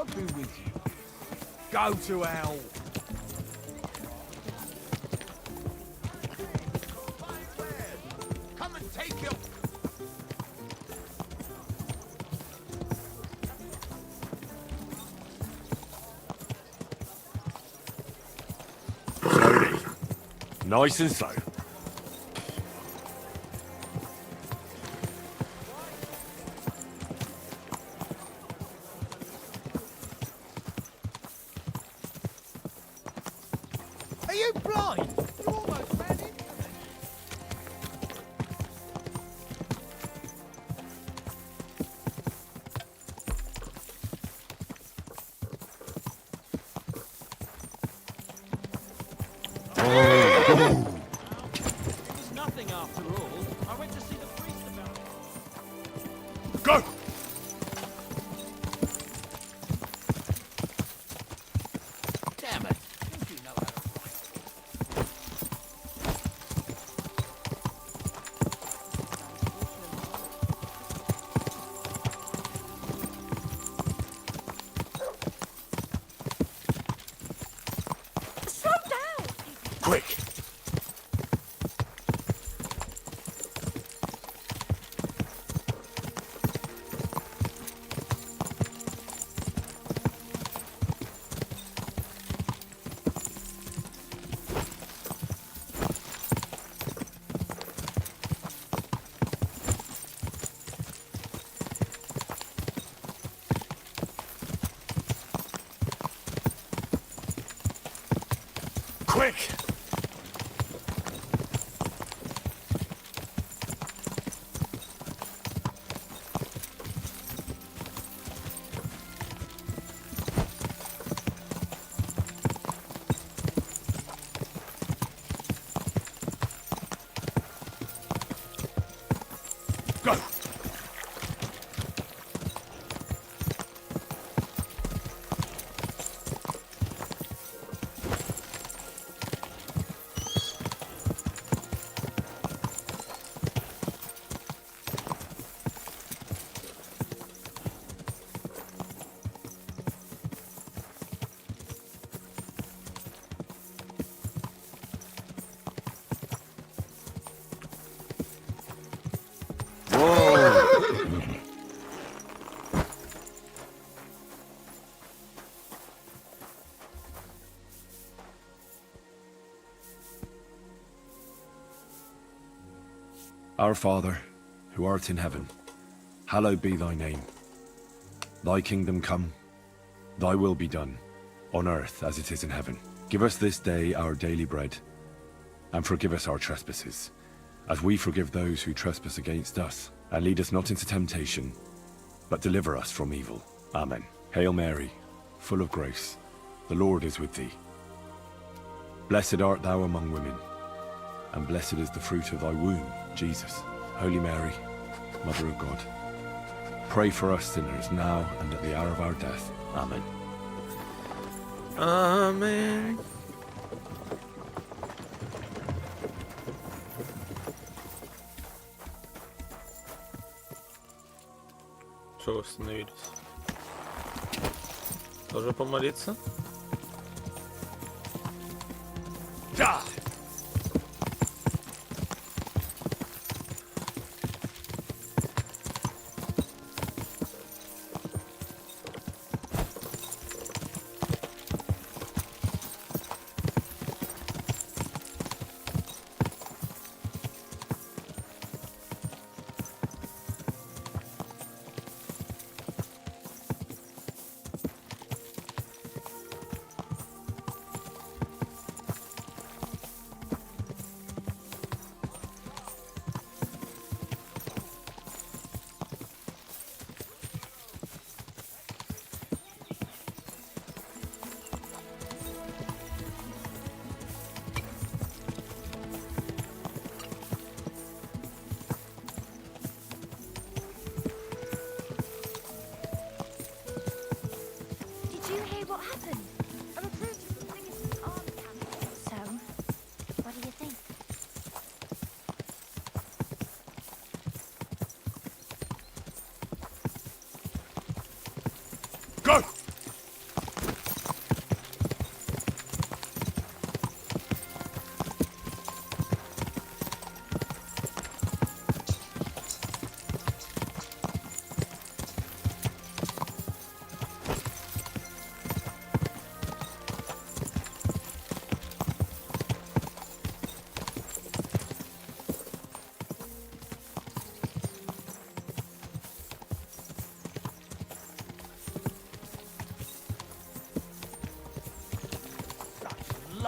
I'll be with you. Go to hell. Come and take your... Slowly. Nice and slow. Are you blind? You almost ran into me. It was nothing after all. I went to see the priest about it. Go! Damn it. Don't you know how to fight? Slow down! Quick! Quick! Go! Our Father, who art in heaven, hallowed be thy name. Thy kingdom come, thy will be done, on earth as it is in heaven. Give us this day our daily bread, and forgive us our trespasses, as we forgive those who trespass against us. And lead us not into temptation, but deliver us from evil. Amen. Hail Mary, full of grace, the Lord is with thee. Blessed art thou among women, and blessed is the fruit of thy womb, Jesus. Holy Mary, Mother of God, pray for us sinners now and at the hour of our death. Amen. Amen. Чего остановились? Тоже помолиться? Да!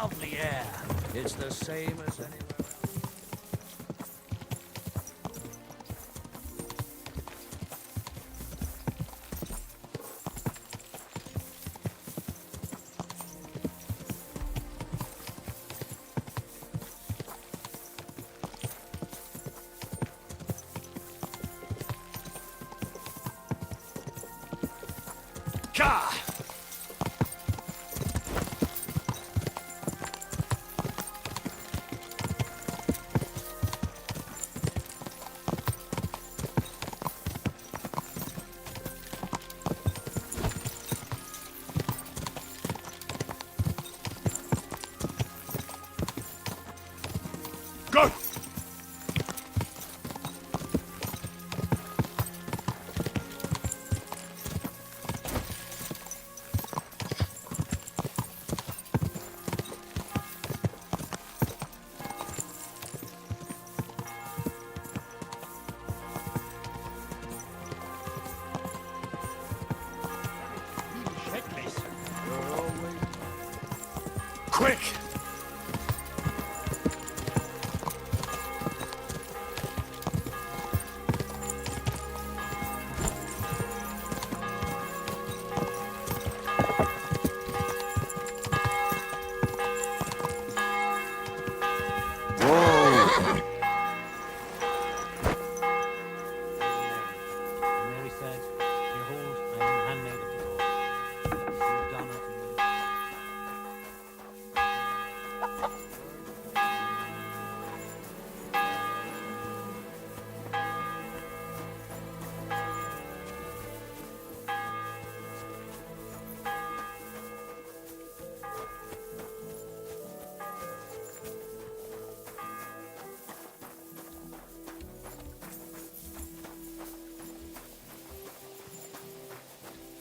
lovely air. It's the same as anywhere. Gah! Go! Checklist. Quick! Mary said, Behold, I am the handmaid of the Lord. Be it done unto me.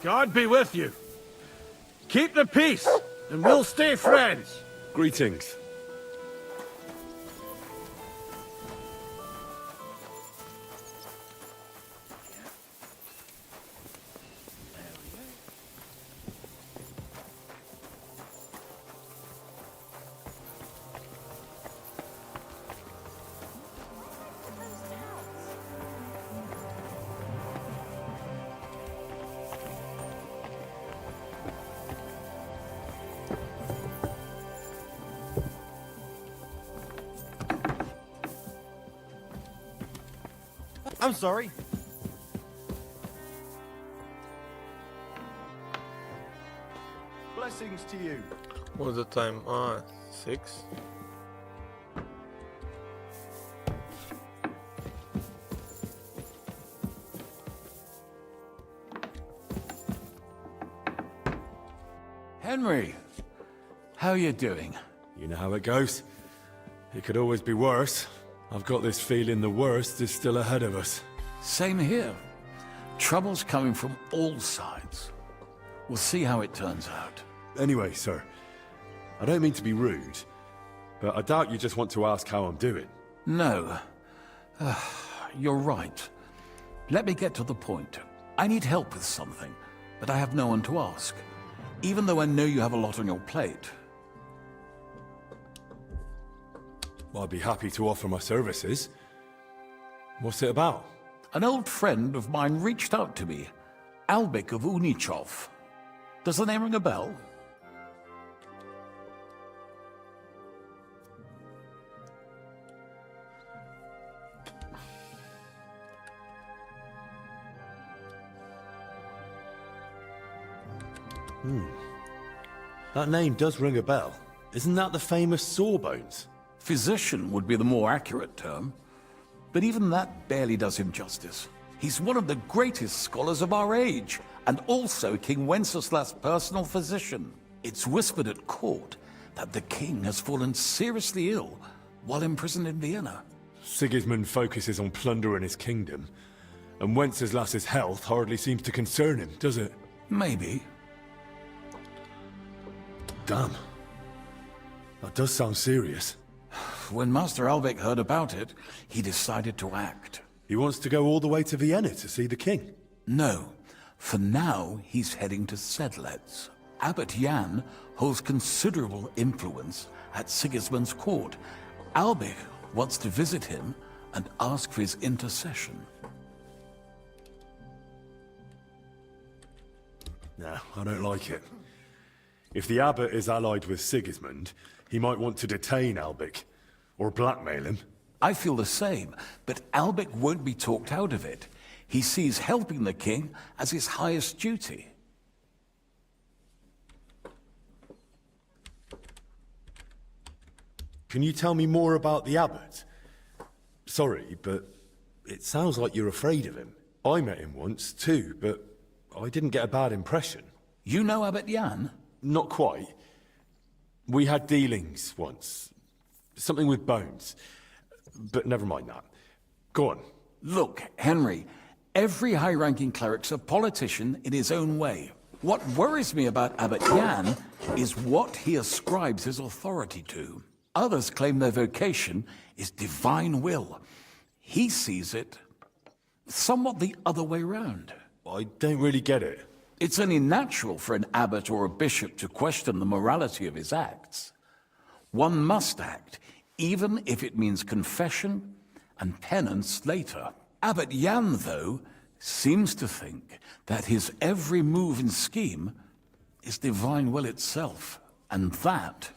God be with you. Keep the peace, and we'll stay friends. Greetings. I'm sorry. Blessings to you. What's the time? Ah, 6. Henry, how you doing? You know how it goes. It could always be worse. I've got this feeling the worst is still ahead of us. Same here. Trouble's coming from all sides. We'll see how it turns out. Anyway, sir, I don't mean to be rude, but I doubt you just want to ask how I'm doing. No. You're right. Let me get to the point. I need help with something, but I have no one to ask. Even though I know you have a lot on your plate. Well, I'd be happy to offer my services. What's it about? An old friend of mine reached out to me, Albik of Unichov. Does the name ring a bell? That name does ring a bell. Isn't that the famous Sawbones? Physician would be the more accurate term. But even that barely does him justice. He's one of the greatest scholars of our age, and also King Wenceslas' personal physician. It's whispered at court that the king has fallen seriously ill while imprisoned in Vienna. Sigismund focuses on plundering his kingdom, and Wenceslas's health hardly seems to concern him, does it? Maybe. Damn. That does sound serious. When Master Albik heard about it, he decided to act. He wants to go all the way to Vienna to see the king. No. For now, he's heading to Sedlec. Abbot Jan holds considerable influence at Sigismund's court. Albic wants to visit him and ask for his intercession. No, I don't like it. If the abbot is allied with Sigismund, he might want to detain Albic, or blackmail him. I feel the same, but Albic won't be talked out of it. He sees helping the king as his highest duty. Can you tell me more about the abbot? Sorry, but it sounds like you're afraid of him. I met him once, too, but I didn't get a bad impression. You know Abbot Jan? Not quite. We had dealings once. Something with bones. But never mind that. Go on. Look, Henry, every high-ranking cleric's a politician in his own way. What worries me about Abbot Jan is what he ascribes his authority to. Others claim their vocation is divine will. He sees it somewhat the other way round. I don't really get it. It's only natural for an abbot or a bishop to question the morality of his acts. One must act, even if it means confession and penance later. Abbot Jan, though, seems to think that his every move and scheme is divine will itself, and that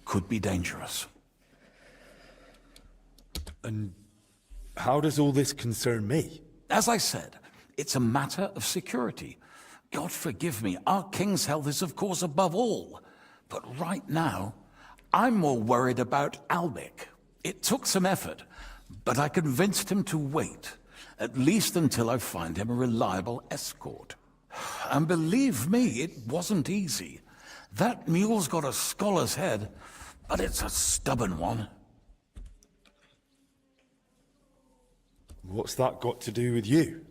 could be dangerous. And how does all this concern me? As I said, it's a matter of security. God forgive me, our king's health is of course above all. But right now, I'm more worried about Albic. It took some effort, but I convinced him to wait, at least until I find him a reliable escort. And believe me, it wasn't easy. That mule's got a scholar's head, but it's a stubborn one. What's that got to do with you?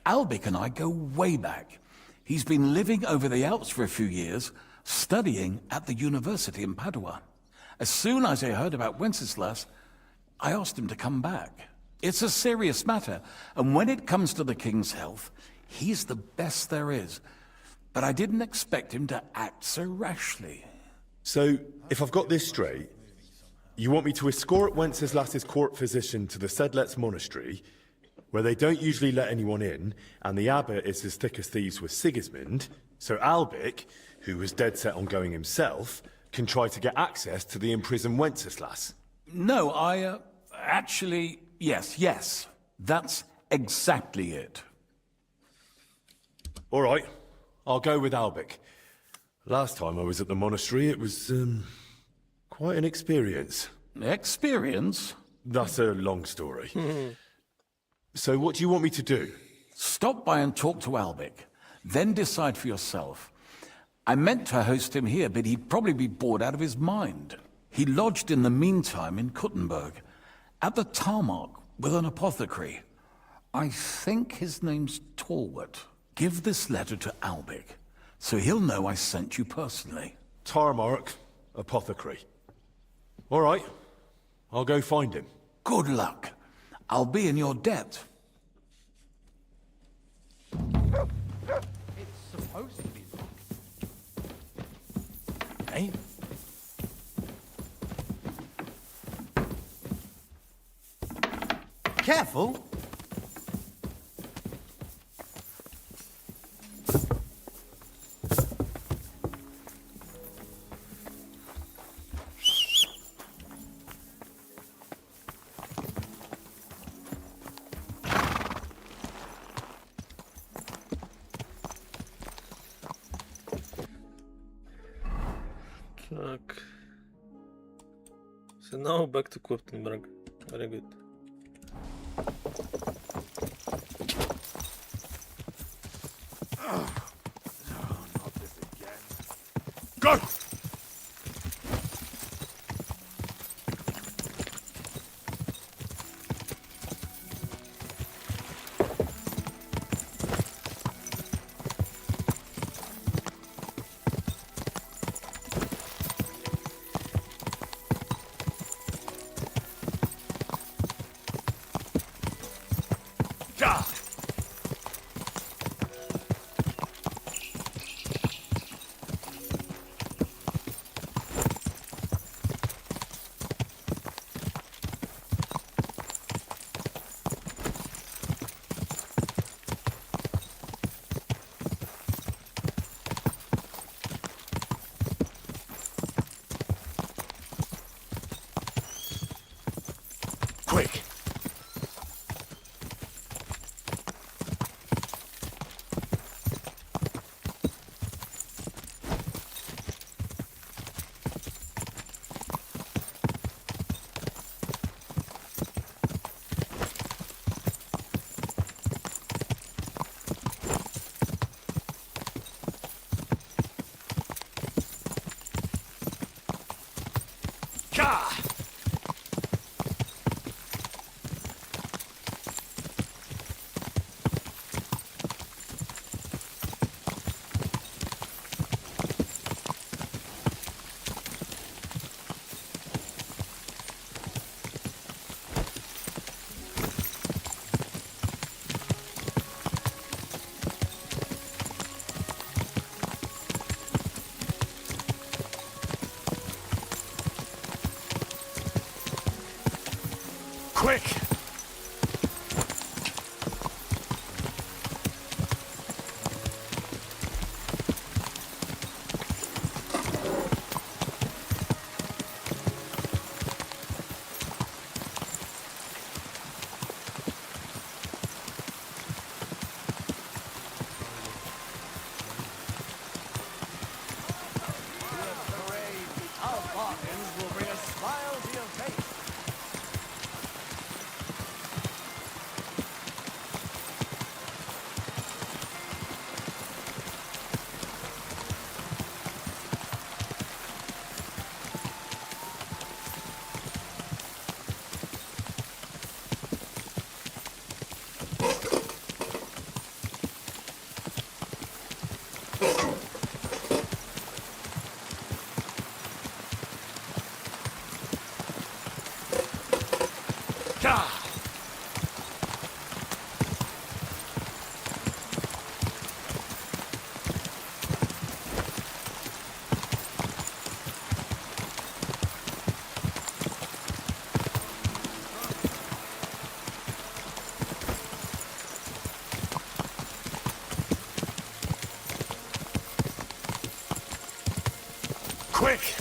Albic and I go way back. He's been living over the Alps for a few years, studying at the university in Padua. As soon as I heard about Wenceslas, I asked him to come back. It's a serious matter, and when it comes to the king's health, he's the best there is. But I didn't expect him to act so rashly. So, if I've got this straight, you want me to escort Wenceslas's court physician to the Sedlets monastery, where they don't usually let anyone in, and the abbot is as thick as thieves with Sigismund, so Albic, who was dead set on going himself, can try to get access to the imprisoned Wenceslas. No, actually, yes. That's exactly it. All right, I'll go with Albic. Last time I was at the monastery, it was, quite an experience. Experience? That's a long story. So what do you want me to do? Stop by and talk to Albic, then decide for yourself. I meant to host him here, but he'd probably be bored out of his mind. He lodged in the meantime in Kuttenberg, at the tarmac with an apothecary. I think his name's Talbot. Give this letter to Albic, so he'll know I sent you personally. Tarmark, apothecary. All right, I'll go find him. Good luck. I'll be in your debt. It's supposed to be locked. Eh? Careful! Tak. So now back to Kurtenberg. Very good. Go! quick!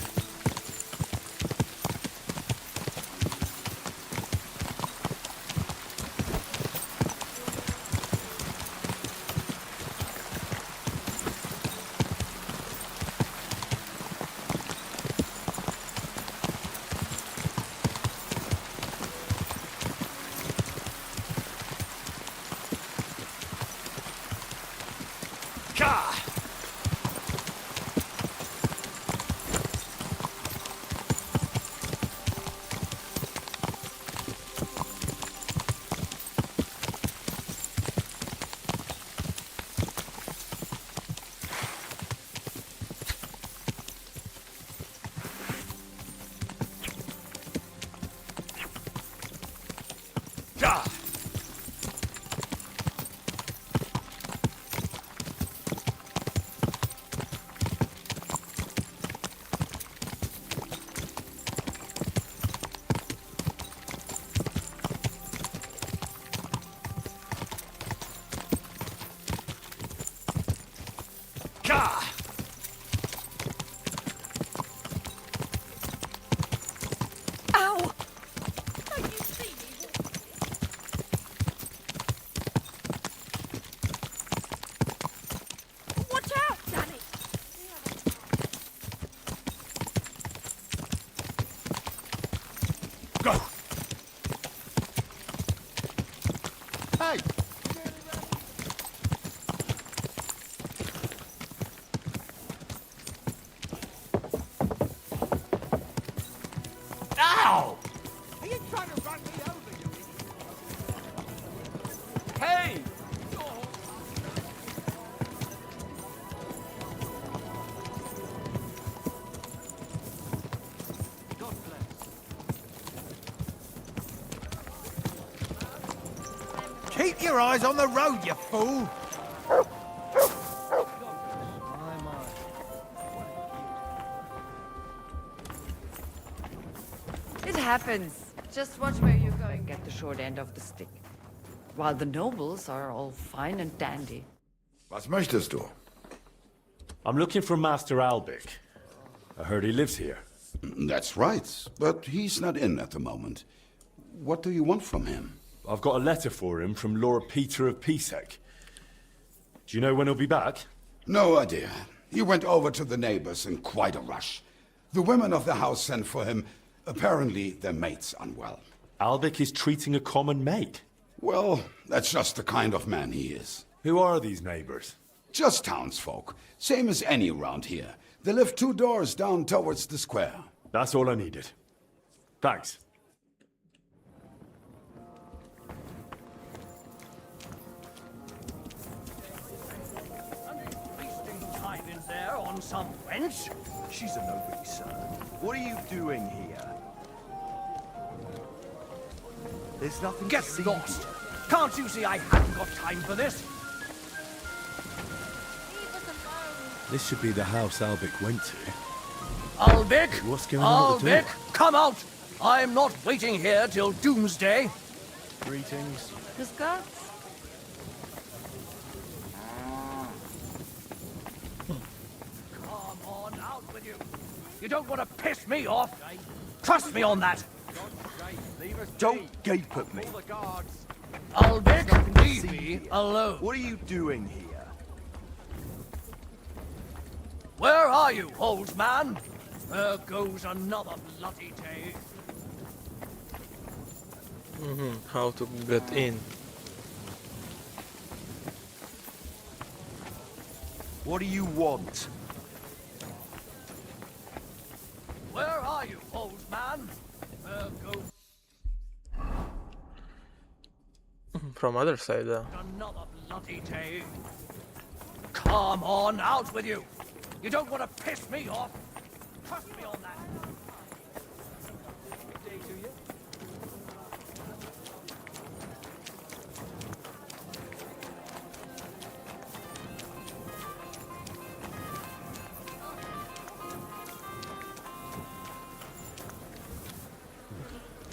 Ow! Don't you see me? Watch out, Danny! Go! Hey! Ow! Are you trying to run me over, you idiot? Hey! God bless. Keep your eyes on the road, you fool! It happens. Just watch where you're going. Get the short end of the stick. While the nobles are all fine and dandy. Was möchtest du? I'm looking for Master Albic. I heard he lives here. That's right, but he's not in at the moment. What do you want from him? I've got a letter for him from Lord Peter of Pisek. Do you know when he'll be back? No idea. He went over to the neighbors in quite a rush. The women of the house sent for him. Apparently, their mate's unwell. Albic is treating a common mate. Well, that's just the kind of man he is. Who are these neighbors? Just townsfolk. Same as any around here. They live 2 doors down towards the square. That's all I needed. Thanks. Wasting time in there on some wench? She's a nobody, sir. What are you doing here? There's nothing Get to see lost! here. Can't you see I haven't got time for this? Leave us alone. This should be the house Albic went to. Albic! What's going on at the door? Albic, come out! I'm not waiting here till doomsday. Greetings. The Scots? Come on, out with you. You don't want to piss me off. Trust me on that. Don't gape at me. Albic, leave me alone. What are you doing here? Where are you, old man? There goes another bloody day. How to get in. What do you want? Where are you, old man? There goes From other side, another bloody day. Come on, out with you. You don't want to piss me off. Trust me on that. Day to you.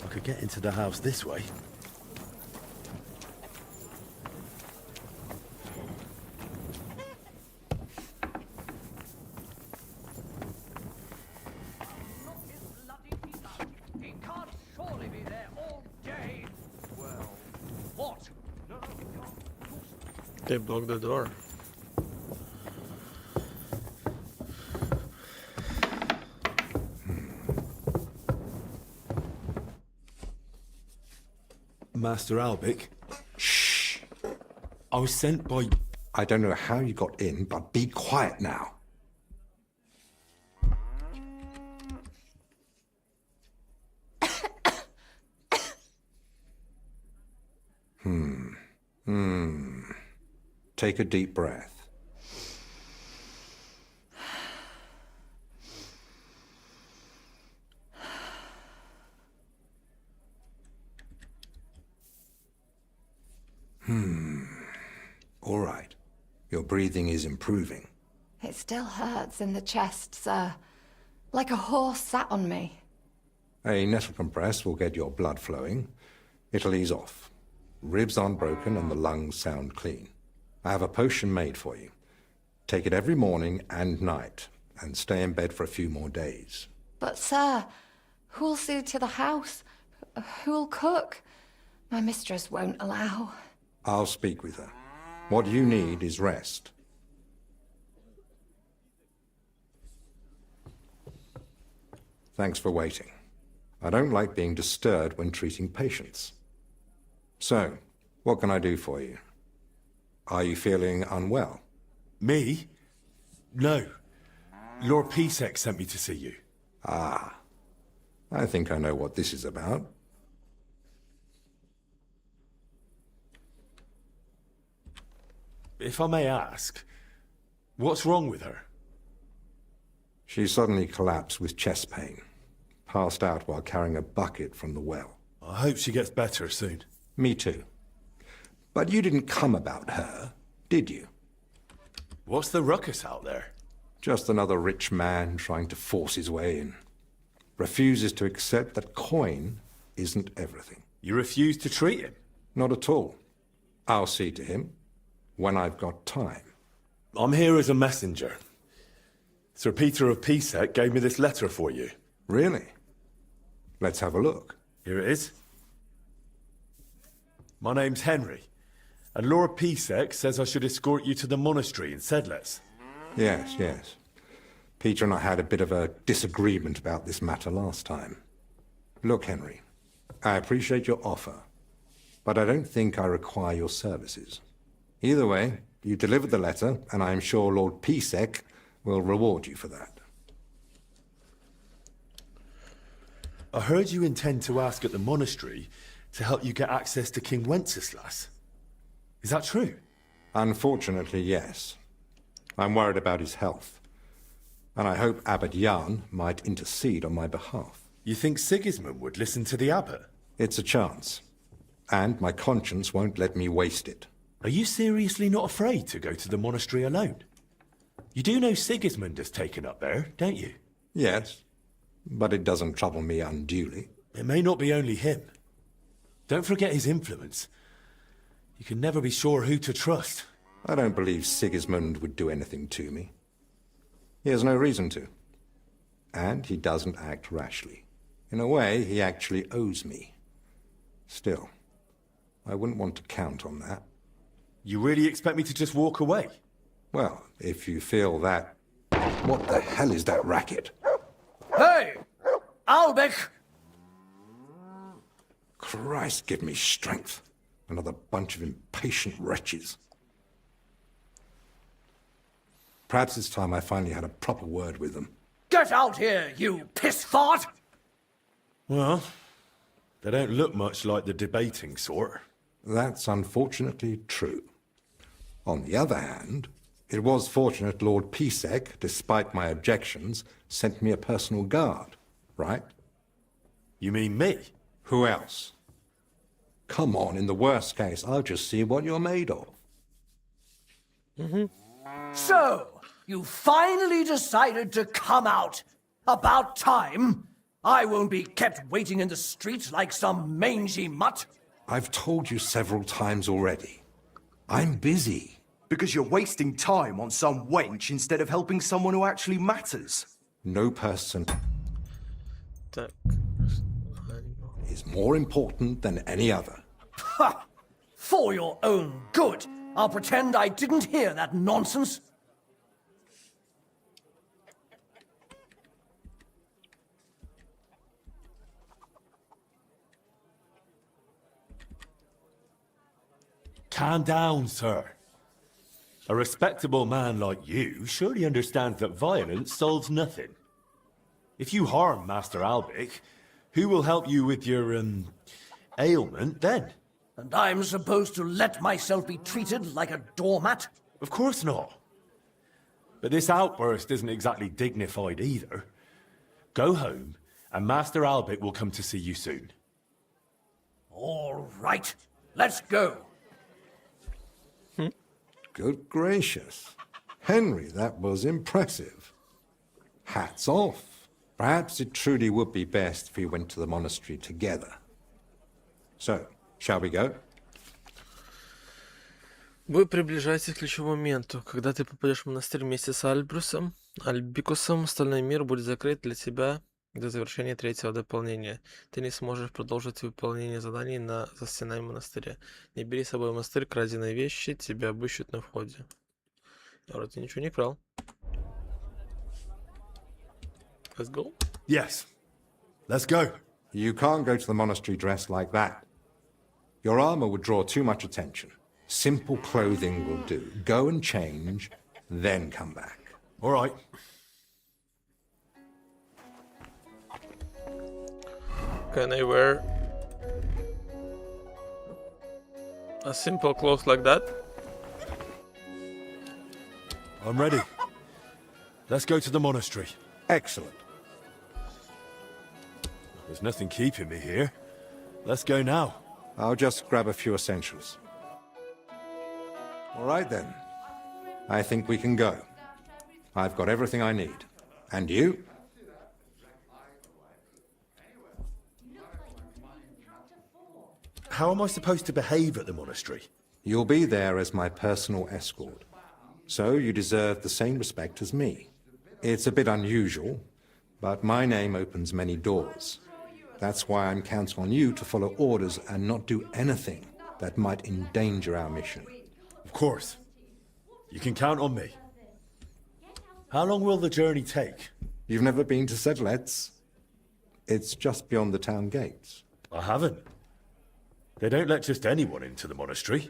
I could get into the house this way. They blocked the door. Master Albic? Shh! I was sent by... I don't know how you got in, but be quiet now. Take a deep breath. All right. Your breathing is improving. It still hurts in the chest, sir. Like a horse sat on me. A nettle compress will get your blood flowing. It'll ease off. Ribs aren't broken and the lungs sound clean. I have a potion made for you. Take it every morning and night, and stay in bed for a few more days. But, sir, who'll see to the house? Who'll cook? My mistress won't allow. I'll speak with her. What you need is rest. Thanks for waiting. I don't like being disturbed when treating patients. So, what can I do for you? Are you feeling unwell? Me? No. Lord Pisek sent me to see you. Ah. I think I know what this is about. If I may ask, what's wrong with her? She suddenly collapsed with chest pain. Passed out while carrying a bucket from the well. I hope she gets better soon. Me too. But you didn't come about her, did you? What's the ruckus out there? Just another rich man trying to force his way in. Refuses to accept that coin isn't everything. You refuse to treat him? Not at all. I'll see to him when I've got time. I'm here as a messenger. Sir Peter of Pisek gave me this letter for you. Really? Let's have a look. Here it is. My name's Henry, and Lord Pisek says I should escort you to the monastery in Sedles. Yes, yes. Peter and I had a bit of a disagreement about this matter last time. Look, Henry, I appreciate your offer, but I don't think I require your services. Either way, you delivered the letter, and I am sure Lord Pisek will reward you for that. I heard you intend to ask at the monastery to help you get access to King Wenceslas. Is that true? Unfortunately, yes. I'm worried about his health, and I hope Abbot Jan might intercede on my behalf. You think Sigismund would listen to the abbot? It's a chance, and my conscience won't let me waste it. Are you seriously not afraid to go to the monastery alone? You do know Sigismund has taken up there, don't you? Yes, but it doesn't trouble me unduly. It may not be only him. Don't forget his influence. You can never be sure who to trust. I don't believe Sigismund would do anything to me. He has no reason to. And he doesn't act rashly. In a way, he actually owes me. Still, I wouldn't want to count on that. You really expect me to just walk away? Well, if you feel that... What the hell is that racket? Hey! Albic! Christ, give me strength. Another bunch of impatient wretches. Perhaps it's time I finally had a proper word with them. Get out here, you piss fart! Well, they don't look much like the debating sort. That's unfortunately true. On the other hand, it was fortunate Lord Pisek, despite my objections, sent me a personal guard, right? You mean me? Who else? Come on, in the worst case, I'll just see what you're made of. So, you finally decided to come out. About time. I won't be kept waiting in the street like some mangy mutt. I've told you several times already. I'm busy. Because you're wasting time on some wench instead of helping someone who actually matters. No person Так. is more important than any other. Ha! For your own good. I'll pretend I didn't hear that nonsense. Calm down, sir. A respectable man like you surely understands that violence solves nothing. If you harm Master Albic, who will help you with your, ailment then? And I'm supposed to let myself be treated like a doormat? Of course not. But this outburst isn't exactly dignified either. Go home, and Master Albic will come to see you soon. All right, let's go. Good gracious. Henry, that was impressive. Hats off. Perhaps it truly would be best if we went to the monastery together. So, shall we go? Вы приближаетесь к ключевому моменту. Когда ты попадешь в монастырь вместе с Альбикусом, остальной мир будет закрыт для тебя до завершения третьего дополнения. Ты не сможешь продолжить выполнение заданий за стенами монастыря. Не бери с собой в монастырь краденые вещи, тебя обыщут на входе. Я вроде ничего не крал. Let's go? Yes. Let's go. You can't go to the monastery dressed like that. Your armor would draw too much attention. Simple clothing will do. Go and change, then come back. All right. Can I wear a simple clothes like that? I'm ready. Let's go to the monastery. Excellent. There's nothing keeping me here. Let's go now. I'll just grab a few essentials. All right then. I think we can go. I've got everything I need. And you? How am I supposed to behave at the monastery? You'll be there as my personal escort. So you deserve the same respect as me. It's a bit unusual, but my name opens many doors. That's why I'm counting on you to follow orders and not do anything that might endanger our mission. Of course. You can count on me. How long will the journey take? You've never been to Sedlets? It's just beyond the town gates. I haven't. They don't let just anyone into the monastery.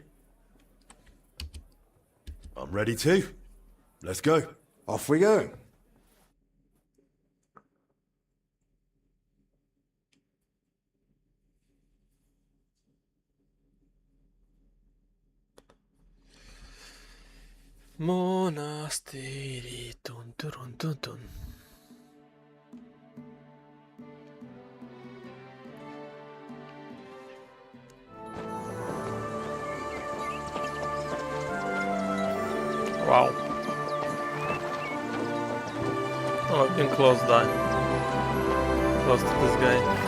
I'm ready too. Let's go. Off we go. Монастырь. Тун-турун-тун-тун. Wow. Oh, I've been close, die. Close to this guy.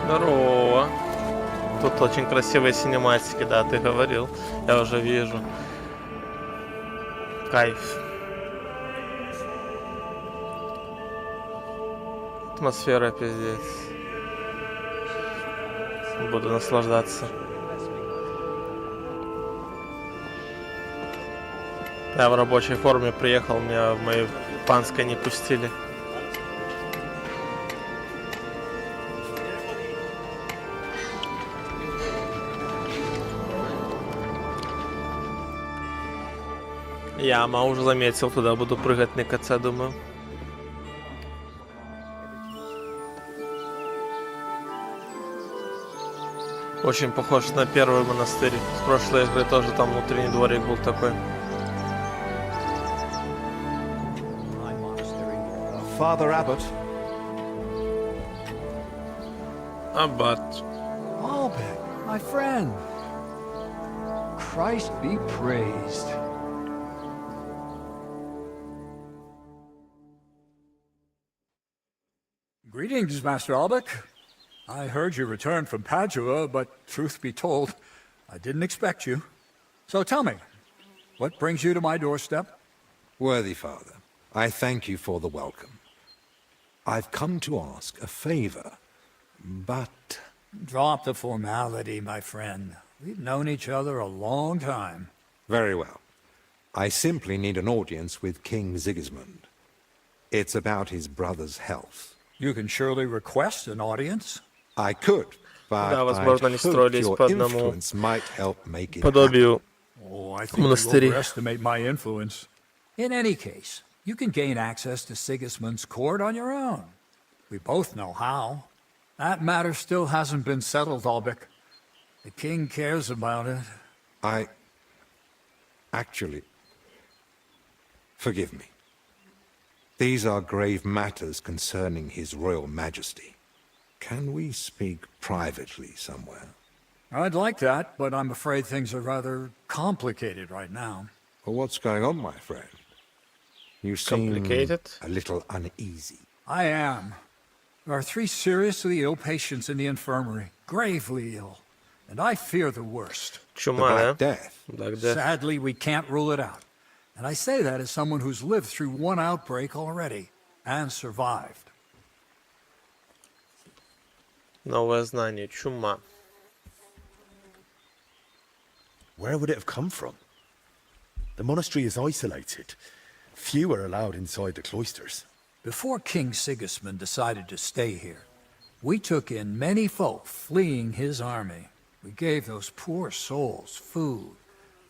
Здорово. Тут очень красивые синематики, да, ты говорил. Я уже вижу. Кайф. Атмосфера пиздец. Буду наслаждаться. Я в рабочей форме приехал, меня в моей панской не пустили. Яма уже заметил, туда буду прыгать на КЦ, думаю. Очень похож на первый монастырь. С прошлой игры тоже там внутренний дворик был такой. Father Abbot. Аббат. Albert, my friend. Christ be praised. Greetings, Master Albec. I heard you returned from Padua, but truth be told, I didn't expect you. So tell me, what brings you to my doorstep? Worthy father, I thank you for the welcome. I've come to ask a favor, but... Drop the formality, my friend. We've known each other a long time. Very well. I simply need an audience with King Sigismund. It's about his brother's health. You can surely request an audience. I could, but Да, I возможно, они hope строились your по одному influence might help make it happen. подобию Oh, I think you монастырей. overestimate my influence. In any case, you can gain access to Sigismund's court on your own. We both know how. That matter still hasn't been settled, Albec. The king cares about it. Actually, forgive me. These are grave matters concerning His Royal Majesty. Can we speak privately somewhere? I'd like that, but I'm afraid things are rather complicated right now. Well, what's going on, my friend? You seem Complicated? a little uneasy. I am. There are 3 seriously ill patients in the infirmary, gravely ill, and I fear the worst. Чума, да? Black Death. Black Death. Sadly, we can't rule it out. And I say that as someone who's lived through one outbreak already and survived. Новое знание. Чума. Where would it have come from? The monastery is isolated. Few are allowed inside the cloisters. Before King Sigismund decided to stay here, we took in many folk fleeing his army. We gave those poor souls food,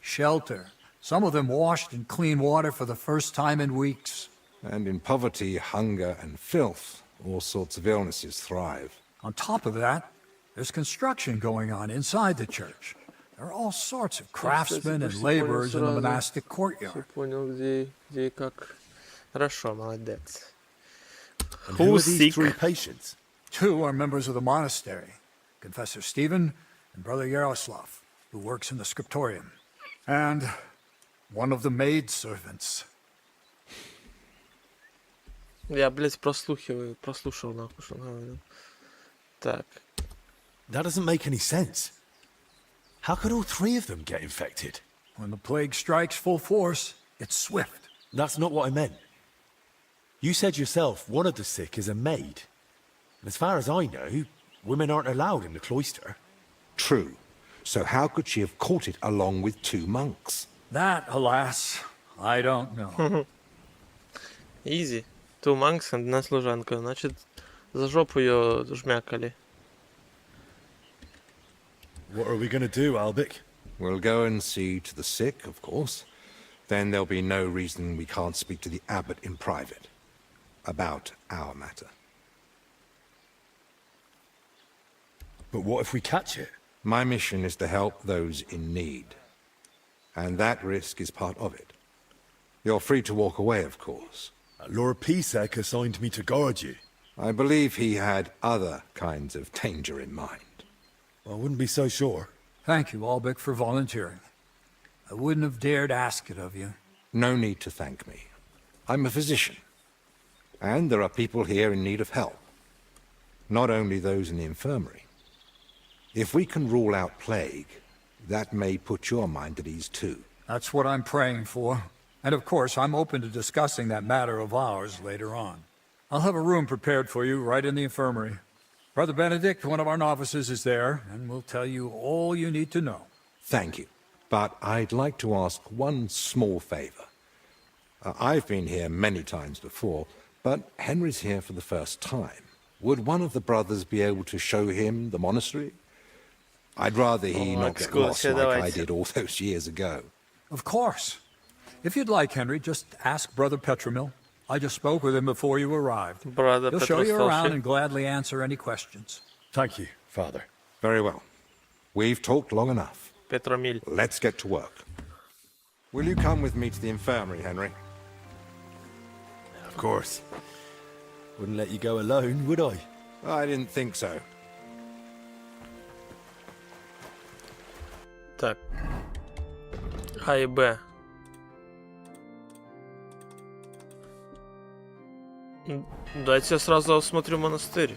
shelter. Some of them washed in clean water for the first time in weeks. And in poverty, hunger, and filth, all sorts of illnesses thrive. On top of that, there's construction going on inside the church. There are all sorts of craftsmen and laborers in the monastic courtyard. Понял, где и как. Хорошо, молодец. And who are Who's these sick? 3 patients? 2 are members of the monastery, Confessor Stephen and Brother Yaroslav, who works in the scriptorium, and one of the maidservants. Я, блядь, прослушал нахуй, что он говорил. Так. That doesn't make any sense. How could all 3 of them get infected? When the plague strikes full force, it's swift. That's not what I meant. You said yourself one of the sick is a maid. And as far as I know, women aren't allowed in the cloister. True. So how could she have caught it along with 2 monks? That, alas, I don't know. Easy. Two monks and одна служанка. Значит, за жопу ее жмякали. What are we going to do, Albic? We'll go and see to the sick, of course. Then there'll be no reason we can't speak to the abbot in private about our matter. But what if we catch it? My mission is to help those in need. And that risk is part of it. You're free to walk away, of course. Lord Pisek assigned me to guard you. I believe he had other kinds of danger in mind. I wouldn't be so sure. Thank you, Albec, for volunteering. I wouldn't have dared ask it of you. No need to thank me. I'm a physician. And there are people here in need of help. Not only those in the infirmary. If we can rule out plague, that may put your mind at ease too. That's what I'm praying for. And of course, I'm open to discussing that matter of ours later on. I'll have a room prepared for you right in the infirmary. Brother Benedict, one of our novices, is there, and will tell you all you need to know. Thank you. But I'd like to ask one small favor. I've been here many times before, but Henry's here for the first time. Would one of the brothers be able to show him the monastery? I'd rather he not get lost like I did all those years ago. Of course. If you'd like, Henry, just ask Brother Petramil. I just spoke with him before you arrived. Brother He'll show you Petrostovsky. around and gladly answer any questions. Thank you, Father. Very well. We've talked long enough. Петромиль. Let's get to work. Will you come with me to the infirmary, Henry? Of course. Wouldn't let you go alone, would I? I didn't think so. Так. А и Б. Давайте я сразу осмотрю монастырь.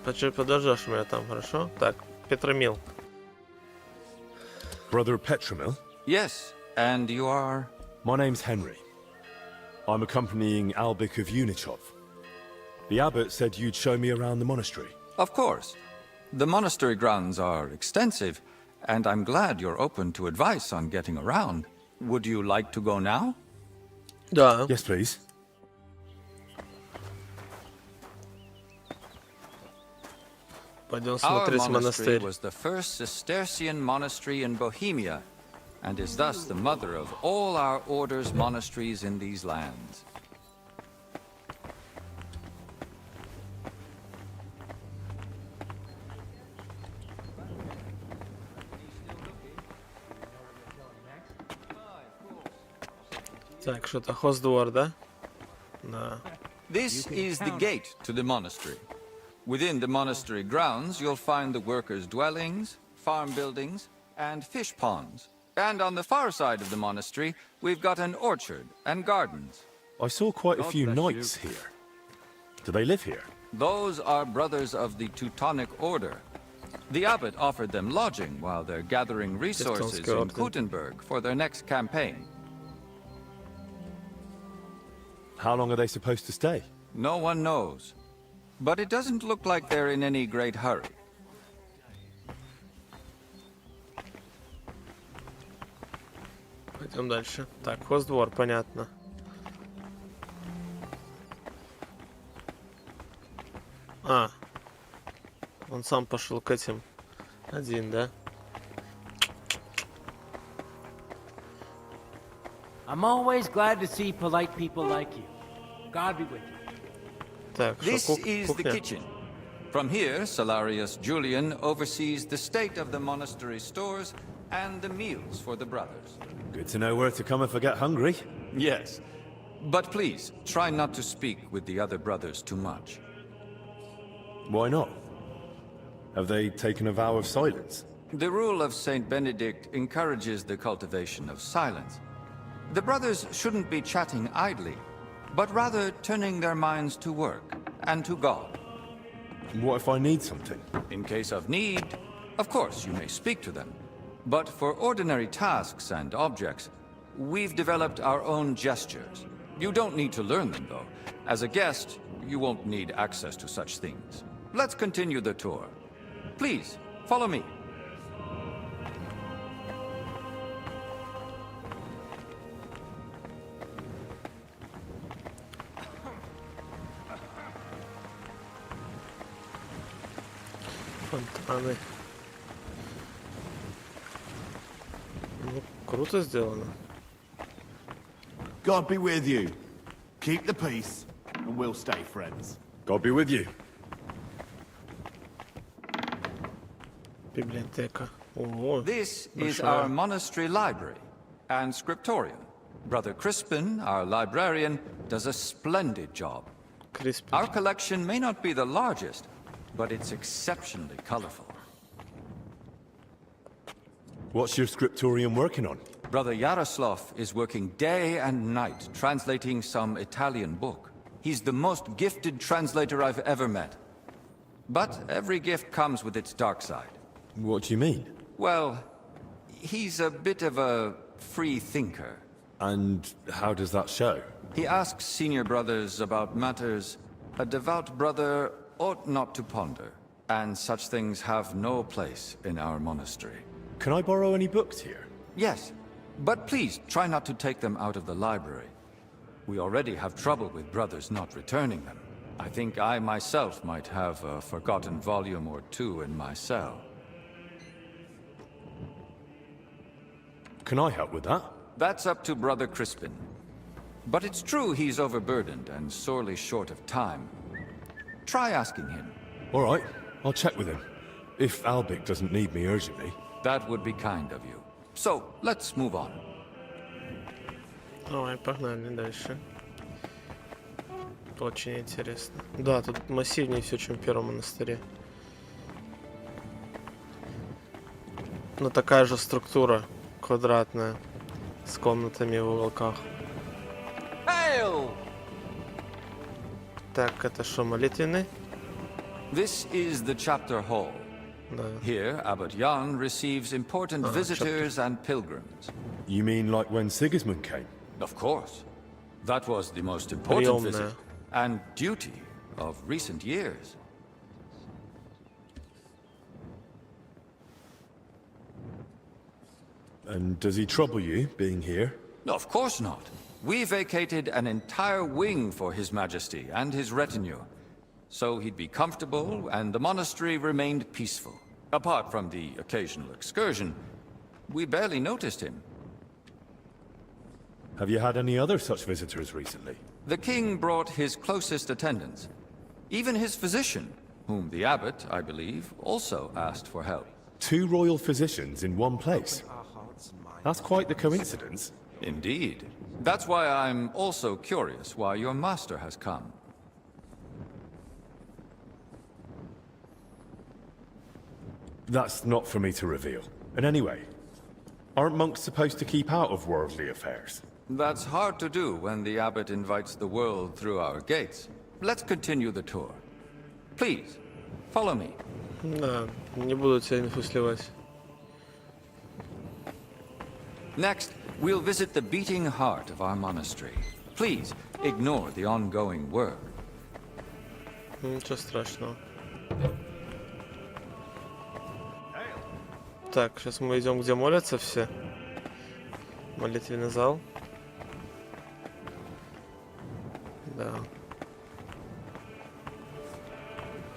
Подождешь меня там, хорошо? Так, Петромил. Brother Petramil? Yes, and you are? My name's Henry. I'm accompanying Albic of Unichov. The abbot said you'd show me around the monastery. Of course. The monastery grounds are extensive, and I'm glad you're open to advice on getting around. Would you like to go now? Да. Yes, please. Пойдем Our смотреть monastery монастырь. was the first Cistercian monastery in Bohemia, and is thus the mother of all our order's monasteries in these lands. Так, что-то хоздвор, да? Да. This is the gate to the monastery. Within the monastery grounds, you'll find the workers' dwellings, farm buildings, and fish ponds. And on the far side of the monastery, we've got an orchard and gardens. I saw quite a few knights here. Do they live here? Those are brothers of the Teutonic Order. The abbot offered them lodging while they're gathering resources in Gutenberg for their next campaign. How long are they supposed to stay? No one knows. But it doesn't look like they're in any great hurry. Пойдем дальше. Так, хоздвор, понятно. А. Он сам пошел к этим. Один, да? I'm always glad to see polite people like you. God be with you. Так, This что, is the кухня. kitchen. From here, Salarius Julian oversees the state of the monastery stores and the meals for the brothers. Good to know where to come if I get hungry. Yes. But please, try not to speak with the other brothers too much. Why not? Have they taken a vow of silence? The rule of Saint Benedict encourages the cultivation of silence. The brothers shouldn't be chatting idly, but rather turning their minds to work and to God. What if I need something? In case of need, of course you may speak to them. But for ordinary tasks and objects, we've developed our own gestures. You don't need to learn them, though. As a guest, you won't need access to such things. Let's continue the tour. Please, follow me. Фонтаны. Ну, круто сделано. God be with you. Keep the peace, and we'll stay friends. God be with you. Библиотека. О, This is большая. our monastery library and scriptorium. Brother Crispin, our librarian, does a splendid job. Криспин. Our collection may not be the largest, but it's exceptionally colorful. What's your scriptorium working on? Brother Yaroslav is working day and night translating some Italian book. He's the most gifted translator I've ever met. But every gift comes with its dark side. What do you mean? Well, he's a bit of a free thinker. And how does that show? He asks senior brothers about matters a devout brother ought not to ponder, and such things have no place in our monastery. Can I borrow any books here? Yes, but please try not to take them out of the library. We already have trouble with brothers not returning them. I think I myself might have a forgotten volume or two in my cell. Can I help with that? That's up to Brother Crispin. But it's true he's overburdened and sorely short of time. Try asking him. All right, I'll check with him. If Albic doesn't need me urgently. That would be kind of you. So, let's move on. Давай, погнали дальше. Очень интересно. Да, тут массивнее все, чем в первом монастыре. Но такая же структура, квадратная, с комнатами в уголках. Так, это что, молитвенный? This is the chapter hall. Да. Here, Abbot Jan receives important visitors and pilgrims. You mean like when Sigismund came? Of course. That was the most important Приемная. visit and duty of recent years. And does he trouble you, being here? Of course not. We vacated an entire wing for His Majesty and his retinue, so he'd be comfortable and the monastery remained peaceful. Apart from the occasional excursion, we barely noticed him. Have you had any other such visitors recently? The king brought his closest attendants, even his physician, whom the abbot, I believe, also asked for help. 2 royal physicians in one place? That's quite the coincidence. Indeed. That's why I'm also curious why your master has come. That's not for me to reveal. And anyway, aren't monks supposed to keep out of worldly affairs? That's hard to do when the abbot invites the world through our gates. Let's continue the tour. Please, follow me. Да, не буду тебя инфу сливать. Next, we'll visit the beating heart of our monastery. Please, ignore the ongoing work. Ничего страшного. Так, сейчас мы идем, где молятся все. Молитвенный зал. Да.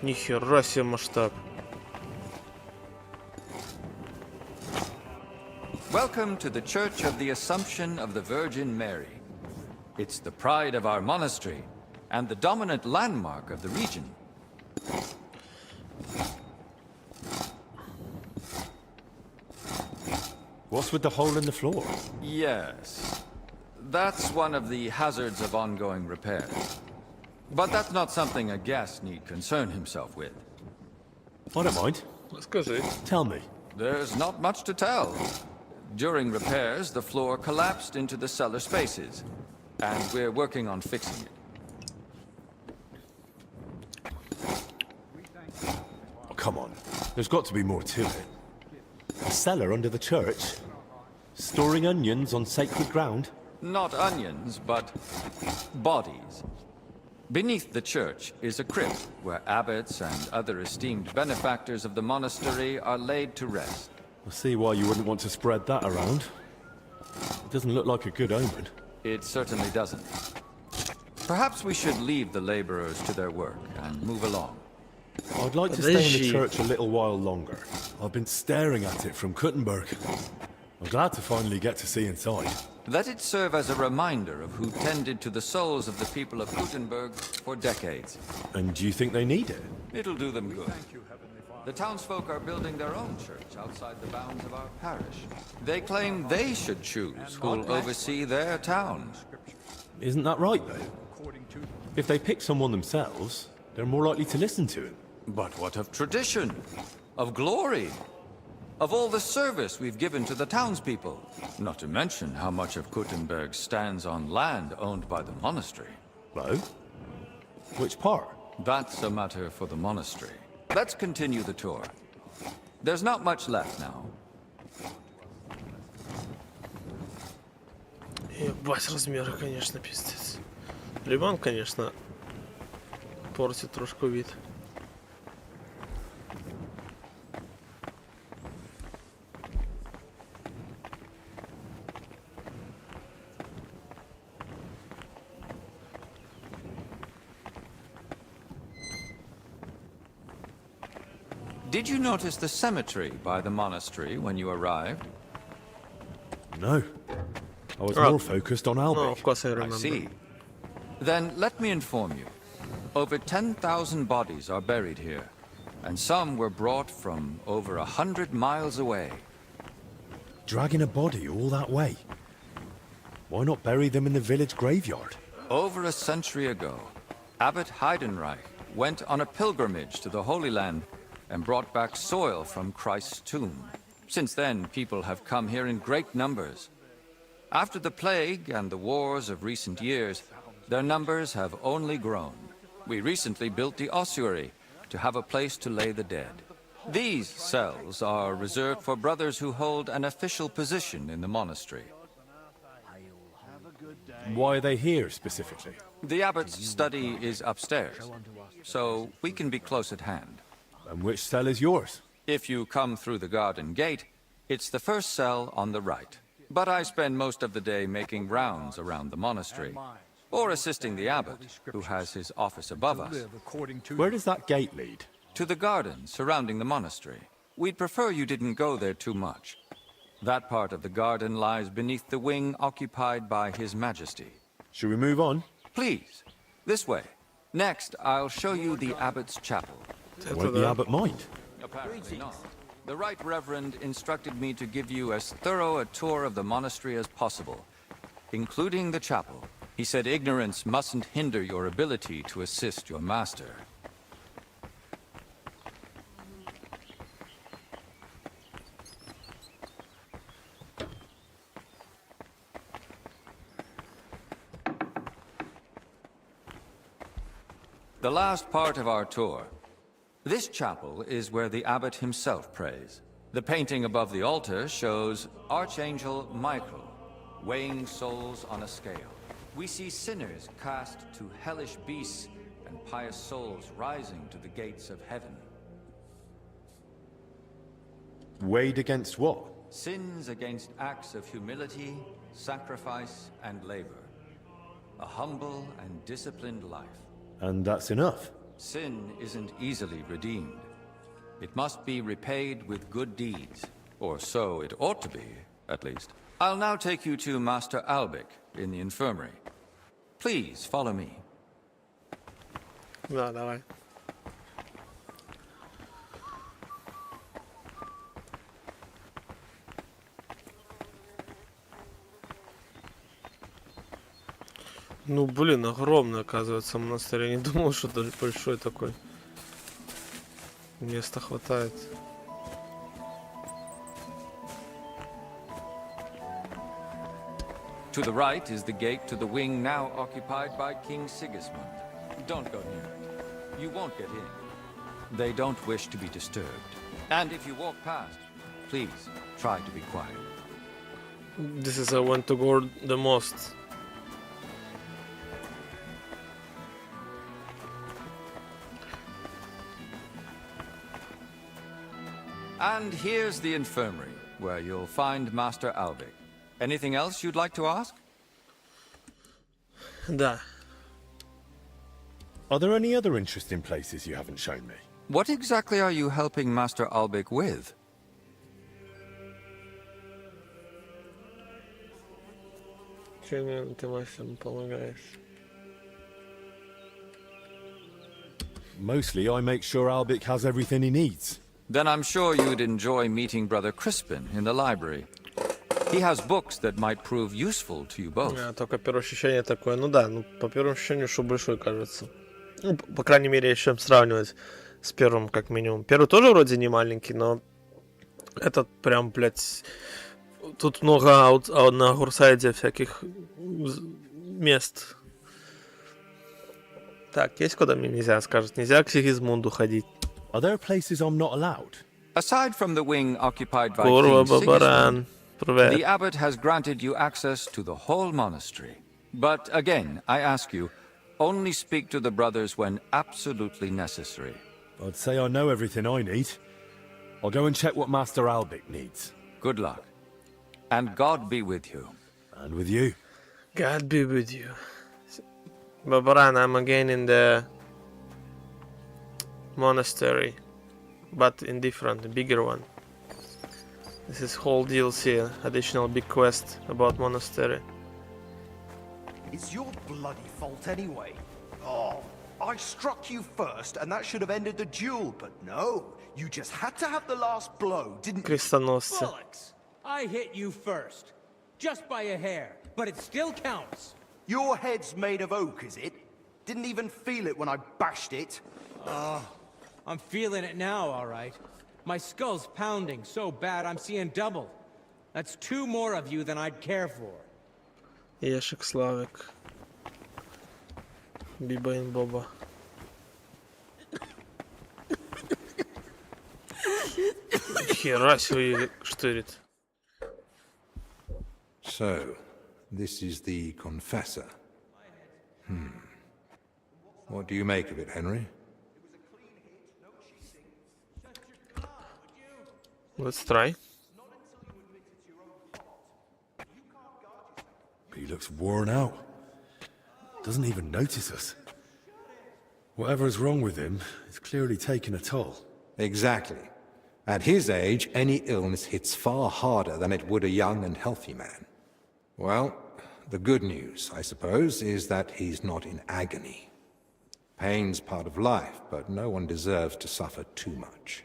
Нихера себе масштаб. Welcome to the Church of the Assumption of the Virgin Mary. It's the pride of our monastery and the dominant landmark of the region. What's with the hole in the floor? Yes. That's one of the hazards of ongoing repairs. But that's not something a guest need concern himself with. I don't mind. Расскажи. Tell me. There's not much to tell. During repairs, the floor collapsed into the cellar spaces, and we're working on fixing it. Oh, come on. There's got to be more to it. A cellar under the church? Storing onions on sacred ground? Not onions, but bodies. Beneath the church is a crypt where abbots and other esteemed benefactors of the monastery are laid to rest. I see why you wouldn't want to spread that around. It doesn't look like a good omen. It certainly doesn't. Perhaps we should leave the laborers to their work and move along. I'd like to stay in the church a little while longer. I've been staring at it from Kuttenberg. I'm glad to finally get to see inside. Let it serve as a reminder of who tended to the souls of the people of Gutenberg for decades. And do you think they need it? It'll do them good. The townsfolk are building their own church outside the bounds of our parish. They claim they should choose who'll oversee their town. Isn't that right, though? If they pick someone themselves, they're more likely to listen to him. But what of tradition? Of glory? Of all the service we've given to the townspeople? Not to mention how much of Gutenberg stands on land owned by the monastery. Oh? Which part? That's a matter for the monastery. Let's continue the tour. There's not much left now. Ебать, размеры, конечно, пиздец. Лимон, конечно, портит трошку вид. Did you notice the cemetery by the monastery when you arrived? No. I was more focused on Albic. No, of course I remember. I see. Then let me inform you. Over 10,000 bodies are buried here. and some were brought from over 100 miles away. Dragging a body all that way? Why not bury them in the village graveyard? Over a century ago, Abbot Heidenreich went on a pilgrimage to the Holy Land and brought back soil from Christ's tomb. Since then, people have come here in great numbers. After the plague and the wars of recent years, their numbers have only grown. We recently built the ossuary to have a place to lay the dead. These cells are reserved for brothers who hold an official position in the monastery. Why are they here specifically? The abbot's study is upstairs, so we can be close at hand. And which cell is yours? If you come through the garden gate, it's the first cell on the right. But I spend most of the day making rounds around the monastery, or assisting the abbot, who has his office above us. Where does that gate lead? To the garden surrounding the monastery. We'd prefer you didn't go there too much. That part of the garden lies beneath the wing occupied by His Majesty. Should we move on? Please, this way. Next, I'll show you the abbot's chapel. Won't the abbot mind? Apparently not. The Right Reverend instructed me to give you as thorough a tour of the monastery as possible, including the chapel. He said ignorance mustn't hinder your ability to assist your master. The last part of our tour. This chapel is where the abbot himself prays. The painting above the altar shows Archangel Michael weighing souls on a scale. We see sinners cast to hellish beasts and pious souls rising to the gates of heaven. Weighed against what? Sins against acts of humility, sacrifice, and labor. A humble and disciplined life. And that's enough? Sin isn't easily redeemed. It must be repaid with good deeds. Or so it ought to be, at least. I'll now take you to Master Albic in the infirmary. Please follow me. Да, давай. Ну, блин, огромный, оказывается, монастырь. Я не думал, что даже большой такой. Места хватает. To the right is the gate to the wing now occupied by King Sigismund. Don't go near it. You won't get in. They don't wish to be disturbed. And if you walk past, please try to be quiet. This is I want to go the most. And here's the infirmary, where you'll find Master Albic. Anything else you'd like to ask? Да. Are there any other interesting places you haven't shown me? What exactly are you helping Master Albic with? Чем ты мастерам помогаешь? Mostly I make sure Albic has everything he needs. Then I'm sure you'd enjoy meeting Brother Crispin in the library. He has books that might prove useful to you both. Только первое ощущение такое, ну да, ну по первому ощущению, что большой кажется. Ну, по крайней мере, если сравнивать с первым, как минимум. Первый тоже вроде не маленький, но этот прям, блядь, тут много на Гурсайде всяких мест. Так, есть куда мне нельзя, скажет, нельзя к Сигизмунду ходить. Are there places I'm not allowed? Aside from the wing occupied by Kurwa, King Babaran. Sigismund, the abbot has granted you access to the whole monastery. But again, I ask you, only speak to the brothers when absolutely necessary. I'd say I know everything I need. I'll go and check what Master Albic needs. Good luck. And God be with you. And with you. God be with you. Babaran, I'm again in the monastery, but in different, a bigger one. This is whole DLC, additional big quest about monastery. It's your bloody fault anyway. Oh, I struck you first, and that should have ended the duel, but no. You just had to have the last blow, didn't you? Крестоносцы. Bollocks! I hit you first. Just by a hair, but it still counts. Your head's made of oak, is it? Didn't even feel it when I bashed it. I'm feeling it now, all right. My skull's pounding so bad I'm seeing double. That's 2 more of you than I'd care for. Яшек Славик. Биба и Боба. Хера себе штырит. So, this is the confessor. What do you make of it, Henry? Let's try. He looks worn out. Doesn't even notice us. Whatever's wrong with him, it's clearly taken a toll. Exactly. At his age, any illness hits far harder than it would a young and healthy man. Well, the good news, I suppose, is that he's not in agony. Pain's part of life, but no one deserves to suffer too much.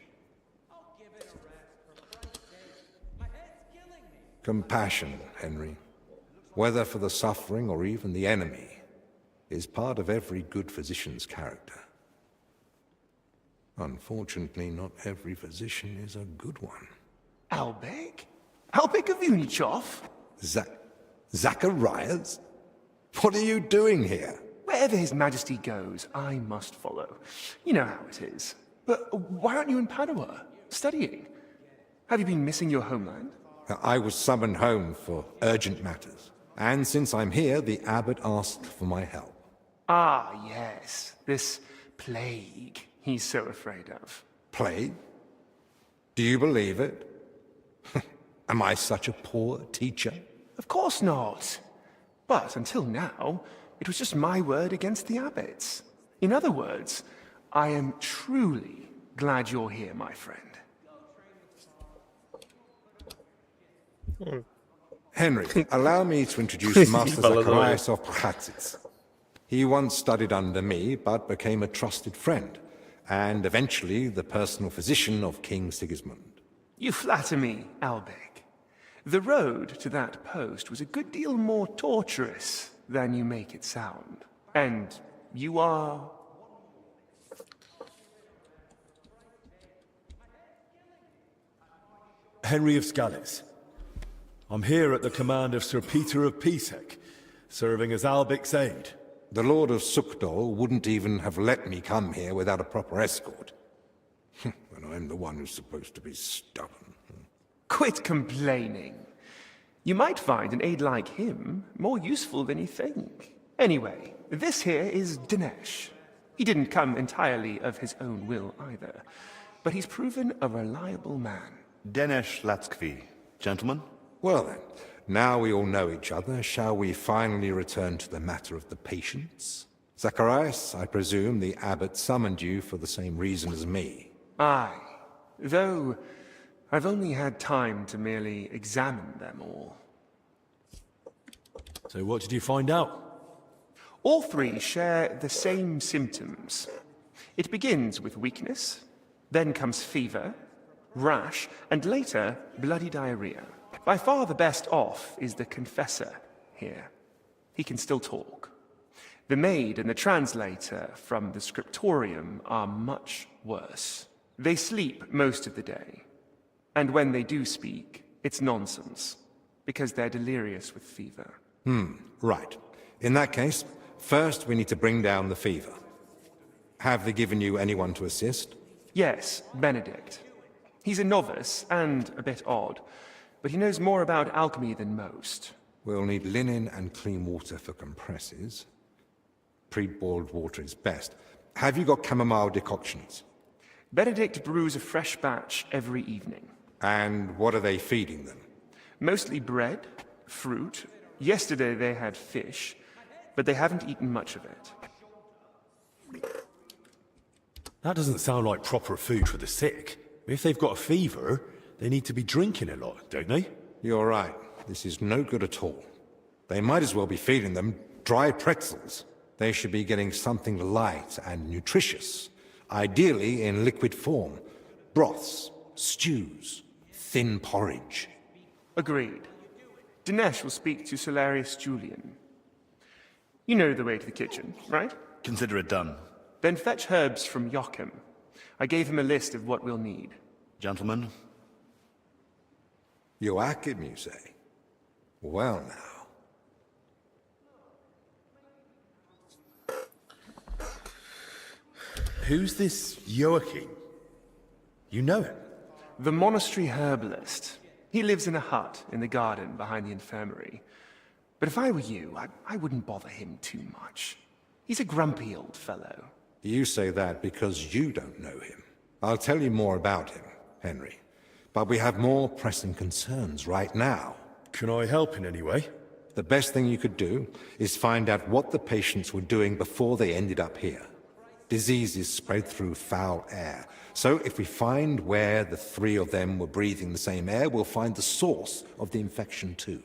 Compassion, Henry, whether for the suffering or even the enemy, is part of every good physician's character. Unfortunately, not every physician is a good one. Albek? Albek of Unichov? Zacharias? What are you doing here? Wherever His Majesty goes, I must follow. You know how it is. But why aren't you in Padua, studying? Have you been missing your homeland? I was summoned home for urgent matters. And since I'm here, the abbot asked for my help. Ah, yes. This plague he's so afraid of. Plague? Do you believe it? Am I such a poor teacher? Of course not. But until now, it was just my word against the abbot's. In other words, I am truly glad you're here, my friend. Henry, allow me to introduce Master Zacharias of Prchatzitz. He once studied under me, but became a trusted friend, and eventually the personal physician of King Sigismund. You flatter me, Albek. The road to that post was a good deal more torturous than you make it sound. And you are... Henry of Scalitz. I'm here at the command of Sir Peter of Pisek, serving as Albic's aide. The Lord of Sukdol wouldn't even have let me come here without a proper escort. And I'm the one who's supposed to be stubborn. Quit complaining. You might find an aide like him more useful than you think. Anyway, this here is Dinesh. He didn't come entirely of his own will either, but he's proven a reliable man. Dinesh Latskvi, gentlemen. Well then, now we all know each other, shall we finally return to the matter of the patients? Zacharias, I presume the abbot summoned you for the same reason as me. Aye, though I've only had time to merely examine them all. So what did you find out? All 3 share the same symptoms. It begins with weakness, then comes fever, rash, and later bloody diarrhea. By far the best off is the confessor here. He can still talk. The maid and the translator from the scriptorium are much worse. They sleep most of the day. And when they do speak, it's nonsense, because they're delirious with fever. Right. In that case, first we need to bring down the fever. Have they given you anyone to assist? Yes, Benedict. He's a novice and a bit odd, but he knows more about alchemy than most. We'll need linen and clean water for compresses. Pre-boiled water is best. Have you got chamomile decoctions? Benedict brews a fresh batch every evening. And what are they feeding them? Mostly bread, fruit. Yesterday they had fish, but they haven't eaten much of it. That doesn't sound like proper food for the sick. If they've got a fever, they need to be drinking a lot, don't they? You're right. This is no good at all. They might as well be feeding them dry pretzels. They should be getting something light and nutritious, ideally in liquid form. Broths, stews, thin porridge. Agreed. Dinesh will speak to Solarius Julian. You know the way to the kitchen, right? Consider it done. Then fetch herbs from Joachim. I gave him a list of what we'll need. Gentlemen? Joachim, you say? Well now. Who's this Joachim? You know him? The monastery herbalist. He lives in a hut in the garden behind the infirmary. But if I were you, I wouldn't bother him too much. He's a grumpy old fellow. You say that because you don't know him. I'll tell you more about him, Henry. But we have more pressing concerns right now. Can I help in any way? The best thing you could do is find out what the patients were doing before they ended up here. Diseases spread through foul air. So if we find where the three of them were breathing the same air, we'll find the source of the infection too.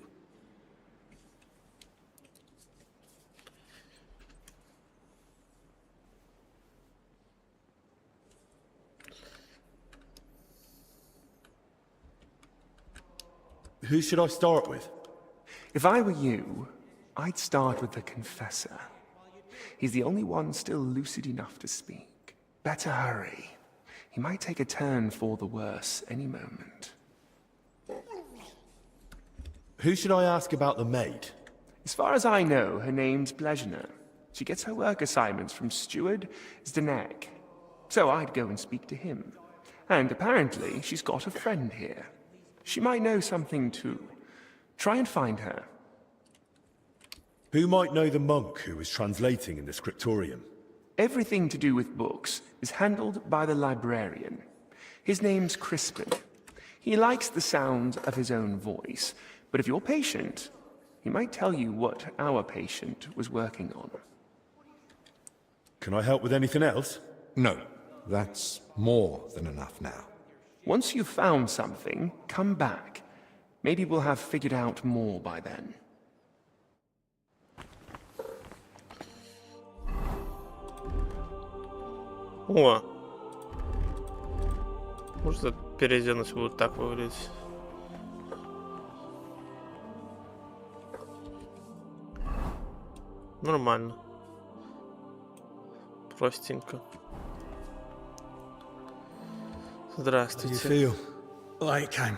Who should I start with? If I were you, I'd start with the confessor. He's the only one still lucid enough to speak. Better hurry. He might take a turn for the worse any moment. Who should I ask about the maid? As far as I know, her name's Blezhna. She gets her work assignments from Steward Zdenek. So I'd go and speak to him. And apparently, she's got a friend here. She might know something too. Try and find her. Who might know the monk who was translating in the scriptorium? Everything to do with books is handled by the librarian. His name's Crispin. He likes the sound of his own voice, but if you're patient, he might tell you what our patient was working on. Can I help with anything else? No, that's more than enough now. Once you've found something, come back. Maybe we'll have figured out more by then. О! Может, переоденусь будет так выглядеть. Нормально. Простенько. Здравствуйте. How do you feel? Like I'm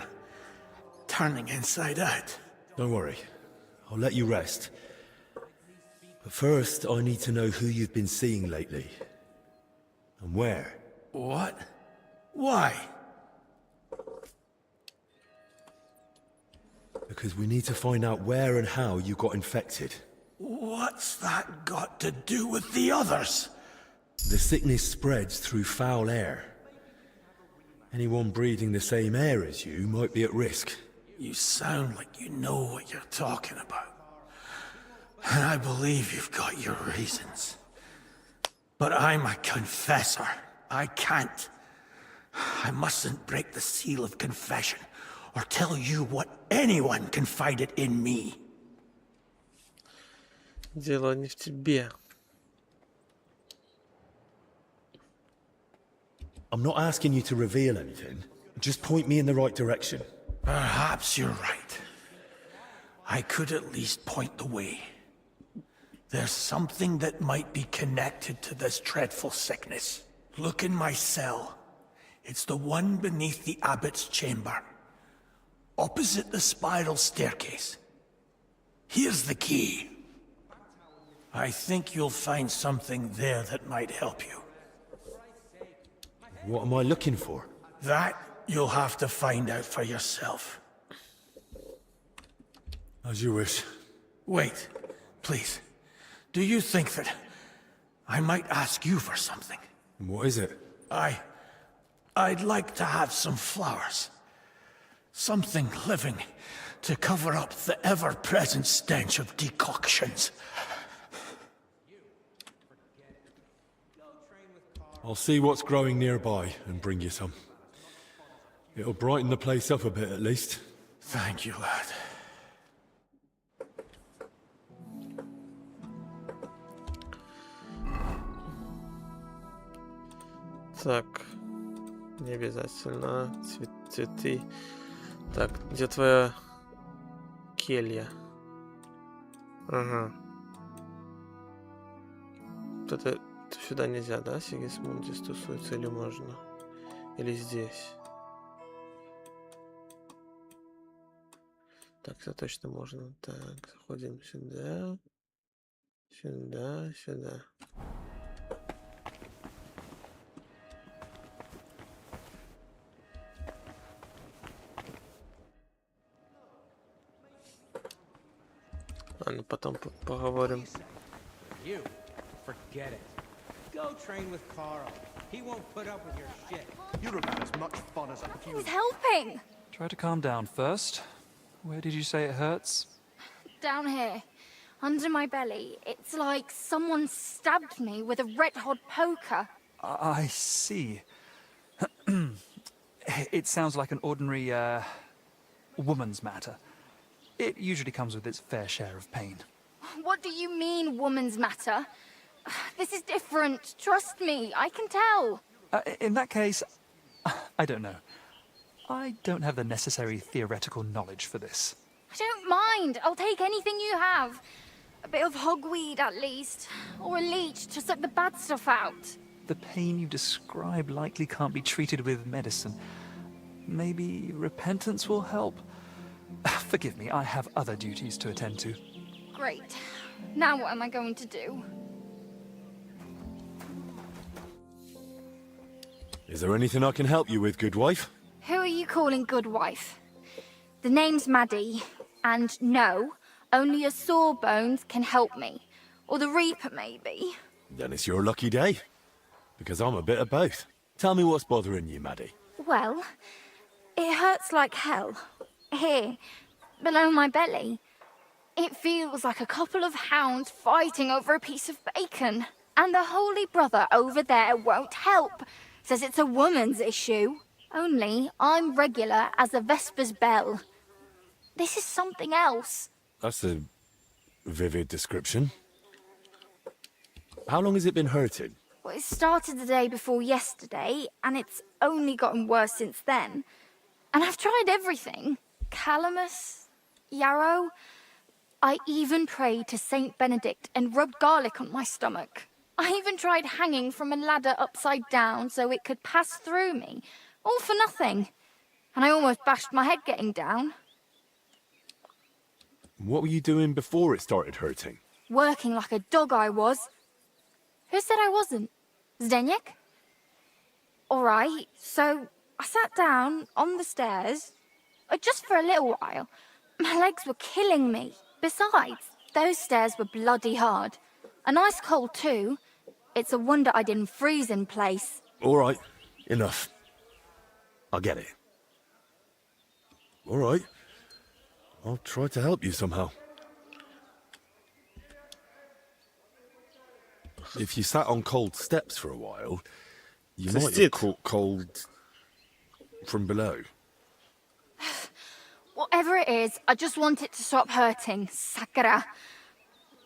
turning inside out. Don't worry. I'll let you rest. But first, I need to know who you've been seeing lately. And where. What? Why? Because we need to find out where and how you got infected. What's that got to do with the others? The sickness spreads through foul air. Anyone breathing the same air as you might be at risk. You sound like you know what you're talking about. And I believe you've got your reasons. But I'm a confessor. I can't. I mustn't break the seal of confession or tell you what anyone confided in me. Дело не в тебе. I'm not asking you to reveal anything. Just point me in the right direction. Perhaps you're right. I could at least point the way. There's something that might be connected to this dreadful sickness. Look in my cell. It's the one beneath the abbot's chamber, opposite the spiral staircase. Here's the key. I think you'll find something there that might help you. What am I looking for? That you'll have to find out for yourself. As you wish. Wait, please. Do you think that I might ask you for something? What is it? I'd like to have some flowers. Something living to cover up the ever-present stench of decoctions. I'll see what's growing nearby and bring you some. It'll brighten the place up a bit at least. Thank you, lad. Так, не обязательно. Цветы. Так, где твоя келья? Ага. Это сюда нельзя, да? Сигисмундис тусуется или можно? Или здесь? Так, это точно можно. Так, заходим сюда. Сюда, сюда. Ладно, потом поговорим. You, forget it. Go train with Carl. He won't put up with your shit. You're about as much fun as a few. Who's helping? Try to calm down first. Where did you say it hurts? Down here, under my belly. It's like someone stabbed me with a red-hot poker. I see. It sounds like an ordinary, woman's matter. It usually comes with its fair share of pain. What do you mean, woman's matter? This is different. Trust me, I can tell. In that case, I don't know. I don't have the necessary theoretical knowledge for this. I don't mind. I'll take anything you have. A bit of hogweed, at least. Or a leech to suck the bad stuff out. The pain you describe likely can't be treated with medicine. Maybe repentance will help? Forgive me, I have other duties to attend to. Great. Now what am I going to do? Is there anything I can help you with, good wife? Who are you calling good wife? The name's Maddie, and no, only a Sawbones can help me. Or the Reaper, maybe. Then it's your lucky day. Because I'm a bit of both. Tell me what's bothering you, Maddie. Well, it hurts like hell. Here, below my belly. It feels like a couple of hounds fighting over a piece of bacon. And the Holy Brother over there won't help. Says it's a woman's issue. Only I'm regular as a Vesper's bell. This is something else. That's a vivid description. How long has it been hurting? Well, it started the day before yesterday, and it's only gotten worse since then. And I've tried everything. Calamus, yarrow. I even prayed to Saint Benedict and rubbed garlic on my stomach. I even tried hanging from a ladder upside down so it could pass through me. All for nothing. And I almost bashed my head getting down. What were you doing before it started hurting? Working like a dog I was. Who said I wasn't? Zdeněk? All right, so I sat down on the stairs, just for a little while. My legs were killing me. Besides, those stairs were bloody hard. And ice cold too. It's a wonder I didn't freeze in place. All right, enough. I get it. All right. I'll try to help you somehow. If you sat on cold steps for a while, you might have caught cold from below. Whatever it is, I just want it to stop hurting. Sakura.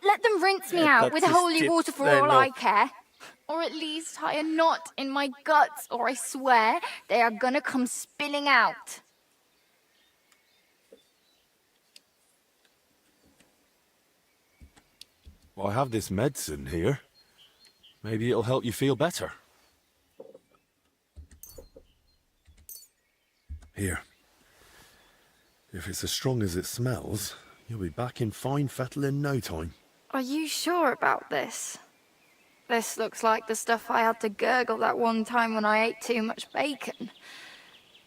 Let them rinse me out with holy water for all I care. Or at least tie a knot in my guts, or I swear they are gonna come spilling out. Well, I have this medicine here. Maybe it'll help you feel better. Here. If it's as strong as it smells, you'll be back in fine fettle in no time. Are you sure about this? This looks like the stuff I had to gurgle that one time when I ate too much bacon.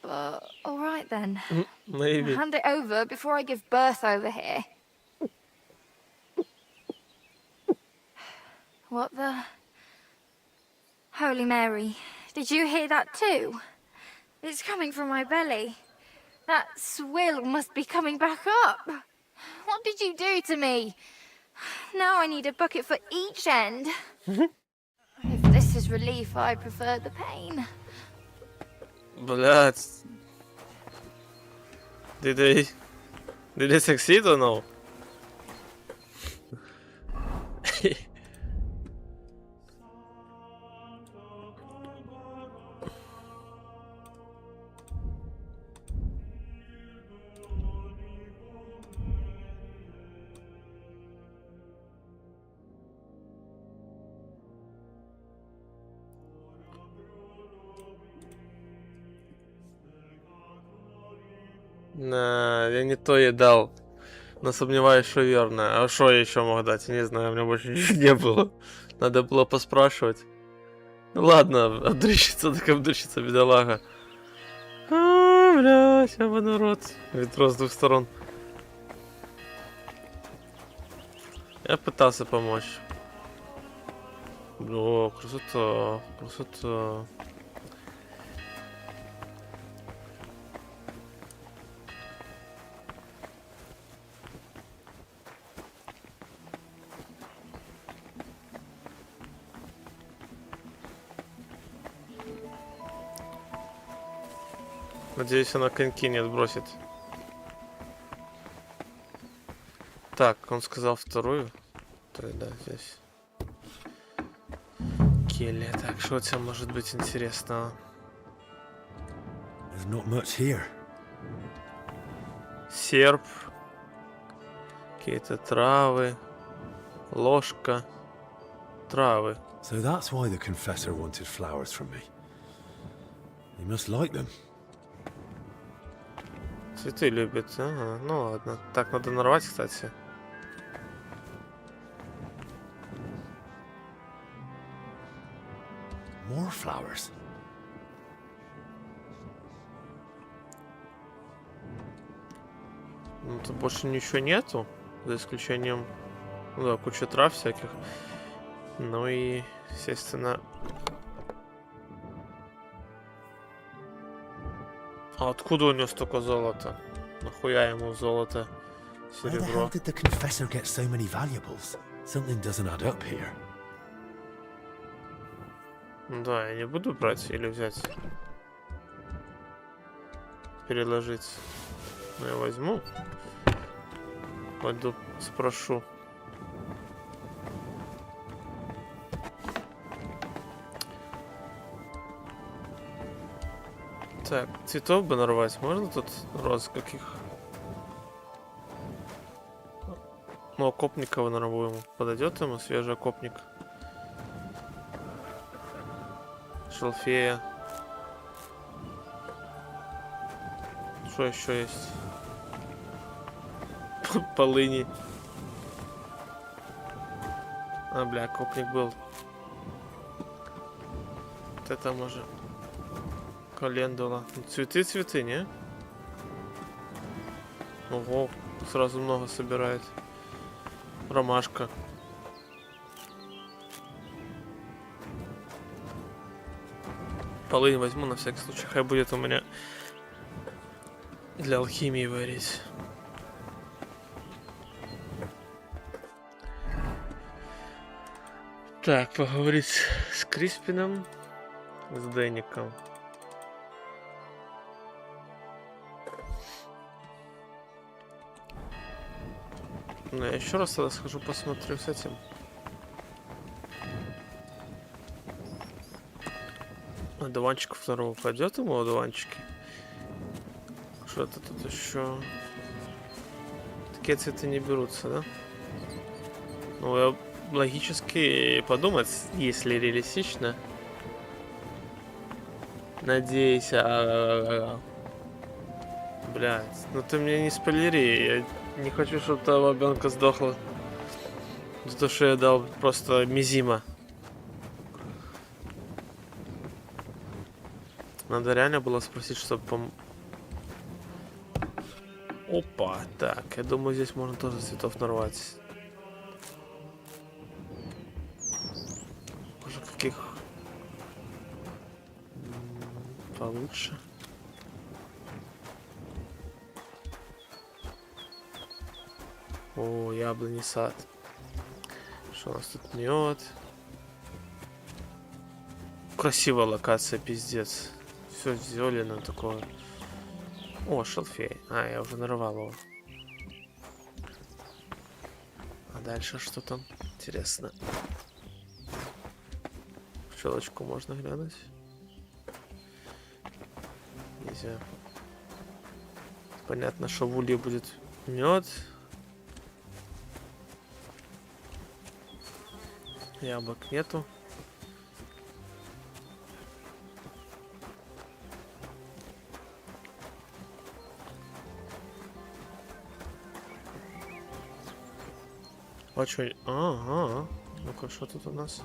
But, all right then. Maybe. Hand it over before I give birth over here. What the... Holy Mary, did you hear that too? It's coming from my belly. That swill must be coming back up. What did you do to me? Now I need a bucket for each end. If this is relief, I prefer the pain. Блядь. Did they succeed or no? Я не то ей дал. Но сомневаюсь, что верно. А что я еще мог дать? Я не знаю, у меня больше ничего не было. Надо было поспрашивать. Ну ладно, обдрищится, так обдрищится, бедолага. Блядь, я народ. Ветро с двух сторон. Я пытался помочь. О, красота, красота. Надеюсь, она коньки не отбросит. Так, он сказал вторую. То да, здесь. Келли. Так, что у тебя может быть интересного? There's not much here. Серп. Какие-то травы. Ложка. Травы. So that's why the confessor wanted flowers from me. He must like them. Цветы любит. Ага, ну ладно. Так, надо нарвать, кстати. More flowers. Ну, тут больше ничего нету. За исключением... Ну да, куча трав всяких. Ну и, естественно... А откуда у него столько золота? Нахуя ему золото, Where the hell серебро? did the confessor get so many valuables? Something doesn't add up here. Да, я не буду брать или взять. Переложить. Ну, я возьму. Пойду спрошу. Так, цветов бы нарвать. Можно тут роз каких? Ну, окопникова нарву ему. Подойдет ему свежий окопник. Шалфея. Что еще есть? Полыни. А, бля, окопник был. Вот это может. Календула. Цветы, не? Ого, сразу много собирает. Ромашка. Полынь возьму на всякий случай. Хай будет у меня для алхимии варить. Так, поговорить с Криспином, с Дэником. Ну, я еще раз тогда схожу, посмотрю с этим. Одуванчиков второго пойдет ему одуванчики? Что-то тут еще. Такие цветы не берутся, да? Ну, я логически подумать, если реалистично. Надеюсь, блядь, ну ты мне не спойлери, я не хочу, чтобы та бабенка сдохла. За то, что я дал просто мизима. Надо реально было спросить, чтобы Опа, так, я думаю, здесь можно тоже цветов нарвать. Может, каких получше. О, яблони сад. Что у нас тут? Мед. Красивая локация, пиздец. Все зелено такое. О, шалфей. А, я уже нарвал его. А дальше что там? Интересно. В щелочку можно глянуть? Нельзя. Понятно, что в улье будет мед. Яблок нету. Очень... Ага. Ну-ка, что тут у нас?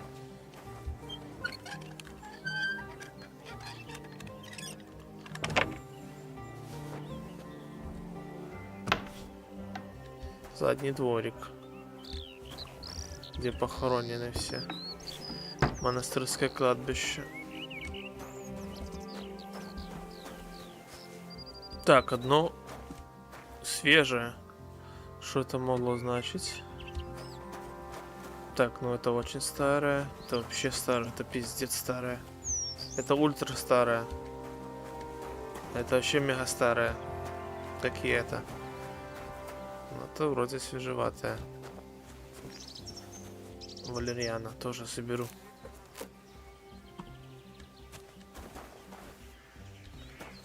Задний дворик, где похоронены все. Монастырское кладбище. Так, одно свежее. Что это могло значить? Так, ну это очень старое. Это вообще старое. Это пиздец старое. Это ультра старое. Это вообще мега старое. Как и это. Ну, это вроде свежеватое. Валерьяна тоже соберу.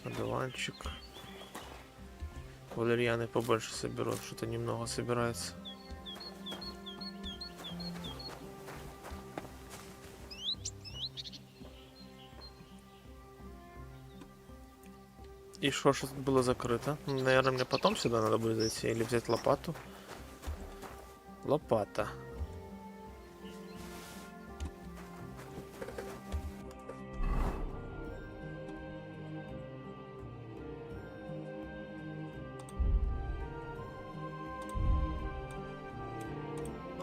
Одуванчик. Валерьяны побольше соберу. Что-то немного собирается. И что тут было закрыто? Наверное, мне потом сюда надо будет зайти или взять лопату. Лопата.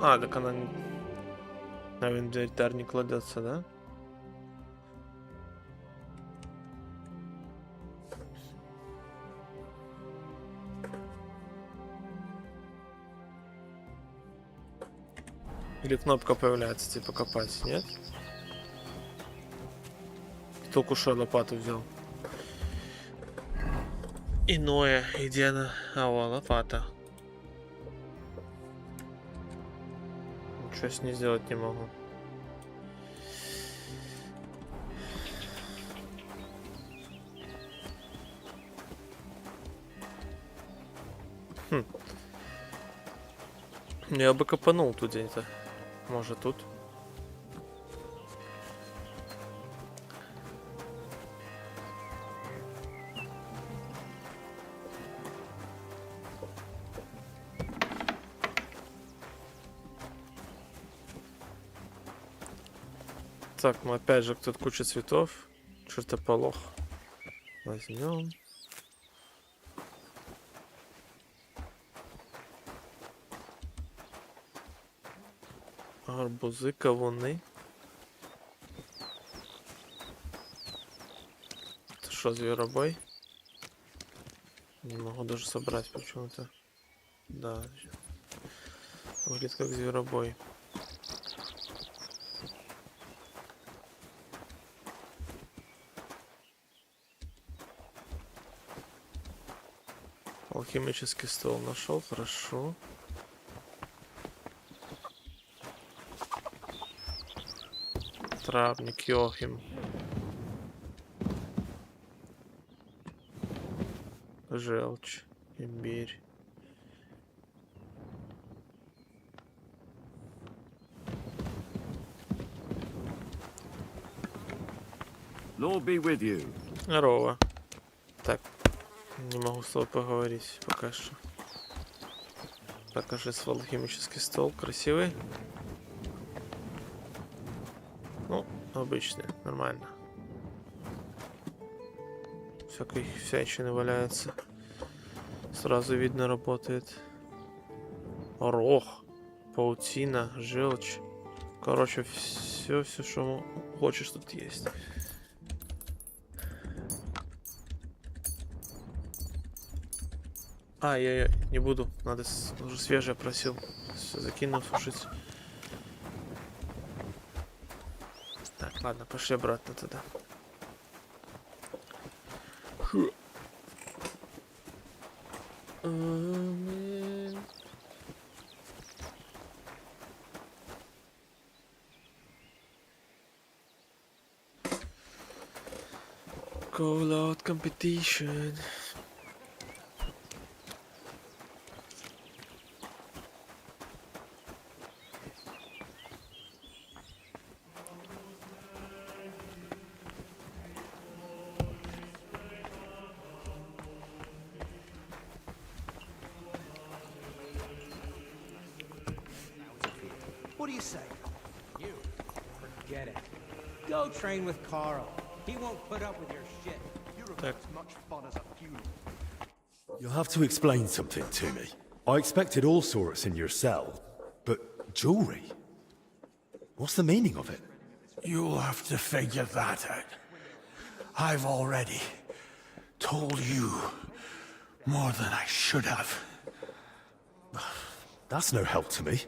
А, так она на инвентарь не кладется, да? Или кнопка появляется, типа копать, нет? Только что лопату взял. Иное, где она? А, о, лопата. Ничего с ней сделать не могу. Хм. Я бы копанул тут где-то. Может тут? Так, ну опять же тут куча цветов. Чертополох. Возьмем. Арбузы, кавуны. Это что, зверобой? Не могу даже собрать почему-то. Да. Выглядит как зверобой. Алхимический стол нашел, хорошо. Травник Йохим. Желчь, имбирь. Lord be with you. Здорово. Так, не могу с тобой поговорить пока что. Покажи свой алхимический стол. Красивый? Ну, обычный, нормально. Всякой всячины валяется. Сразу видно, работает. Орох, паутина, желчь. Короче, все, что хочешь, тут есть. А, я не буду. Надо уже свежее просил. Все закину сушить. Так, ладно, пошли обратно тогда. Call out competition. What do you say? You, forget it. Go train with Carl. He won't put up with your shit. You're about as much fun as a funeral. You'll have to explain something to me. I expected all sorts in your cell, but jewelry? What's the meaning of it? You'll have to figure that out. I've already told you more than I should have. That's no help to me.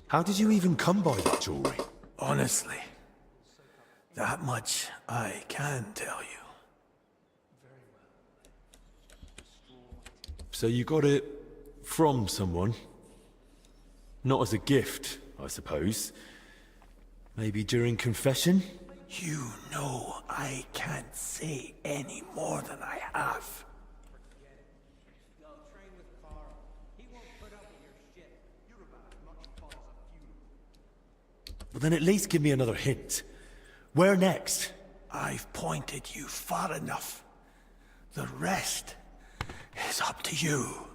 How did you even come by that jewelry? Honestly, that much I can tell you. So you got it from someone? Not as a gift, I suppose. Maybe during confession? You know I can't say any more than I have. Well, then at least give me another hint. Where next? I've pointed you far enough. The rest is up to you.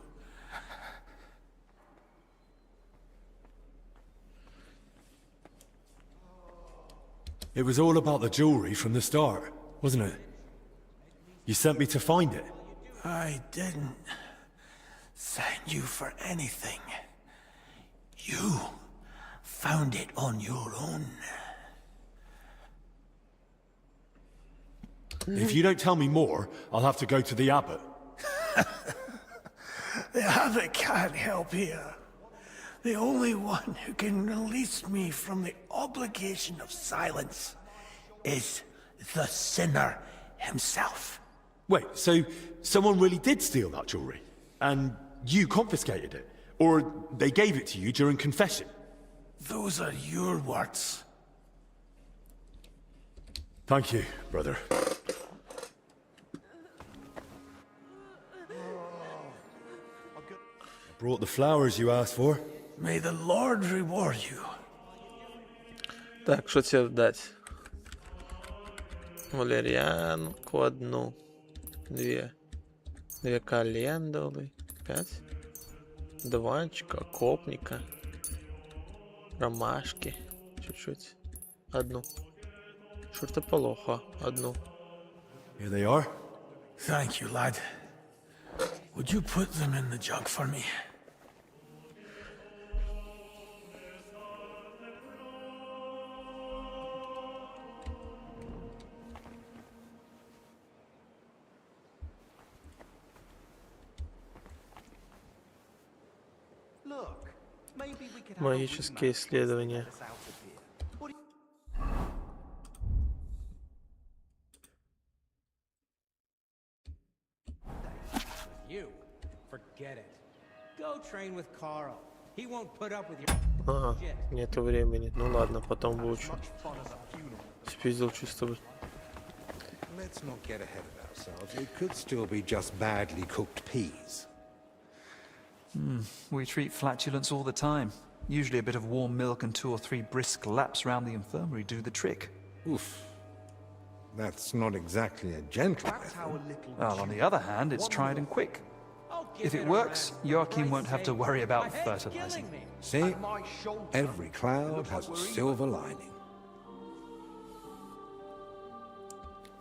It was all about the jewelry from the start, wasn't it? You sent me to find it. I didn't send you for anything. You found it on your own. If you don't tell me more, I'll have to go to the abbot. The abbot can't help here. The only one who can release me from the obligation of silence is the sinner himself. Wait, so someone really did steal that jewelry? And you confiscated it? Or they gave it to you during confession? Those are your words. Thank you, brother. I brought the flowers you asked for. May the Lord reward you. Так, что тебе дать? Валерьянку одну. Две календулы. 5. Дуванчика, копника. Ромашки. Чуть-чуть. Одну. Чертополоха. Одну. Here they are. Thank you, lad. Would you put them in the jug for me? Look, maybe we could have Магические исследования. You, forget it. Go train with Carl. He won't put up with your Ага, shit. нету времени. Ну ладно, потом выучу. Спиздил чисто бы. Let's not get ahead of ourselves. It could still be just badly cooked peas. We treat flatulence all the time. Usually a bit of warm milk and 2 or 3 brisk laps round the infirmary do the trick. Oof. That's not exactly a gentle That's how a little Well, on the other hand, it's tried and quick. If it works, Joachim won't have to worry about fertilizing. See? Every cloud has a silver lining.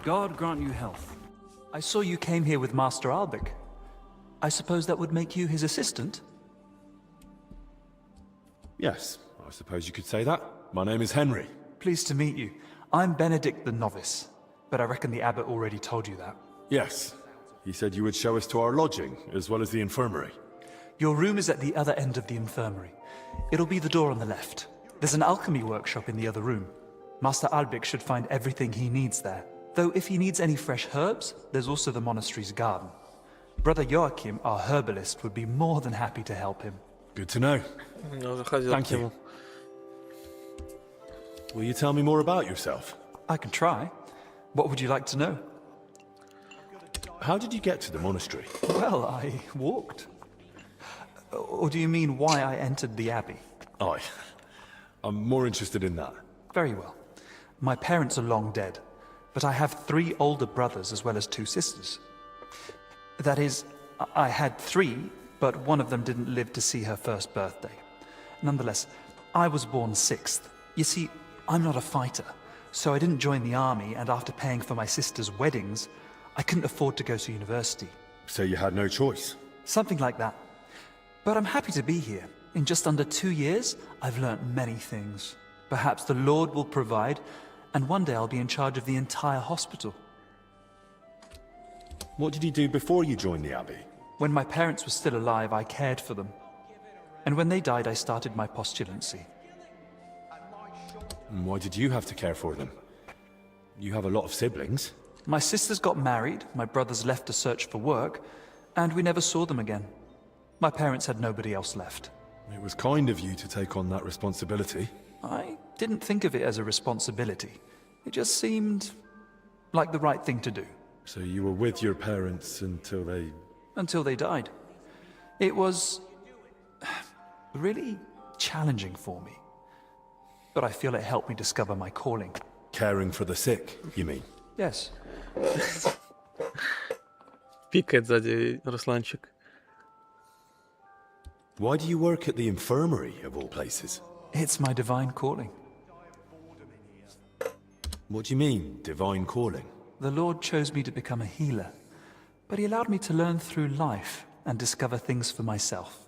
God grant you health. I saw you came here with Master Albic. I suppose that would make you his assistant? Yes, I suppose you could say that. My name is Henry. Pleased to meet you. I'm Benedict the Novice, but I reckon the abbot already told you that. Yes. He said you would show us to our lodging, as well as the infirmary. Your room is at the other end of the infirmary. It'll be the door on the left. There's an alchemy workshop in the other room. Master Albic should find everything he needs there. Though if he needs any fresh herbs, there's also the monastery's garden. Brother Joachim, our herbalist, would be more than happy to help him. Good to know. Thank you. Will you tell me more about yourself? I can try. What would you like to know? How did you get to the monastery? Well, I walked. Or do you mean why I entered the abbey? Aye. I'm more interested in that. Very well. My parents are long dead, but I have 3 older brothers as well as 2 sisters. That is, I had 3, but one of them didn't live to see her first birthday. Nonetheless, I was born 6th. You see, I'm not a fighter, so I didn't join the army, and after paying for my sister's weddings, I couldn't afford to go to university. So you had no choice? Something like that. But I'm happy to be here. In just under 2 years, I've learnt many things. Perhaps the Lord will provide, and one day I'll be in charge of the entire hospital. What did you do before you joined the Abbey? When my parents were still alive, I cared for them. And when they died, I started my postulancy. And why did you have to care for them? You have a lot of siblings. My sisters got married, my brothers left to search for work, and we never saw them again. My parents had nobody else left. It was kind of you to take on that responsibility. I didn't think of it as a responsibility. It just seemed like the right thing to do. So you were with your parents until they... Until they died. It was really challenging for me. But I feel it helped me discover my calling. Caring for the sick, you mean? Yes. Пикает сзади Русланчик. Why do you work at the infirmary, of all places? It's my divine calling. What do you mean, divine calling? The Lord chose me to become a healer, but he allowed me to learn through life and discover things for myself.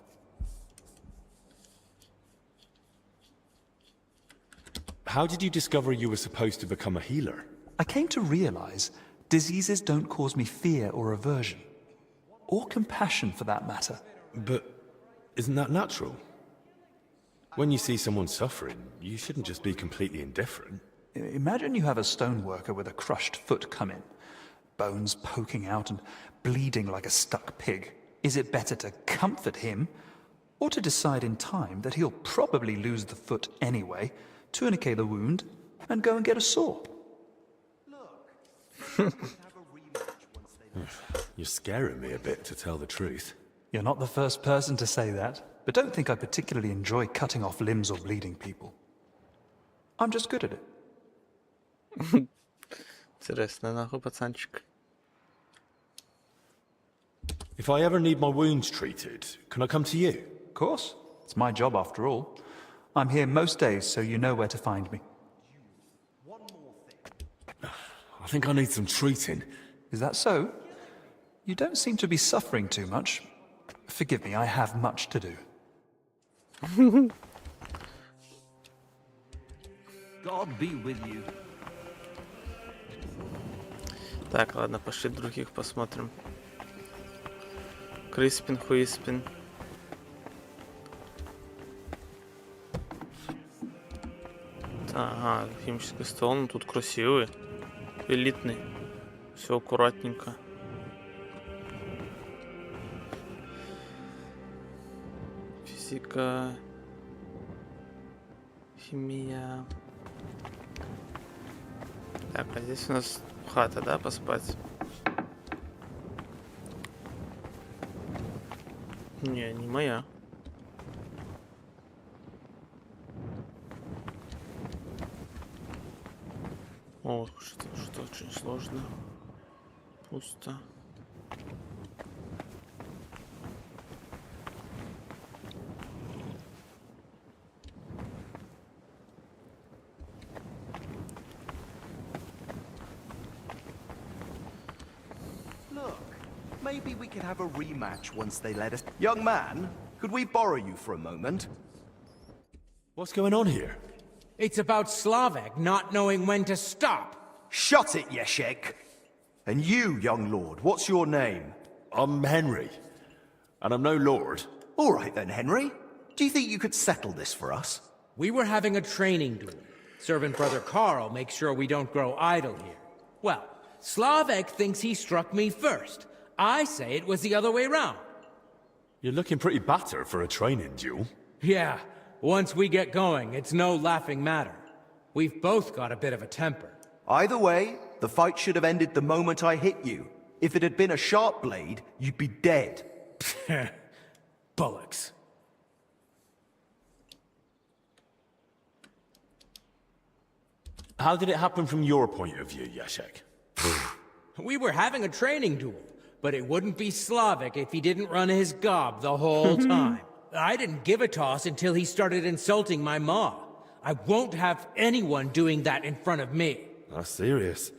How did you discover you were supposed to become a healer? I came to realize diseases don't cause me fear or aversion, or compassion for that matter. But isn't that natural? When you see someone suffering, you shouldn't just be completely indifferent. Imagine you have a stoneworker with a crushed foot come in, bones poking out and bleeding like a stuck pig. Is it better to comfort him, or to decide in time that he'll probably lose the foot anyway, tourniquet the wound, and go and get a saw? You're scaring me a bit, to tell the truth. You're not the first person to say that, but don't think I particularly enjoy cutting off limbs or bleeding people. I'm just good at it. Интересно, нахуй, пацанчик. If I ever need my wounds treated, can I come to you? Of course. It's my job after all. I'm here most days, so you know where to find me. I think I need some treating. Is that so? You don't seem to be suffering too much. Forgive me, I have much to do. God be with you. Так, ладно, пошли других посмотрим. Криспин, Хуиспин. Ага, химический стол, ну тут красивый, элитный, все аккуратненько. Физика, химия. Так, а здесь у нас хата, да, поспать? Не, не моя. О, что очень сложно. Пусто. Look, maybe we could have a rematch once they let us. Young man, could we borrow you for a moment? What's going on here? It's about Slavek not knowing when to stop. Shut it, Yeshek! And you, young lord, what's your name? I'm Henry, and I'm no lord. All right then, Henry. Do you think you could settle this for us? We were having a training duel. Servant Brother Carl makes sure we don't grow idle here. Well, Slavek thinks he struck me first. I say it was the other way round. You're looking pretty battered for a training duel. Yeah, once we get going, it's no laughing matter. We've both got a bit of a temper. Either way, the fight should have ended the moment I hit you. If it had been a sharp blade, you'd be dead. Bullocks. How did it happen from your point of view, Yashek? We were having a training duel, but it wouldn't be Slavic if he didn't run his gob the whole time. I didn't give a toss until he started insulting my ma. I won't have anyone doing that in front of me. That's serious.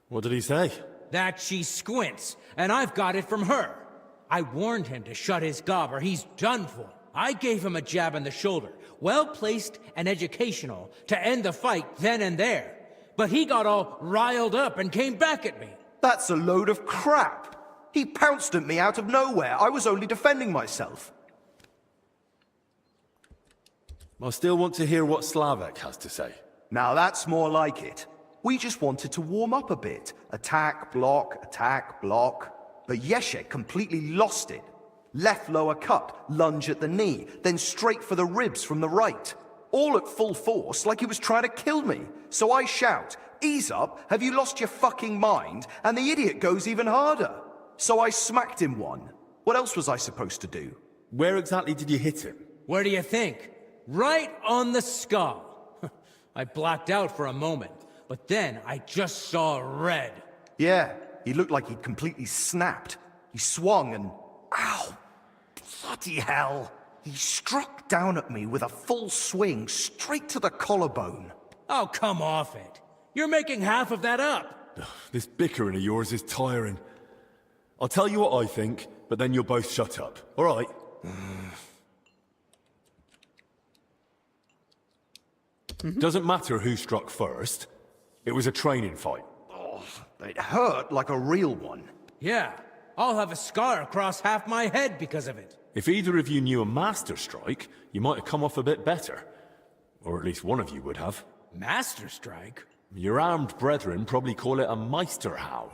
What did he say? That she squints, and I've got it from her. I warned him to shut his gob or he's done for. I gave him a jab in the shoulder, well-placed and educational, to end the fight then and there. But he got all riled up and came back at me. That's a load of crap. He pounced at me out of nowhere. I was only defending myself. I still want to hear what Slavek has to say. Now that's more like it. We just wanted to warm up a bit. Attack, block, attack, block. But Yeshek completely lost it. Left lower cut, lunge at the knee, then straight for the ribs from the right. All at full force, like he was trying to kill me. So I shout, "Ease up, have you lost your fucking mind?" And the idiot goes even harder. So I smacked him one. What else was I supposed to do? Where exactly did you hit him? Where do you think? Right on the skull. I blacked out for a moment, but then I just saw red. Yeah, he looked like he'd completely snapped. He swung and... Ow! Bloody hell! He struck down at me with a full swing straight to the collarbone. Oh, come off it. You're making half of that up. This bickering of yours is tiring. I'll tell you what I think, but then you'll both shut up. All right? Doesn't matter who struck first. It was a training fight. Oh, it hurt like a real one. Yeah, I'll have a scar across half my head because of it. If either of you knew a master strike, you might have come off a bit better. Or at least one of you would have. Master strike? Your armed brethren probably call it a Meisterhau.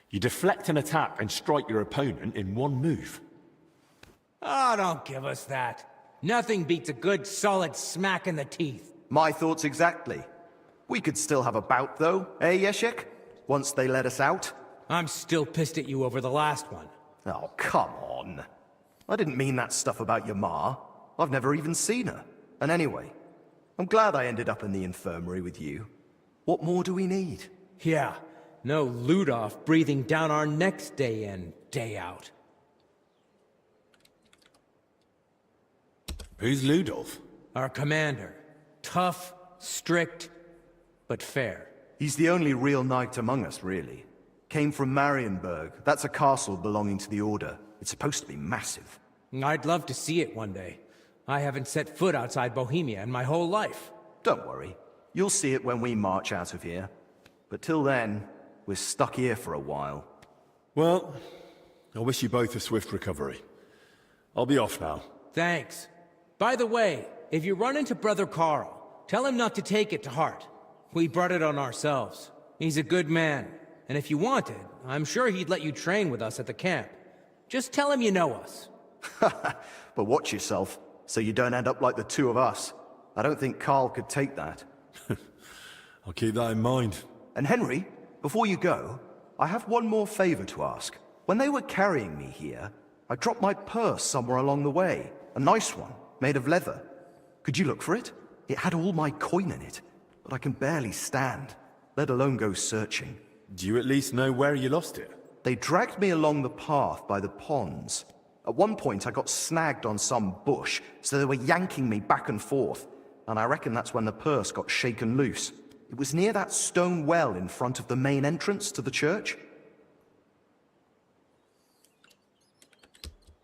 You deflect an attack and strike your opponent in one move. Oh, don't give us that. Nothing beats a good solid smack in the teeth. My thoughts exactly. We could still have a bout, though, eh, Yeshek? Once they let us out. I'm still pissed at you over the last one. Oh, come on. I didn't mean that stuff about your ma. I've never even seen her. And anyway, I'm glad I ended up in the infirmary with you. What more do we need? Yeah, no Ludov breathing down our necks day in, day out. Who's Ludov? Our commander. Tough, strict, but fair. He's the only real knight among us, really. Came from Marienburg. That's a castle belonging to the Order. It's supposed to be massive. I'd love to see it one day. I haven't set foot outside Bohemia in my whole life. Don't worry. You'll see it when we march out of here. But till then, we're stuck here for a while. Well, I wish you both a swift recovery. I'll be off now. Thanks. By the way, if you run into Brother Carl, tell him not to take it to heart. We brought it on ourselves. He's a good man. And if you wanted, I'm sure he'd let you train with us at the camp. Just tell him you know us. But watch yourself, so you don't end up like the two of us. I don't think Carl could take that. I'll keep that in mind. And Henry, before you go, I have one more favor to ask. When they were carrying me here, I dropped my purse somewhere along the way. A nice one, made of leather. Could you look for it? It had all my coin in it, but I can barely stand, let alone go searching. Do you at least know where you lost it? They dragged me along the path by the ponds. At one point, I got snagged on some bush, so they were yanking me back and forth, and I reckon that's when the purse got shaken loose. It was near that stone well in front of the main entrance to the church.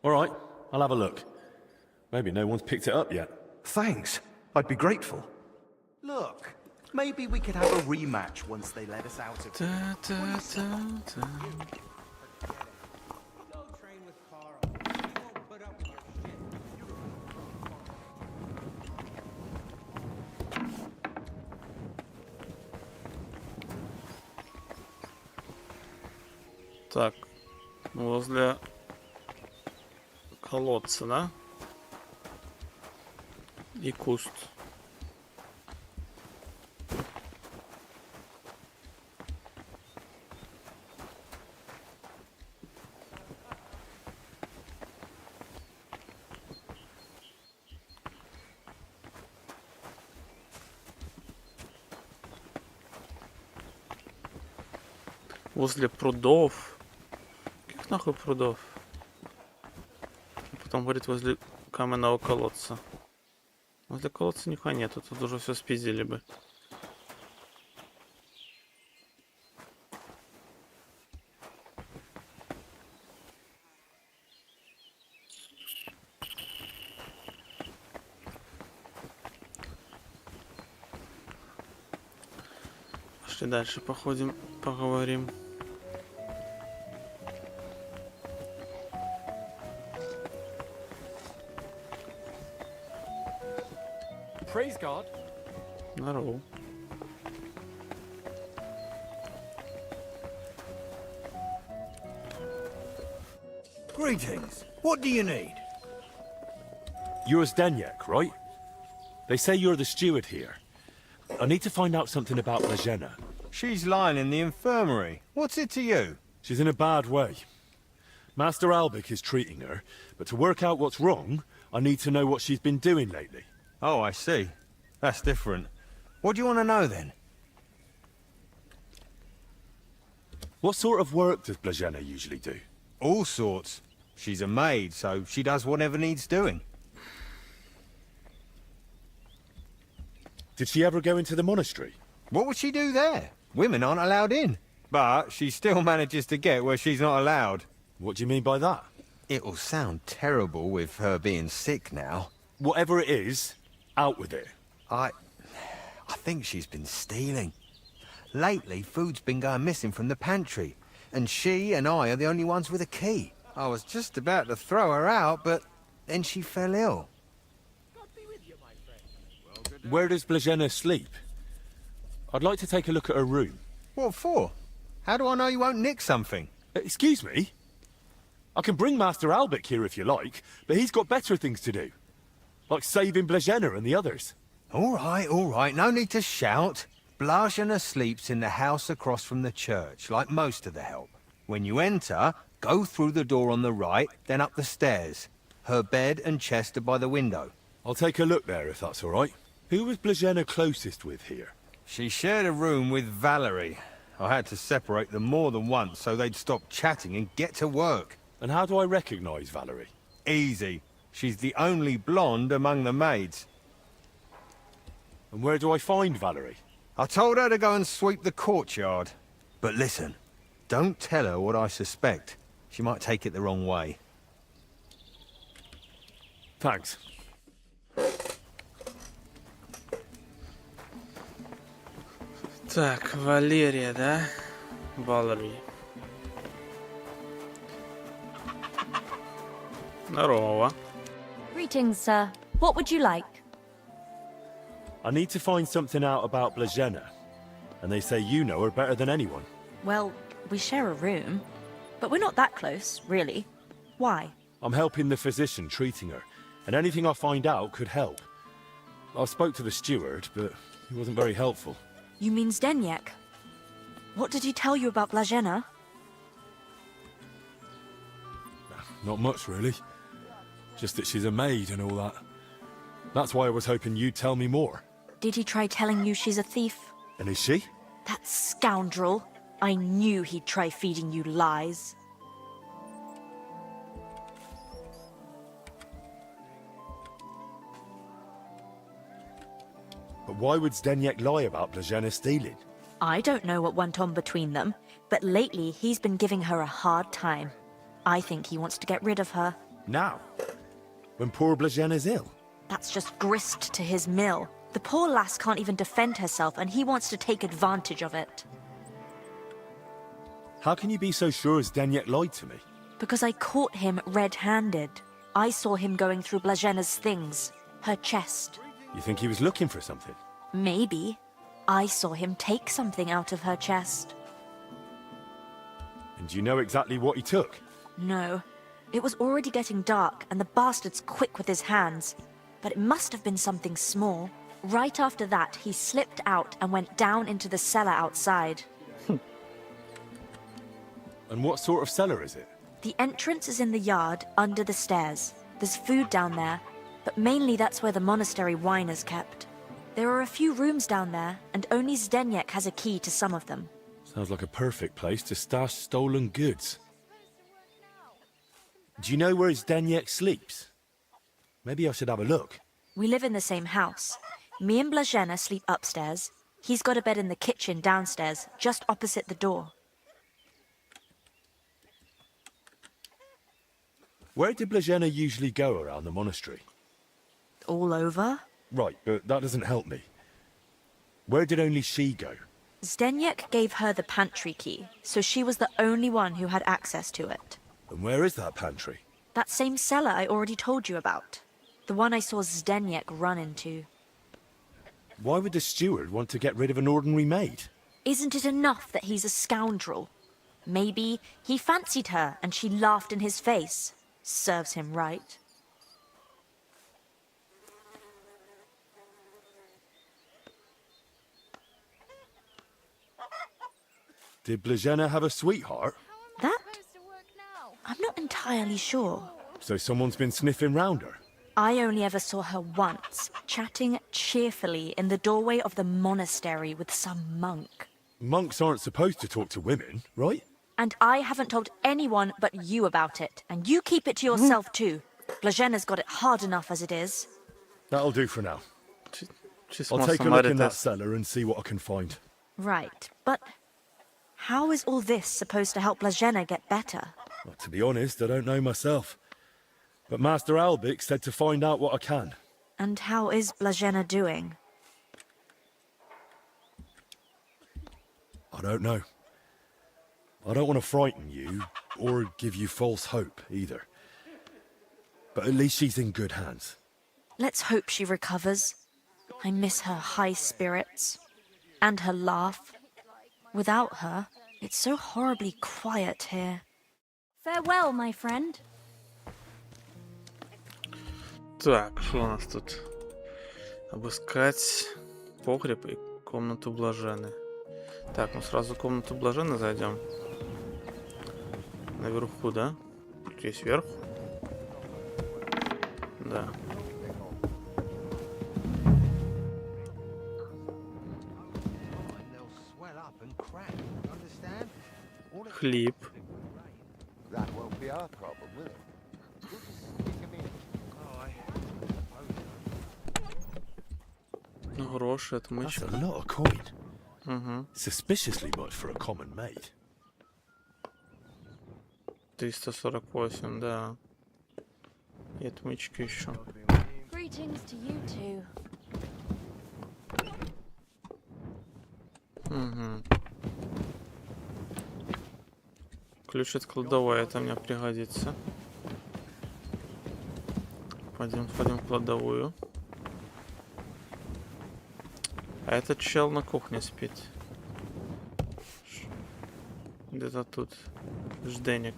All right, I'll have a look. Maybe no one's picked it up yet. Thanks. I'd be grateful. Look, maybe we could have a rematch once they let us out of here. Так, возле колодца, да? И куст. Возле прудов этих нахуй прудов. Потом говорит возле каменного колодца. Возле колодца нихуя нету, тут уже все спиздили бы. Пошли дальше походим, поговорим. Praise God. Здорово. Greetings. What do you need? You're Zdeněk, right? They say you're the steward here. I need to find out something about Blažena. She's lying in the infirmary. What's it to you? She's in a bad way. Master Albik is treating her, but to work out what's wrong, I need to know what she's been doing lately. Oh, I see. That's different. What do you want to know, then? What sort of work does Blažena usually do? All sorts. She's a maid, so she does whatever needs doing. Did she ever go into the monastery? What would she do there? Women aren't allowed in. But she still manages to get where she's not allowed. What do you mean by that? It'll sound terrible with her being sick now. Whatever it is, out with it. I think she's been stealing. Lately, food's been going missing from the pantry, and she and I are the only ones with a key. I was just about to throw her out, but then she fell ill. Where does Blažena sleep? I'd like to take a look at her room. What for? How do I know you won't nick something? Excuse me? I can bring Master Albik here if you like, but he's got better things to do. Like saving Blažena and the others. All right, no need to shout. Blažena sleeps in the house across from the church, like most of the help. When you enter, go through the door on the right, then up the stairs. Her bed and chest are by the window. I'll take a look there if that's all right. Who was Blažena closest with here? She shared a room with Valerie. I had to separate them more than once so they'd stop chatting and get to work. And how do I recognize Valerie? Easy. She's the only blonde among the maids. And where do I find Valerie? I told her to go and sweep the courtyard. But listen, don't tell her what I suspect. She might take it the wrong way. Thanks. Так, Валерия, да? Валерий. Здорово. Greetings, sir. What would you like? I need to find something out about Blažena. And they say you know her better than anyone. Well, we share a room, but we're not that close, really. Why? I'm helping the physician treating her, and anything I find out could help. I spoke to the steward, but he wasn't very helpful. You mean Zdeněk? What did he tell you about Blažena? Not much, really. Just that she's a maid and all that. That's why I was hoping you'd tell me more. Did he try telling you she's a thief? And is she? That scoundrel. I knew he'd try feeding you lies. But why would Zdeněk lie about Blažena stealing? I don't know what went on between them, but lately he's been giving her a hard time. I think he wants to get rid of her. Now? When poor Blažena's ill? That's just grist to his mill. The poor lass can't even defend herself, and he wants to take advantage of it. How can you be so sure Zdeněk lied to me? Because I caught him red-handed. I saw him going through Blažena's things. Her chest. You think he was looking for something? Maybe. I saw him take something out of her chest. And do you know exactly what he took? No. It was already getting dark, and the bastard's quick with his hands. But it must have been something small. Right after that, he slipped out and went down into the cellar outside. And what sort of cellar is it? The entrance is in the yard, under the stairs. There's food down there, but mainly that's where the monastery wine is kept. There are a few rooms down there, and only Zdeněk has a key to some of them. Sounds like a perfect place to stash stolen goods. Do you know where Zdeněk sleeps? Maybe I should have a look. We live in the same house. Me and Blazhena sleep upstairs. He's got a bed in the kitchen downstairs, just opposite the door. Where did Blazhena usually go around the monastery? All over? Right, but that doesn't help me. Where did only she go? Zdeněk gave her the pantry key, so she was the only one who had access to it. And where is that pantry? That same cellar I already told you about. The one I saw Zdeněk run into. Why would the steward want to get rid of an ordinary maid? Isn't it enough that he's a scoundrel? Maybe he fancied her and she laughed in his face. Serves him right. Did Blazhena have a sweetheart? That? I'm not entirely sure. So someone's been sniffing round her? I only ever saw her once, chatting cheerfully in the doorway of the monastery with some monk. Monks aren't supposed to talk to women, right? And I haven't told anyone but you about it, and you keep it to yourself too. Blazhena's got it hard enough as it is. That'll do for now. She's I'll take a look in that cellar and see what I can find. Right, but how is all this supposed to help Blazhena get better? Well, to be honest, I don't know myself. But Master Albic said to find out what I can. And how is Blazhena doing? I don't know. I don't want to frighten you, or give you false hope, either. But at least she's in good hands. Let's hope she recovers. I miss her high spirits. And her laugh. Without her, it's so horribly quiet here. Farewell, my friend. Так, что у нас тут? Обыскать погреб и комнату Блажены. Так, ну сразу в комнату Блажены зайдем. Наверху, да? Здесь сверху? Да. Хлеб. Гроши, отмычка. That's a lot of coin. Угу. Suspiciously much for a common maid. 348, да. И отмычка еще. Greetings to you too. Угу. Ключ от кладовой, это мне пригодится. Пойдем в кладовую. А этот чел на кухне спит. Где-то тут. Жденек.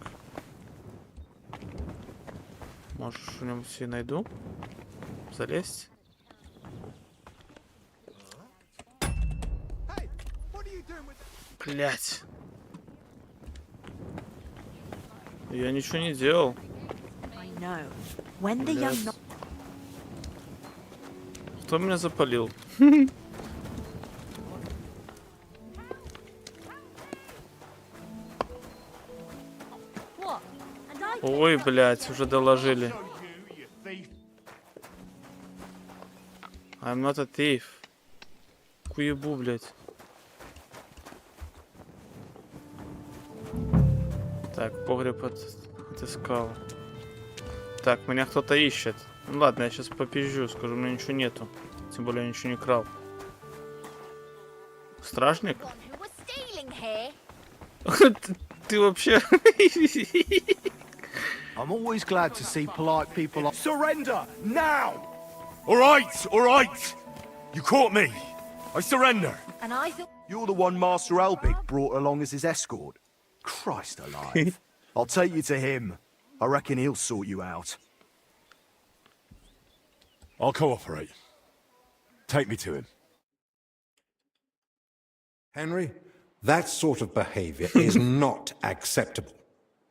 Может, что-нибудь и найду? Залезть? Блять. Я ничего не делал. Блядь. Кто меня запалил? Ой, блядь, уже доложили. I'm not a thief. Куебу, блядь. Так, погреб отыскал. Так, меня кто-то ищет. Ну ладно, я сейчас попизжу, скажу, у меня ничего нету. Тем более я ничего не крал. Стражник? Ты вообще... I'm always glad to see polite people like... Surrender! Now! Alright! You caught me! I surrender! And I thought... You're the one Master Albic brought along as his escort. Christ alive. I'll take you to him. I reckon he'll sort you out. I'll cooperate. Take me to him. Henry, that sort of behavior is not acceptable.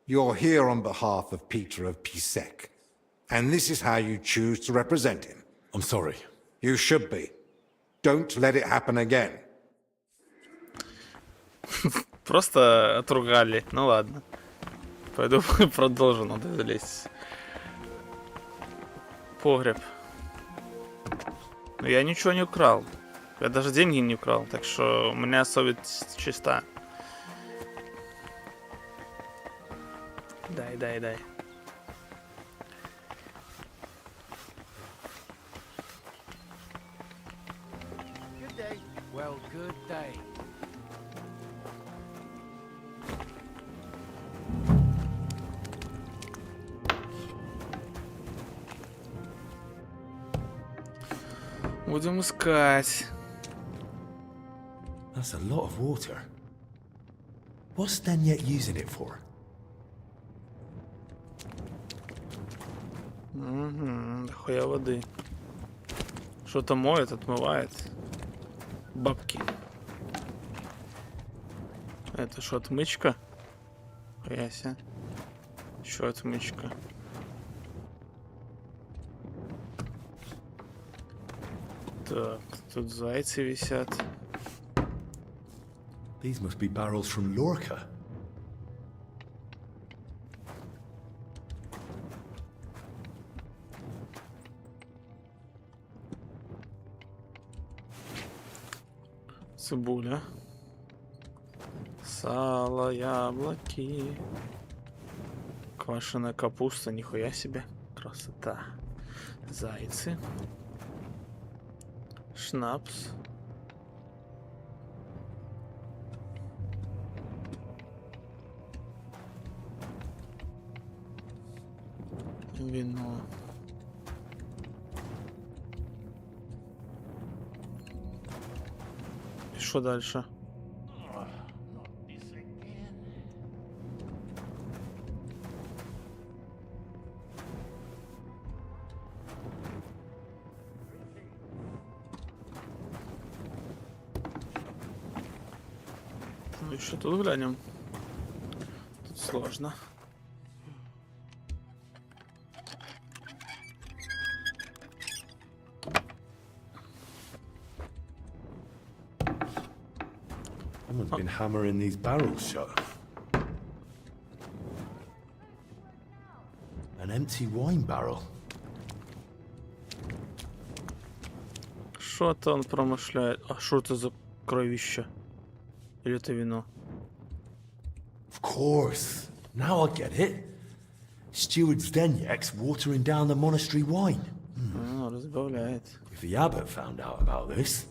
You're here on behalf of Peter of Pisek, and this is how you choose to represent him. I'm sorry. You should be. Don't let it happen again. Просто отругали. Ну ладно. Пойду продолжу, надо залезть. Погреб. Но я ничего не украл. Я даже деньги не украл, так что у меня совесть чиста. Дай. Good day. Well, good day. Будем искать. That's a lot of water. What's Stanyet using it for? Угу, дохуя воды. Что-то моет, отмывает. Бабки. Это что, отмычка? Яся. Еще отмычка. Так, тут зайцы висят. These must be barrels from Lorca. Цибуля. Сало, яблоки. Квашеная капуста, нихуя себе. Красота. Зайцы. Шнапс. Вино. И что дальше? Ну еще тут глянем. Тут сложно. Someone's been hammering these barrels shut. An empty wine barrel. Что-то он промышляет. А что это за кровище? Или это вино? Of course. Now I get it. Steward Zdenyek's watering down the monastery wine. Разбавляет. If the abbot found out about this,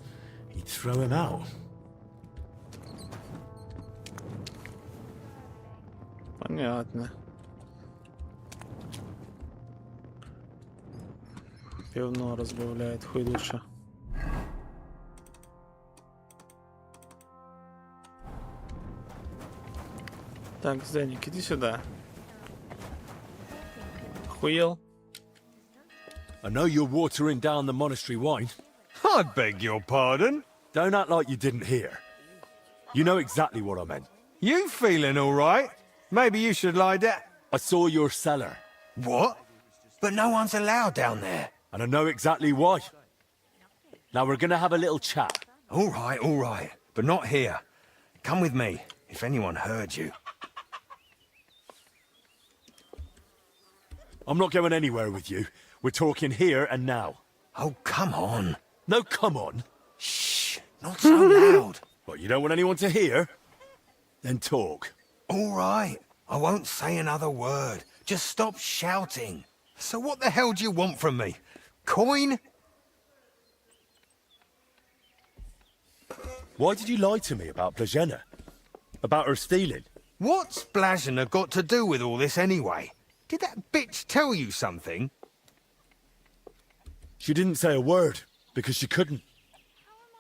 he'd throw him out. Понятно. Пивно разбавляет, хуй лучше. Так, Зdeněk, иди сюда. Охуел? I know you're watering down the monastery wine. I beg your pardon? Don't act like you didn't hear. You know exactly what I meant. You feeling all right? Maybe you should lie down. I saw your cellar. What? But no one's allowed down there. And I know exactly why. Now we're gonna have a little chat. All right. But not here. Come with me, if anyone heard you. I'm not going anywhere with you. We're talking here and now. Oh, come on. No, come on. Shh, not so loud. What, you don't want anyone to hear? Then talk. All right. I won't say another word. Just stop shouting. So what the hell do you want from me? Coin? Why did you lie to me about Blazhena? About her stealing? What's Blazhena got to do with all this anyway? Did that bitch tell you something? She didn't say a word, because she couldn't.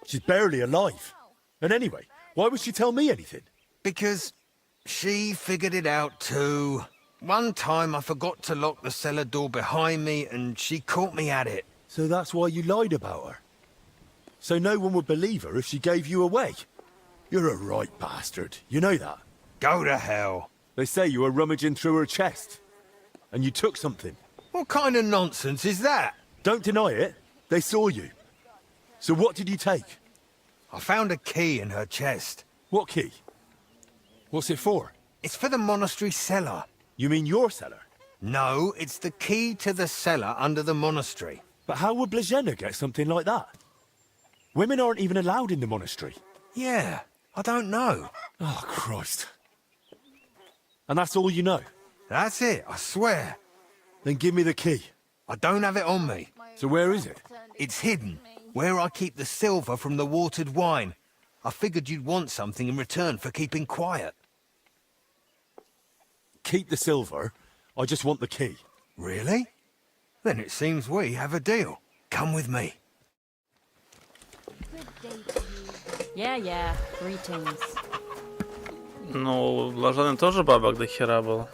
She's barely alive. And anyway, why would she tell me anything? Because she figured it out too. One time I forgot to lock the cellar door behind me and she caught me at it. So that's why you lied about her? So no one would believe her if she gave you away? You're a right bastard, you know that? Go to hell. They say you were rummaging through her chest. And you took something. What kind of nonsense is that? Don't deny it. They saw you. So what did you take? I found a key in her chest. What key? What's it for? It's for the monastery cellar. You mean your cellar? No, it's the key to the cellar under the monastery. But how would Blazena get something like that? Women aren't even allowed in the monastery. Yeah, I don't know. Oh, Christ. And that's all you know? That's it, I swear. Then give me the key. I don't have it on me. So where is it? It's hidden, where I keep the silver from the watered wine. I figured you'd want something in return for keeping quiet. Keep the silver. I just want the key. Really? Then it seems we have a deal. Come with me. Yeah, greetings. Ну, у Блаженной тоже бабок до хера было.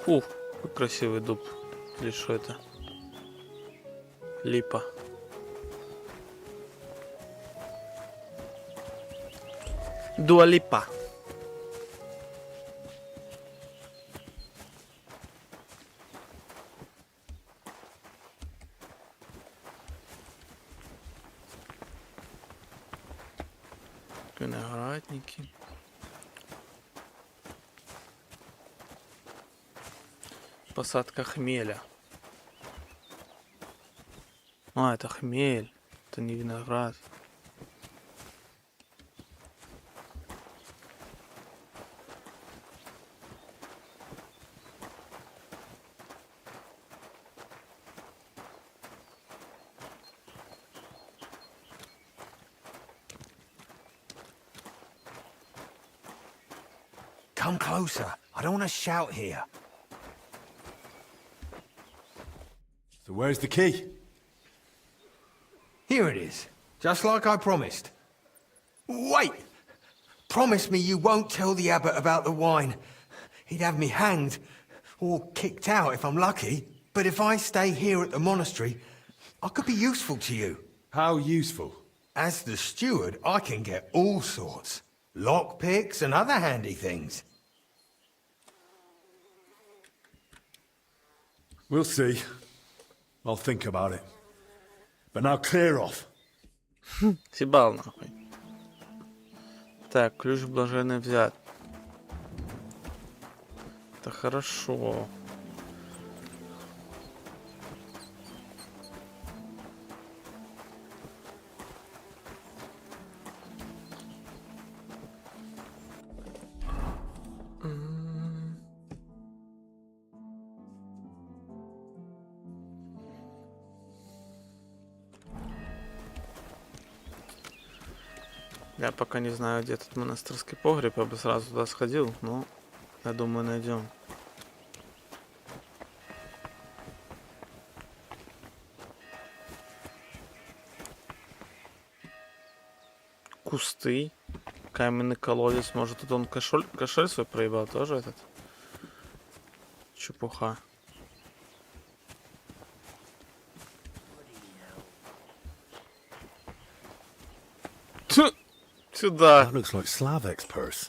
Ух, какой красивый дуб. Или что это? Липа. Дуалипа. Виноградники. Посадка хмеля. А, это хмель. Это не виноград. Come closer. I don't want to shout here. So where's the key? Here it is. Just like I promised. Wait! Promise me you won't tell the abbot about the wine. He'd have me hanged, or kicked out if I'm lucky. But if I stay here at the monastery, I could be useful to you. How useful? As the steward, I can get all sorts. Lockpicks and other handy things. We'll see. I'll think about it. But now clear off. Съебал нахуй. Так, ключ блаженный взят. Это хорошо. Я пока не знаю, где тут монастырский погреб, я бы сразу туда сходил, но я думаю, найдем. Кусты, каменный колодец, может тут он кошель свой проебал тоже этот? Чепуха. Сюда. That looks like Slavek's purse.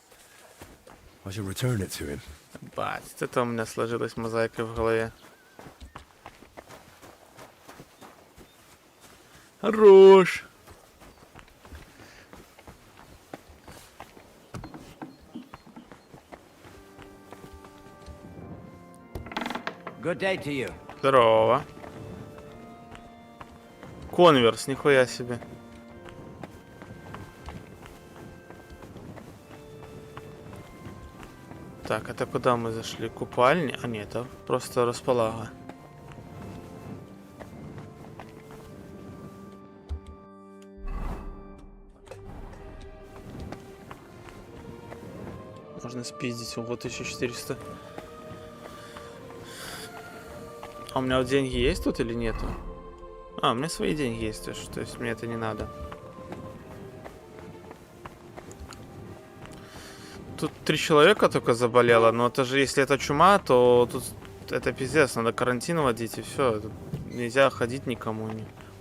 I should return it to him. Бать, это у меня сложилась мозаика в голове. Хорош. Good day to you. Здорово. Конверс, нихуя себе. Так, это куда мы зашли? Купальня? А нет, это просто располага. Можно спиздить, вот 1400. А у меня вот деньги есть тут или нету? А, у меня свои деньги есть, то есть мне это не надо. Тут 3 человека только заболело, но это же, если это чума, то тут это пиздец, надо карантин вводить и все. Тут нельзя ходить никому.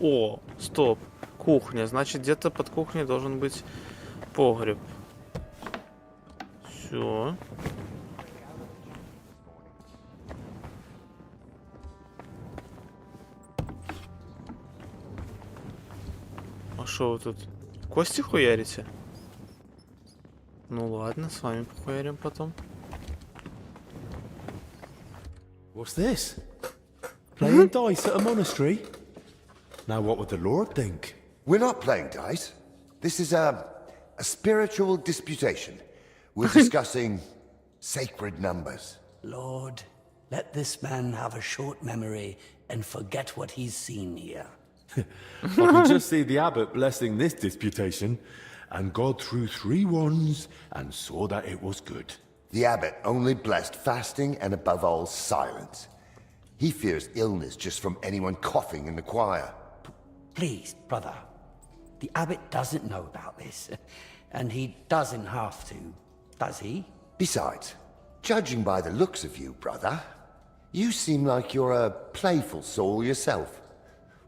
О, стоп, кухня, значит где-то под кухней должен быть погреб. Все. А что вы тут? Кости хуярите? Ну ладно, с вами поговорим потом. What's this? Playing dice at a monastery? Now what would the Lord think? We're not playing dice. This is a spiritual disputation. We're discussing sacred numbers. Lord, let this man have a short memory and forget what he's seen here. I can just see the abbot blessing this disputation, and God threw 3 wands and saw that it was good. The abbot only blessed fasting and above all silence. He fears illness just from anyone coughing in the choir. Please, brother. The abbot doesn't know about this, and he doesn't have to, does he? Besides, judging by the looks of you, brother, you seem like you're a playful soul yourself.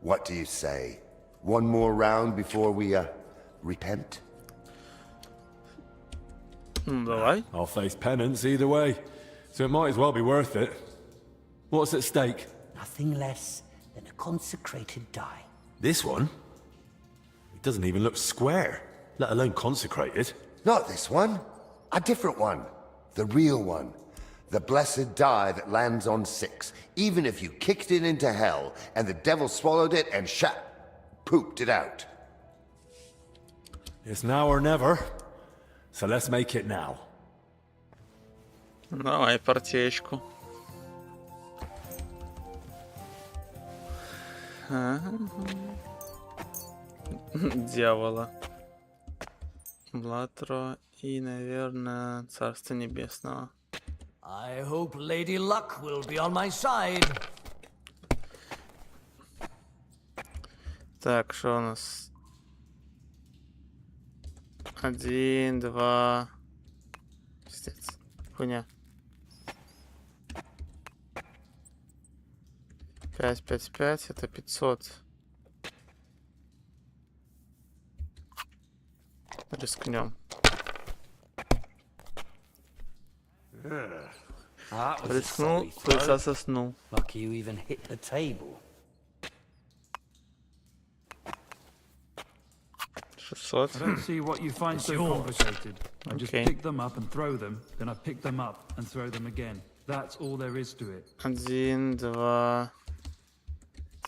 What do you say? One more round before we, repent? Давай. I'll face penance either way, so it might as well be worth it. What's at stake? Nothing less than a consecrated die. This one? It doesn't even look square, let alone consecrated. Not this one. A different one. The real one. The blessed die that lands on 6, even if you kicked it into hell and the devil swallowed it and pooped it out. It's now or never, so let's make it now. Давай партеечку. Дьявола. Блатро и, наверное, Царство Небесного. I hope Lady Luck will be on my side. Так, что у нас? 1, 2... Пиздец. Хуйня. 5, 5, 5, это 500. Рискнем. Рискнул, хуйца соснул. Lucky you even hit the table. 600. I don't see what you find so complicated. I just Okay. pick them up and throw them, then I pick them up and throw them again. That's all there is to it. 1, 2,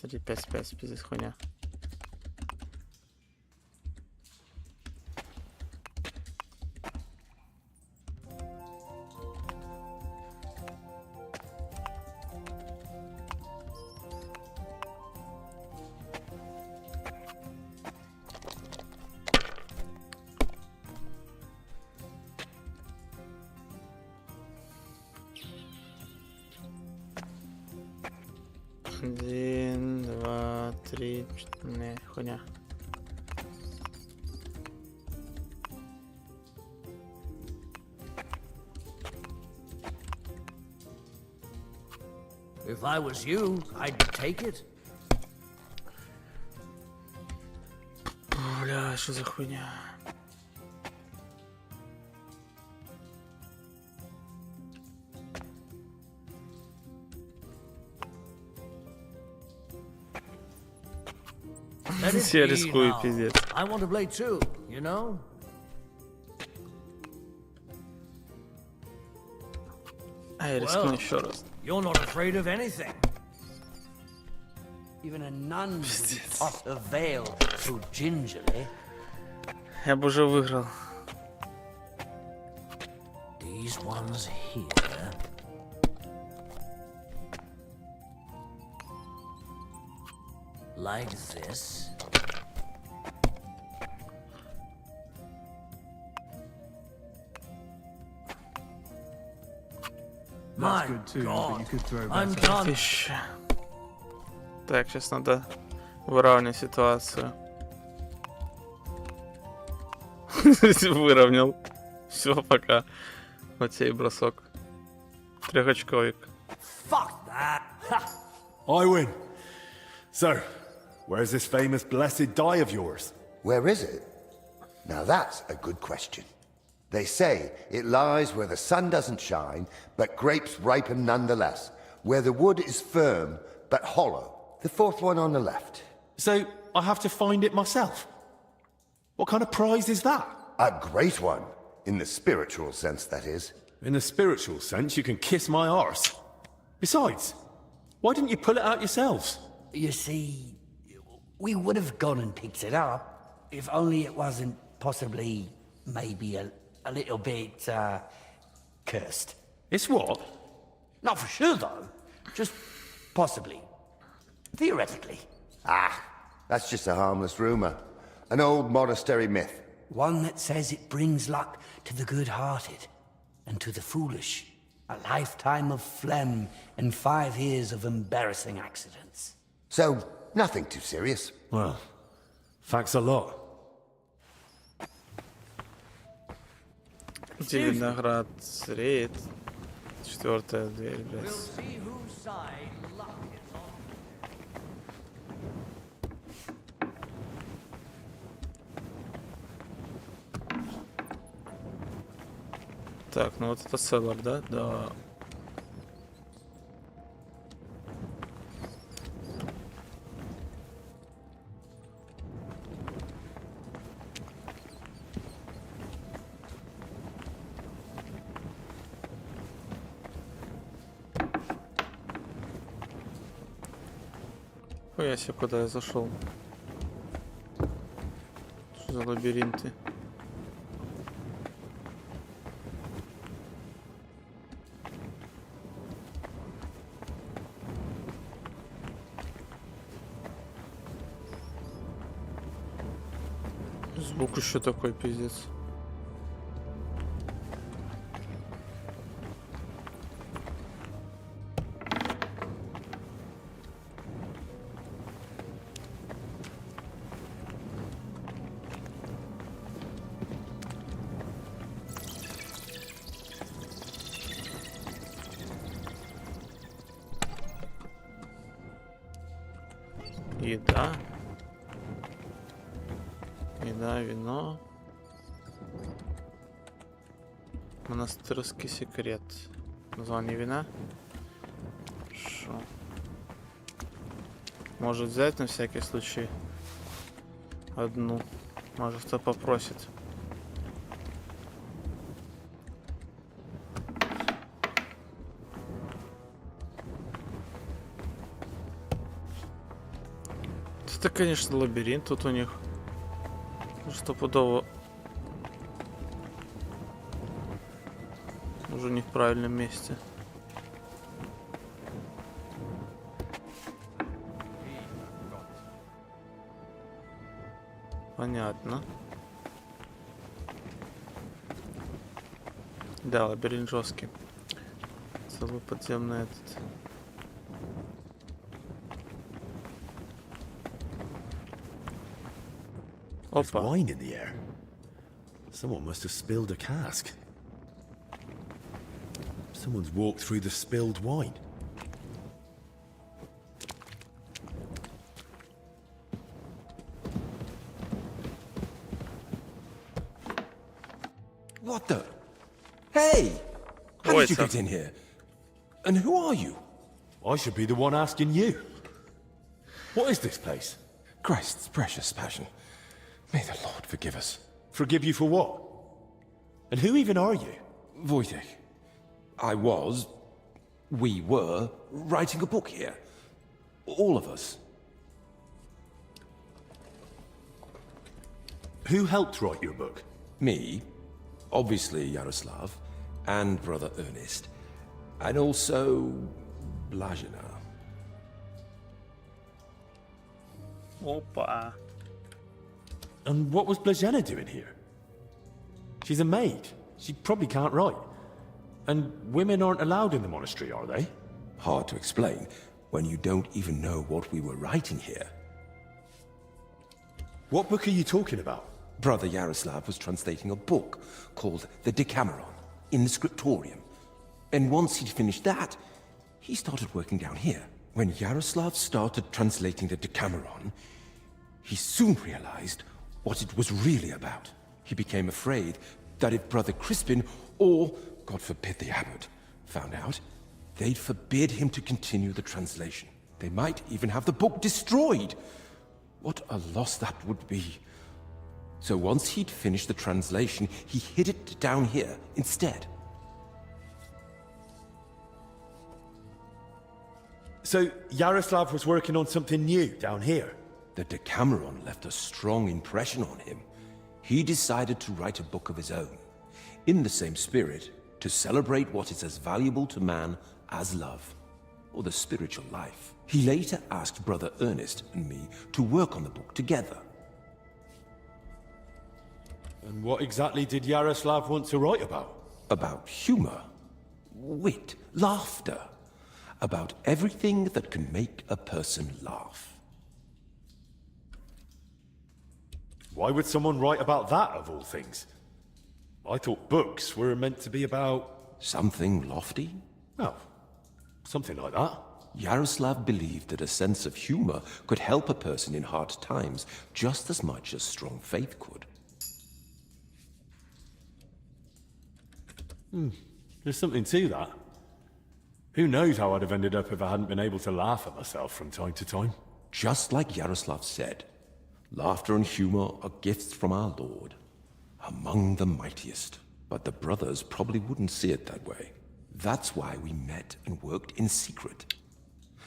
3, 5, 5, пиздец, хуйня. Один, два, три, не, хуйня. If I was you, I'd take it. Бля, что за хуйня? Let it Я be рискую, now. пиздец. I want to play too, you know? А я рискну еще раз. You're not afraid of anything. Even a nun would toss a veil so gingerly. Я бы уже выиграл. These ones here. Like this. My That's good too, but God, you could throw I'm better. done. 1000. Так, сейчас надо выравнивать ситуацию. Выровнял. Все, пока. Вот тебе и бросок. Трехочковик. Fuck that. I win. So, where's this famous blessed die of yours? Where is it? Now that's a good question. They say it lies where the sun doesn't shine, but grapes ripen nonetheless, where the wood is firm, but hollow. The 4th one on the left. So, I have to find it myself? What kind of prize is that? A great one. In the spiritual sense, that is. In the spiritual sense, you can kiss my arse. Besides, why didn't you pull it out yourselves? You see, we would have gone and picked it up, if only it wasn't possibly, maybe a little bit, cursed. It's what? Not for sure, though. Just possibly. Theoretically. Ah, that's just a harmless rumor. An old monastery myth. One that says it brings luck to the good-hearted and to the foolish. A lifetime of phlegm and 5 years of embarrassing accidents. So, nothing too serious. Well, thanks a lot. Виноград рейд. 4-я дверь, блядь. Так, ну вот это селлер, да? Да. Ой, я себе куда я зашел? Что за лабиринты? Звук еще такой, пиздец. Еда. Еда, вино. Монастырский секрет. Название вина. Хорошо. Может взять на всякий случай одну. Может кто попросит. Это, конечно, лабиринт тут у них. Стопудово. Уже не в правильном месте. Понятно. Да, лабиринт жесткий. Целый подземный этот. There's wine in the air. Someone must have spilled a cask. Someone's walked through the spilled wine. What the? Hey! How did you get in here? And who are you? I should be the one asking you. What is this place? Christ's precious passion. May the Lord forgive us. Forgive you for what? And who even are you? Wojtek. We were writing a book here. All of us. Who helped write your book? Me, obviously Yaroslav, and Brother Ernest, and also Blazina. Opa. And what was Blazina doing here? She's a maid. She probably can't write. And women aren't allowed in the monastery, are they? Hard to explain when you don't even know what we were writing here. What book are you talking about? Brother Yaroslav was translating a book called the Decameron in the scriptorium. And once he'd finished that, he started working down here. When Yaroslav started translating the Decameron, he soon realized what it was really about. He became afraid that if Brother Crispin, or, God forbid, the abbot, found out, they'd forbid him to continue the translation. They might even have the book destroyed. What a loss that would be. So once he'd finished the translation, he hid it down here instead. So Yaroslav was working on something new down here? The Decameron left a strong impression on him. He decided to write a book of his own, in the same spirit, to celebrate what is as valuable to man as love, or the spiritual life. He later asked Brother Ernest and me to work on the book together. And what exactly did Yaroslav want to write about? About humor, wit, laughter. About everything that can make a person laugh. Why would someone write about that, of all things? I thought books were meant to be about... Something lofty? Oh, something like that. Yaroslav believed that a sense of humor could help a person in hard times just as much as strong faith could. There's something to that. Who knows how I'd have ended up if I hadn't been able to laugh at myself from time to time. Just like Yaroslav said, laughter and humor are gifts from our Lord, among the mightiest. But the brothers probably wouldn't see it that way. That's why we met and worked in secret.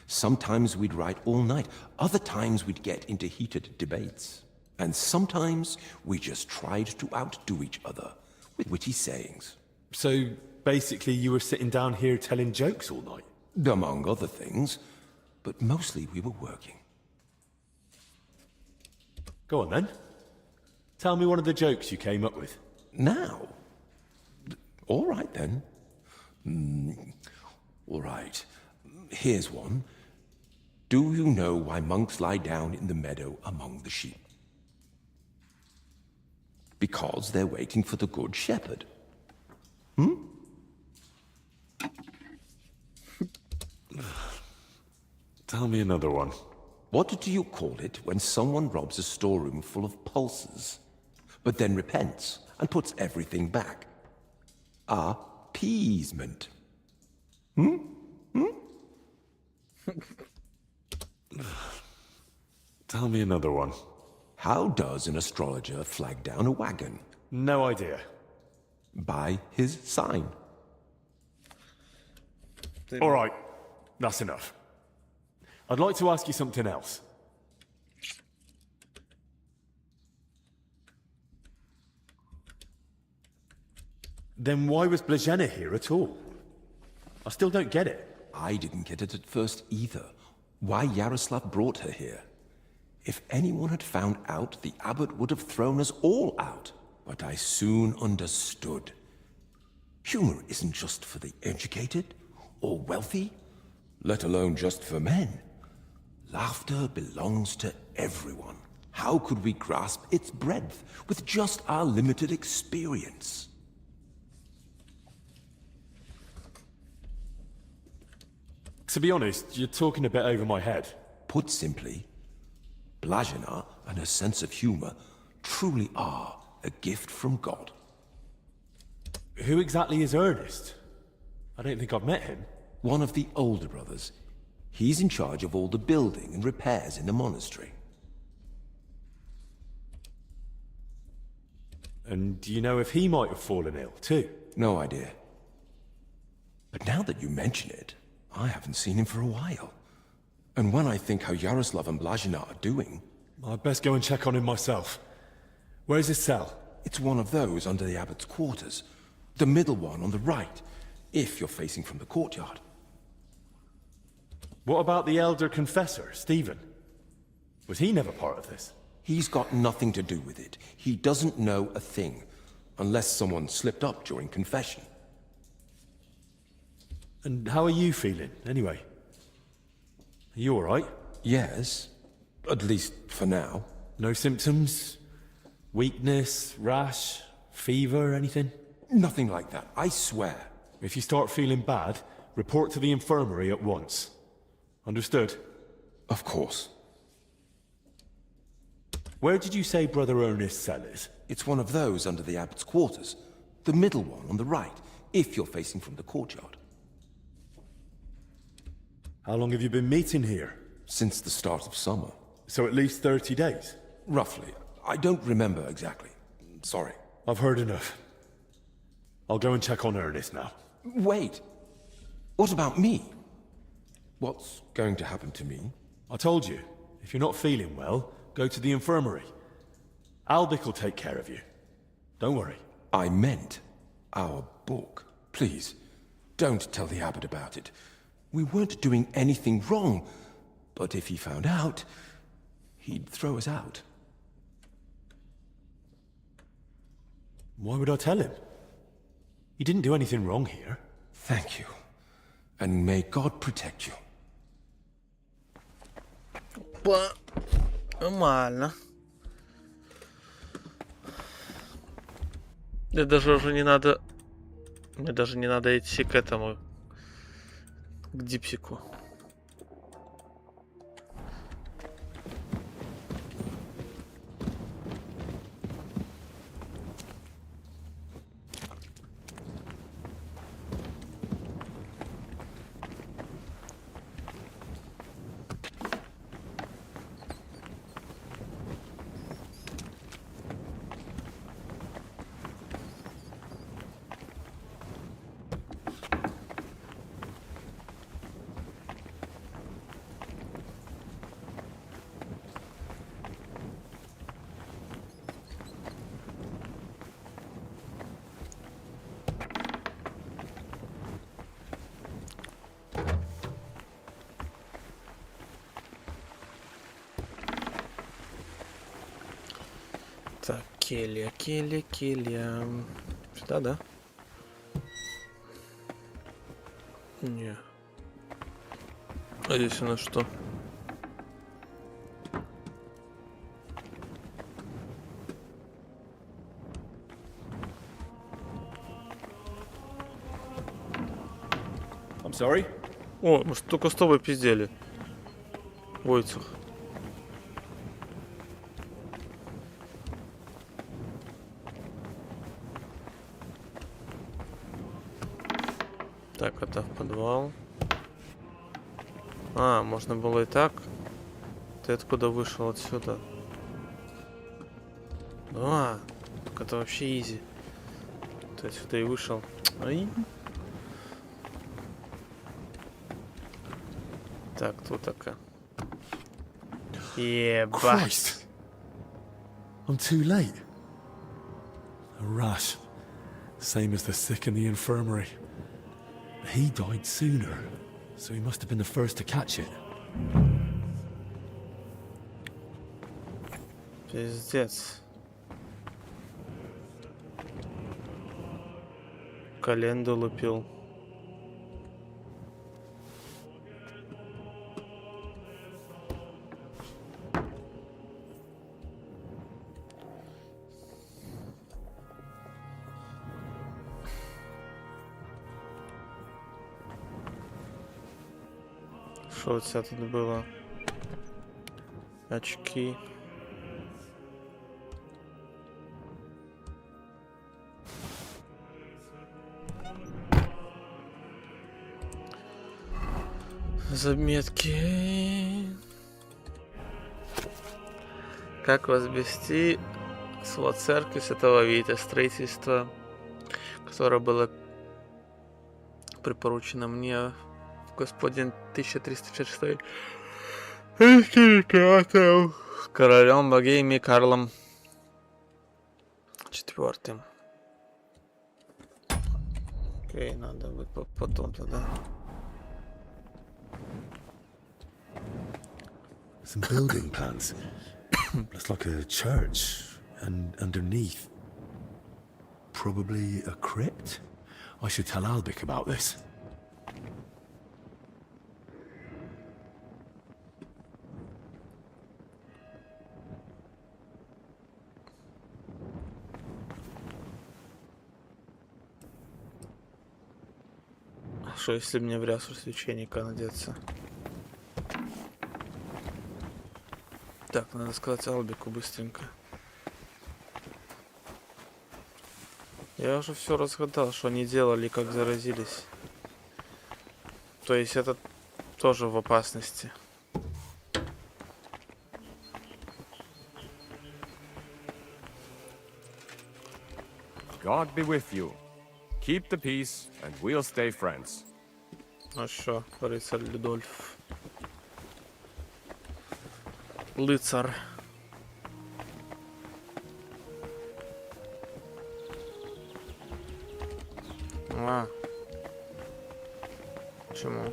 Sometimes we'd write all night, other times we'd get into heated debates. And sometimes we just tried to outdo each other with witty sayings. So, basically you were sitting down here telling jokes all night? Among other things, but mostly we were working. Go on then. Tell me one of the jokes you came up with. Now? All right then. All right. Here's one. Do you know why monks lie down in the meadow among the sheep? Because they're waiting for the good shepherd. Tell me another one. What do you call it when someone robs a storeroom full of pulses, but then repents and puts everything back? Appeasement. Tell me another one. How does an astrologer flag down a wagon? No idea. By his sign. All right, that's enough. I'd like to ask you something else. Then why was Blazhena here at all? I still don't get it. I didn't get it at first either. Why Yaroslav brought her here. If anyone had found out, the abbot would have thrown us all out. But I soon understood. Humor isn't just for the educated or wealthy, let alone just for men. Laughter belongs to everyone. How could we grasp its breadth with just our limited experience? To be honest, you're talking a bit over my head. Put simply, Blazhena and her sense of humor truly are a gift from God. Who exactly is Ernest? I don't think I've met him. One of the older brothers. He's in charge of all the building and repairs in the monastery. And do you know if he might have fallen ill, too? No idea. But now that you mention it, I haven't seen him for a while. And when I think how Yaroslav and Blazhena are doing... I'd best go and check on him myself. Where's his cell? It's one of those under the abbot's quarters. The middle one on the right, if you're facing from the courtyard. What about the elder confessor, Stephen? Was he never part of this? He's got nothing to do with it. He doesn't know a thing, unless someone slipped up during confession. And how are you feeling, anyway? Are you all right? Yes, at least for now. No symptoms? Weakness, rash, fever, anything? Nothing like that, I swear. If you start feeling bad, report to the infirmary at once. Understood? Of course. Where did you say Brother Ernest's cell is? It's one of those under the abbot's quarters. The middle one on the right, if you're facing from the courtyard. How long have you been meeting here? Since the start of summer. So at least 30 days? Roughly. I don't remember exactly. Sorry. I've heard enough. I'll go and check on Ernest now. Wait. What about me? What's going to happen to me? I told you, if you're not feeling well, go to the infirmary. Albic will take care of you. Don't worry. I meant our book. Please, don't tell the abbot about it. We weren't doing anything wrong, but if he found out, he'd throw us out. Why would I tell him? He didn't do anything wrong here. Thank you. And may God protect you. Опа. Нормально. Мне даже уже не надо... Мне даже не надо идти к этому... К Дипсику. Так, келья. Сюда, да? Не. А здесь у нас что? I'm sorry? О, мы ж только с тобой пиздели. Войцех. Так, это в подвал. А, можно было и так. Ты откуда вышел? Отсюда. А, так это вообще изи. Ты отсюда и вышел. Ай. Так, тут такая. Christ! I'm too late. A rash. Same as the sick in the infirmary. He died sooner, so he must have been the first to catch it. Пиздец. Коленду лупил. Что у тебя тут было? Очки. Заметки. Как возвести свод церкви Святого Вита, строительство, которое было припоручено мне господин 1356 королем Богемии Карлом IV. Окей, надо будет потом тогда. Some building plans. Looks like a church, and underneath, probably a crypt. I should tell Albic about this. Что если мне в рясу священника надеться? Так, надо сказать Албику быстренько. Я уже все разгадал, что они делали, как заразились. То есть это тоже в опасности. God be with you. Keep the peace, and we'll stay friends. А що, рицар Людольф? Лицар. А. Чому?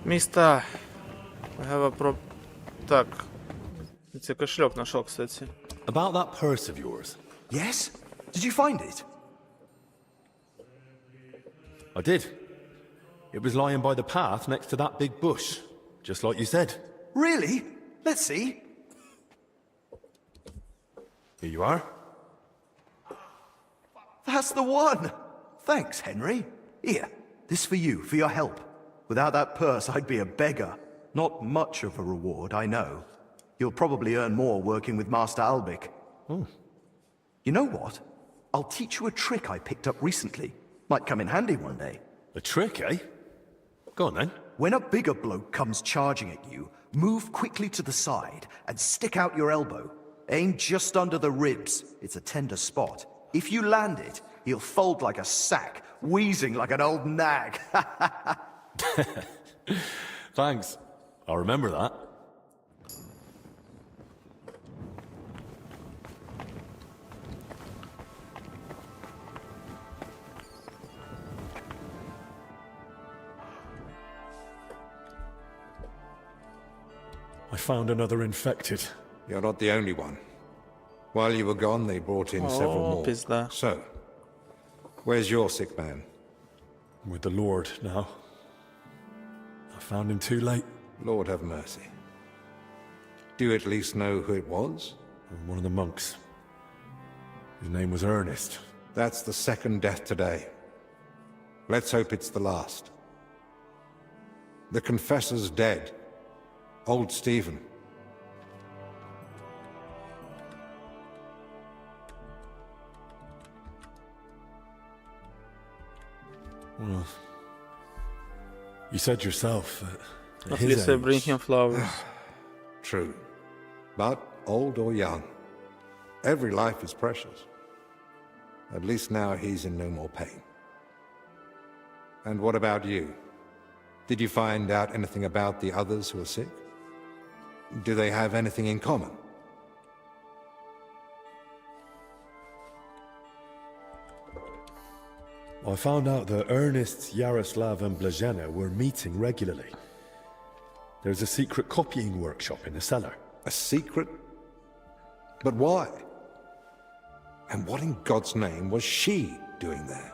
Места. I have a pro... Так. Я кошелек нашел, кстати. About that purse of yours. Yes? Did you find it? I did. It was lying by the path next to that big bush, just like you said. Really? Let's see. Here you are. That's the one! Thanks, Henry. Here, this for you, for your help. Without that purse, I'd be a beggar. Not much of a reward, I know. You'll probably earn more working with Master Albic. Oh. You know what? I'll teach you a trick I picked up recently. Might come in handy one day. A trick, eh? Go on then. When a bigger bloke comes charging at you, move quickly to the side and stick out your elbow. Aim just under the ribs. It's a tender spot. If you land it, he'll fold like a sack, wheezing like an old nag. Thanks. I'll remember that. I found another infected. You're not the only one. While you were gone, they brought in several more. Пизда. So, where's your sick man? With the Lord now. I found him too late. Lord have mercy. Do you at least know who it was? One of the monks. His name was Ernest. That's the second death today. Let's hope it's the last. The confessor's dead. Old Stephen. Well, you said yourself that At his least I bring age- him flowers. True. But, old or young, every life is precious. At least now he's in no more pain. And what about you? Did you find out anything about the others who are sick? Do they have anything in common? I found out that Ernest, Yaroslav, and Blazhena were meeting regularly. There's a secret copying workshop in the cellar. A secret? But why? And what in God's name was she doing there?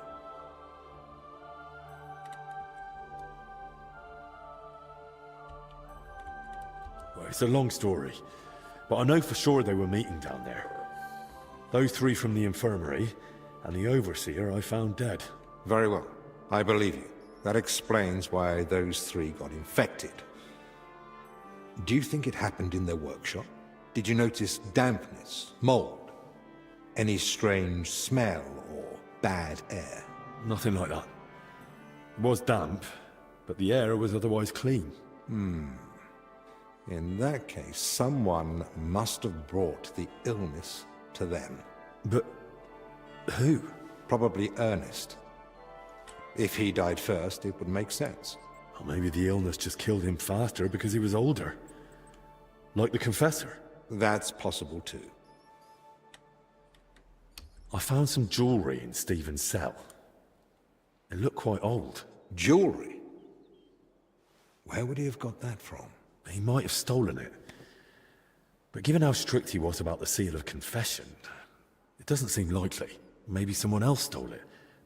Well, it's a long story, but I know for sure they were meeting down there. Those three from the infirmary, and the overseer I found dead. Very well. I believe you. That explains why those three got infected. Do you think it happened in their workshop? Did you notice dampness, mold, any strange smell or bad air? Nothing like that. It was damp, but the air was otherwise clean. In that case, someone must have brought the illness to them. But who? Probably Ernest. If he died first, it would make sense. Or maybe the illness just killed him faster because he was older. Like the confessor. That's possible too. I found some jewelry in Stephen's cell. It looked quite old. Jewelry? Where would he have got that from? He might have stolen it. But given how strict he was about the seal of confession, it doesn't seem likely. Maybe someone else stole it.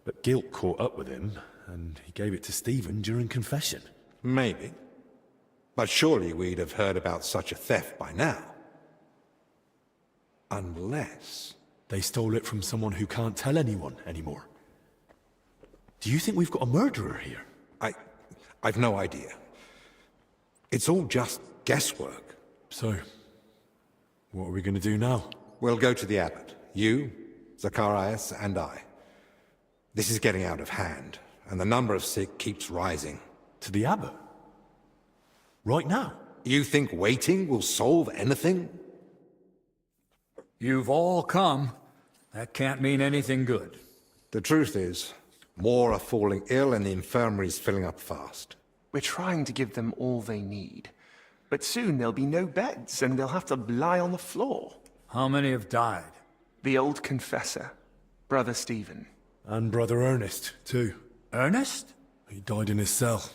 But guilt caught up with him, and he gave it to Stephen during confession. Maybe. But surely we'd have heard about such a theft by now. Unless... They stole it from someone who can't tell anyone anymore. Do you think we've got a murderer here? I've no idea. It's all just guesswork. So, What are we going to do now? We'll go to the abbot. You, Zacharias, and I. This is getting out of hand, and the number of sick keeps rising. To the abbot? Right now? You think waiting will solve anything? You've all come. That can't mean anything good. The truth is, more are falling ill and the infirmary's filling up fast. We're trying to give them all they need. But soon there'll be no beds, and they'll have to lie on the floor. How many have died? The old confessor, Brother Stephen. And Brother Ernest, too. Ernest? He died in his cell.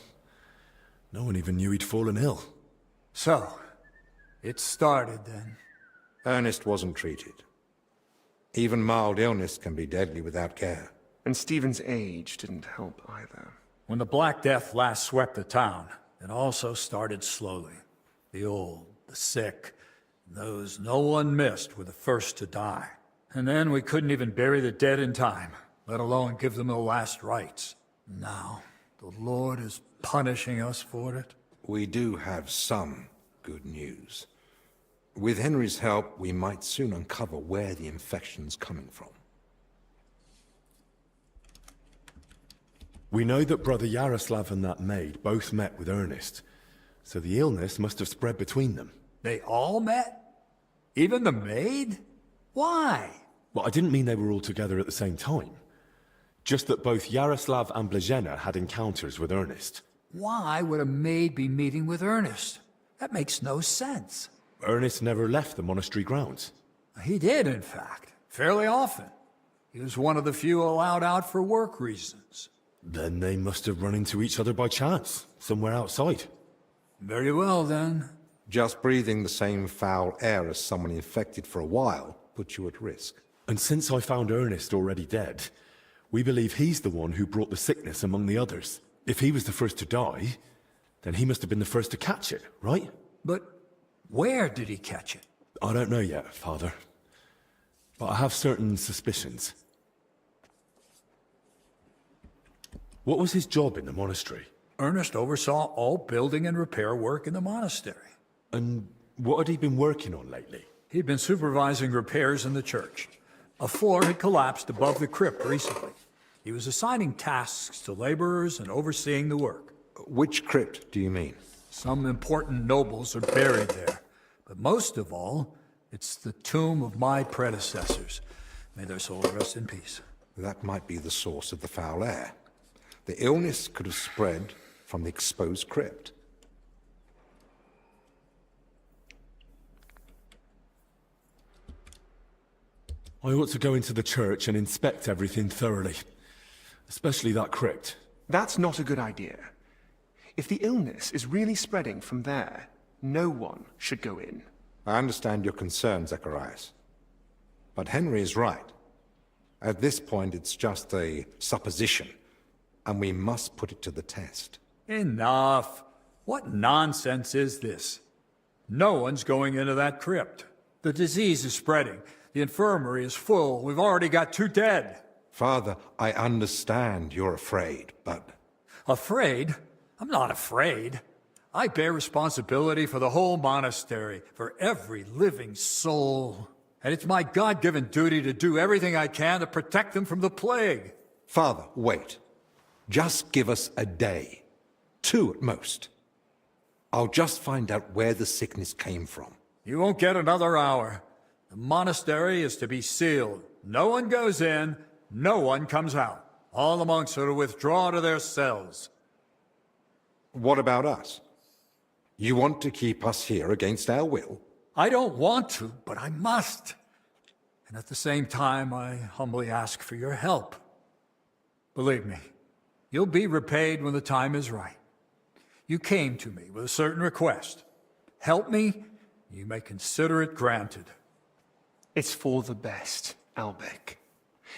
No one even knew he'd fallen ill. So, it started then. Ernest wasn't treated. Even mild illness can be deadly without care. And Stephen's age didn't help either. When the Black Death last swept the town, it also started slowly. The old, the sick, those no one missed were the first to die. And then we couldn't even bury the dead in time, let alone give them the last rites. Now, the Lord is punishing us for it. We do have some good news. With Henry's help, we might soon uncover where the infection's coming from. We know that Brother Yaroslav and that maid both met with Ernest, so the illness must have spread between them. They all met? Even the maid? Why? Well, I didn't mean they were all together at the same time. Just that both Yaroslav and Blazhena had encounters with Ernest. Why would a maid be meeting with Ernest? That makes no sense. Ernest never left the monastery grounds. He did, in fact, fairly often. He was one of the few allowed out for work reasons. Then they must have run into each other by chance, somewhere outside. Very well, then. Just breathing the same foul air as someone infected for a while puts you at risk. And since I found Ernest already dead, we believe he's the one who brought the sickness among the others. If he was the first to die, then he must have been the first to catch it, right? But where did he catch it? I don't know yet, Father. But I have certain suspicions. What was his job in the monastery? Ernest oversaw all building and repair work in the monastery. And what had he been working on lately? He'd been supervising repairs in the church. A floor had collapsed above the crypt recently. He was assigning tasks to laborers and overseeing the work. Which crypt do you mean? Some important nobles are buried there. But most of all, it's the tomb of my predecessors. May their souls rest in peace. That might be the source of the foul air. The illness could have spread from the exposed crypt. I ought to go into the church and inspect everything thoroughly. Especially that crypt. That's not a good idea. If the illness is really spreading from there, no one should go in. I understand your concern, Zacharias. But Henry is right. At this point, it's just a supposition, and we must put it to the test. Enough. What nonsense is this? No one's going into that crypt. The disease is spreading. The infirmary is full. We've already got 2 dead. Father, I understand you're afraid, but... Afraid? I'm not afraid. I bear responsibility for the whole monastery, for every living soul. And it's my God-given duty to do everything I can to protect them from the plague. Father, wait. Just give us a day. 2 at most. I'll just find out where the sickness came from. You won't get another hour. The monastery is to be sealed. No one goes in, no one comes out. All the monks are to withdraw to their cells. What about us? You want to keep us here against our will? I don't want to, but I must. And at the same time, I humbly ask for your help. Believe me, you'll be repaid when the time is right. You came to me with a certain request. Help me, you may consider it granted. It's for the best, Albec.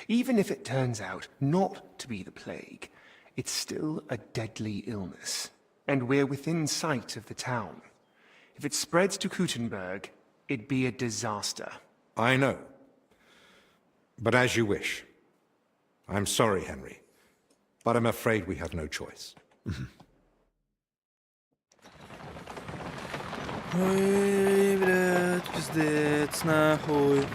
Even if it turns out not to be the plague, it's still a deadly illness, and we're within sight of the town. If it spreads to Kuttenberg, it'd be a disaster. I know. But as you wish. I'm sorry, Henry, but I'm afraid we have no choice. Ой, блядь, Пиздец, нахуй.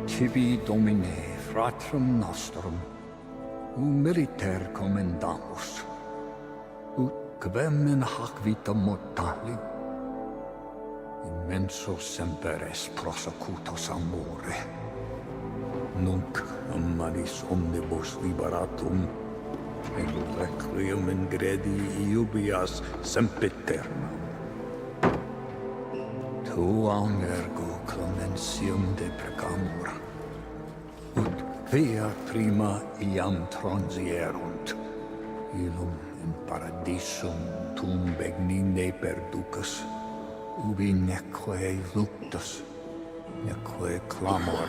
Tibi Domine, fratrum nostrum, militer commendamus, ut quem in hac vita mortali, immenso semper es prosecutus amore, nunc amaris omnibus liberatum, in requiem in gredi iubias sempiternam. Tuam ergo clementium deprecamur, ut via prima iam transierunt, illum in paradisum tum begnine perducas, ubi neque luctus, neque clamor,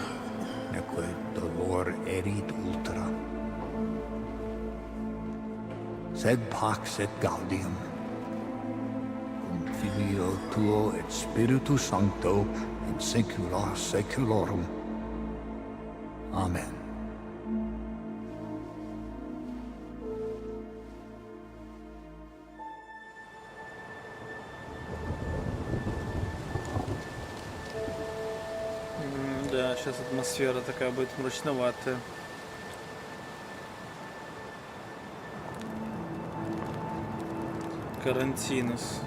neque dolor erit ultra. Sed pax et gaudium, Filio tuo et Spiritus Sancto in saecula saeculorum. Amen. Да, сейчас атмосфера такая будет мрачноватая. Карантинус.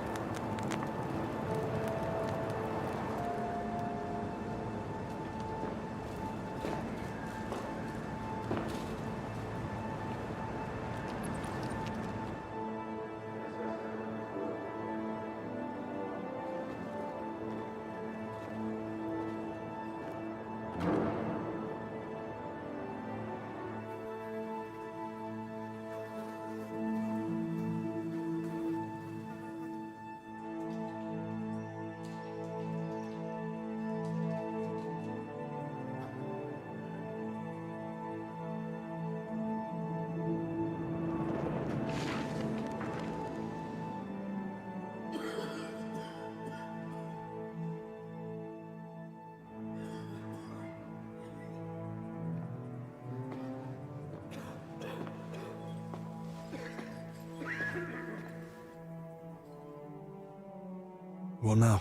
Well, now.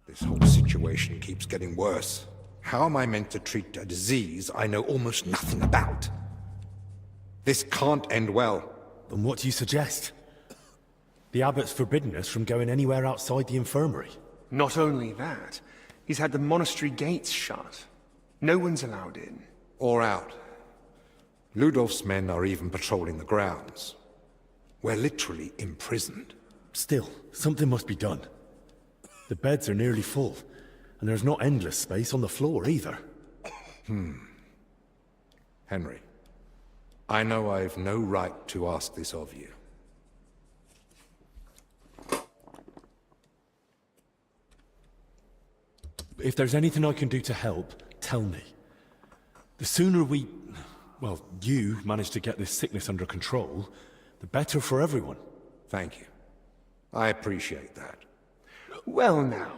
This whole situation keeps getting worse. How am I meant to treat a disease I know almost nothing about? This can't end well. Then what do you suggest? The abbot's forbidden us from going anywhere outside the infirmary. Not only that, he's had the monastery gates shut. No one's allowed in. Or out. Ludolf's men are even patrolling the grounds. We're literally imprisoned. Still, something must be done. The beds are nearly full, and there's not endless space on the floor either. Henry, I know I've no right to ask this of you. If there's anything I can do to help, tell me. The sooner we... well, you manage to get this sickness under control, the better for everyone. Thank you. I appreciate that. Well now.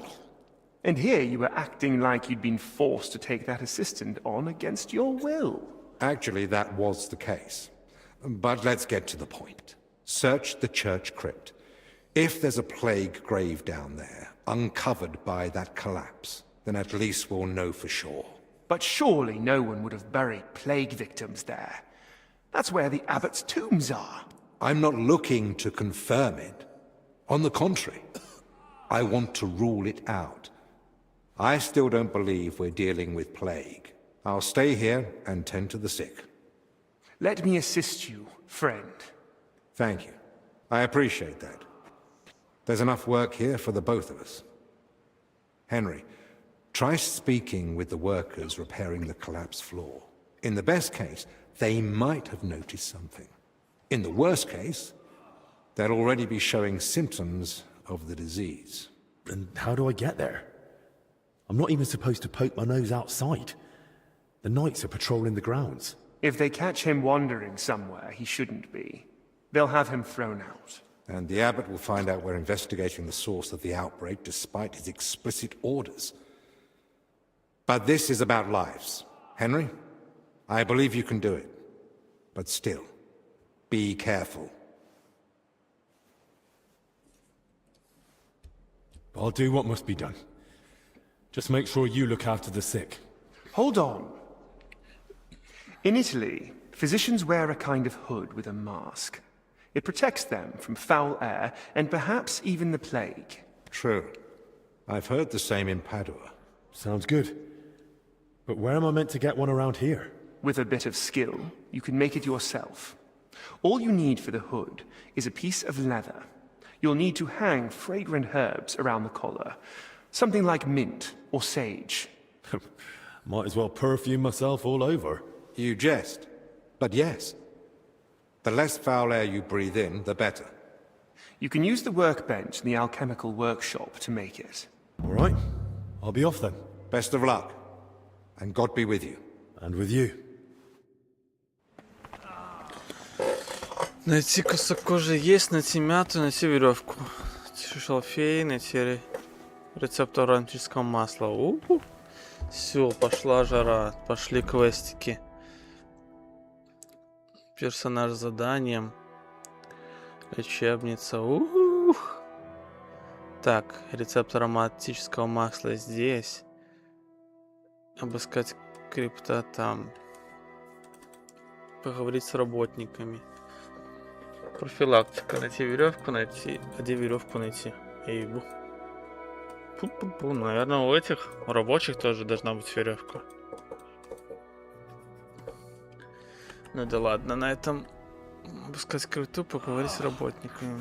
And here you were acting like you'd been forced to take that assistant on against your will. Actually, that was the case. But let's get to the point. Search the church crypt. If there's a plague grave down there, uncovered by that collapse, then at least we'll know for sure. But surely no one would have buried plague victims there. That's where the abbot's tombs are. I'm not looking to confirm it. On the contrary, I want to rule it out. I still don't believe we're dealing with plague. I'll stay here and tend to the sick. Let me assist you, friend. Thank you. I appreciate that. There's enough work here for the both of us. Henry, try speaking with the workers repairing the collapsed floor. In the best case, they might have noticed something. In the worst case, they'll already be showing symptoms of the disease. And how do I get there? I'm not even supposed to poke my nose outside. The knights are patrolling the grounds. If they catch him wandering somewhere he shouldn't be, they'll have him thrown out. And the abbot will find out we're investigating the source of the outbreak despite his explicit orders. But this is about lives. Henry, I believe you can do it. But still, be careful. I'll do what must be done. Just make sure you look after the sick. Hold on. In Italy, physicians wear a kind of hood with a mask. It protects them from foul air and perhaps even the plague. True. I've heard the same in Padua. Sounds good. But where am I meant to get one around here? With a bit of skill, you can make it yourself. All you need for the hood is a piece of leather. You'll need to hang fragrant herbs around the collar. Something like mint or sage. Might as well perfume myself all over. You jest. But yes. The less foul air you breathe in, the better. You can use the workbench in the alchemical workshop to make it. All right. I'll be off then. Best of luck. And God be with you. And with you. Найти кусок кожи есть, найти мяту, найти веревку. Шалфей, найти рецепт оранжевого масла. Все, пошла жара. Пошли квестики. Персонаж с заданием. Лечебница. Так, рецепт ароматического масла здесь. Обыскать крипта там. Поговорить с работниками. Профилактика. Найти веревку, найти. А где веревку найти? Эйбу. Пу-пу-пу. Наверное, у этих рабочих тоже должна быть веревка. Ну да ладно, на этом обыскать крипту, поговорить с работниками.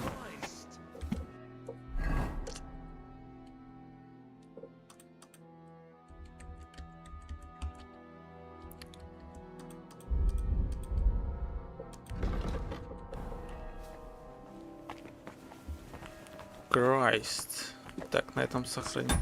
Christ. Так, на этом сохраним.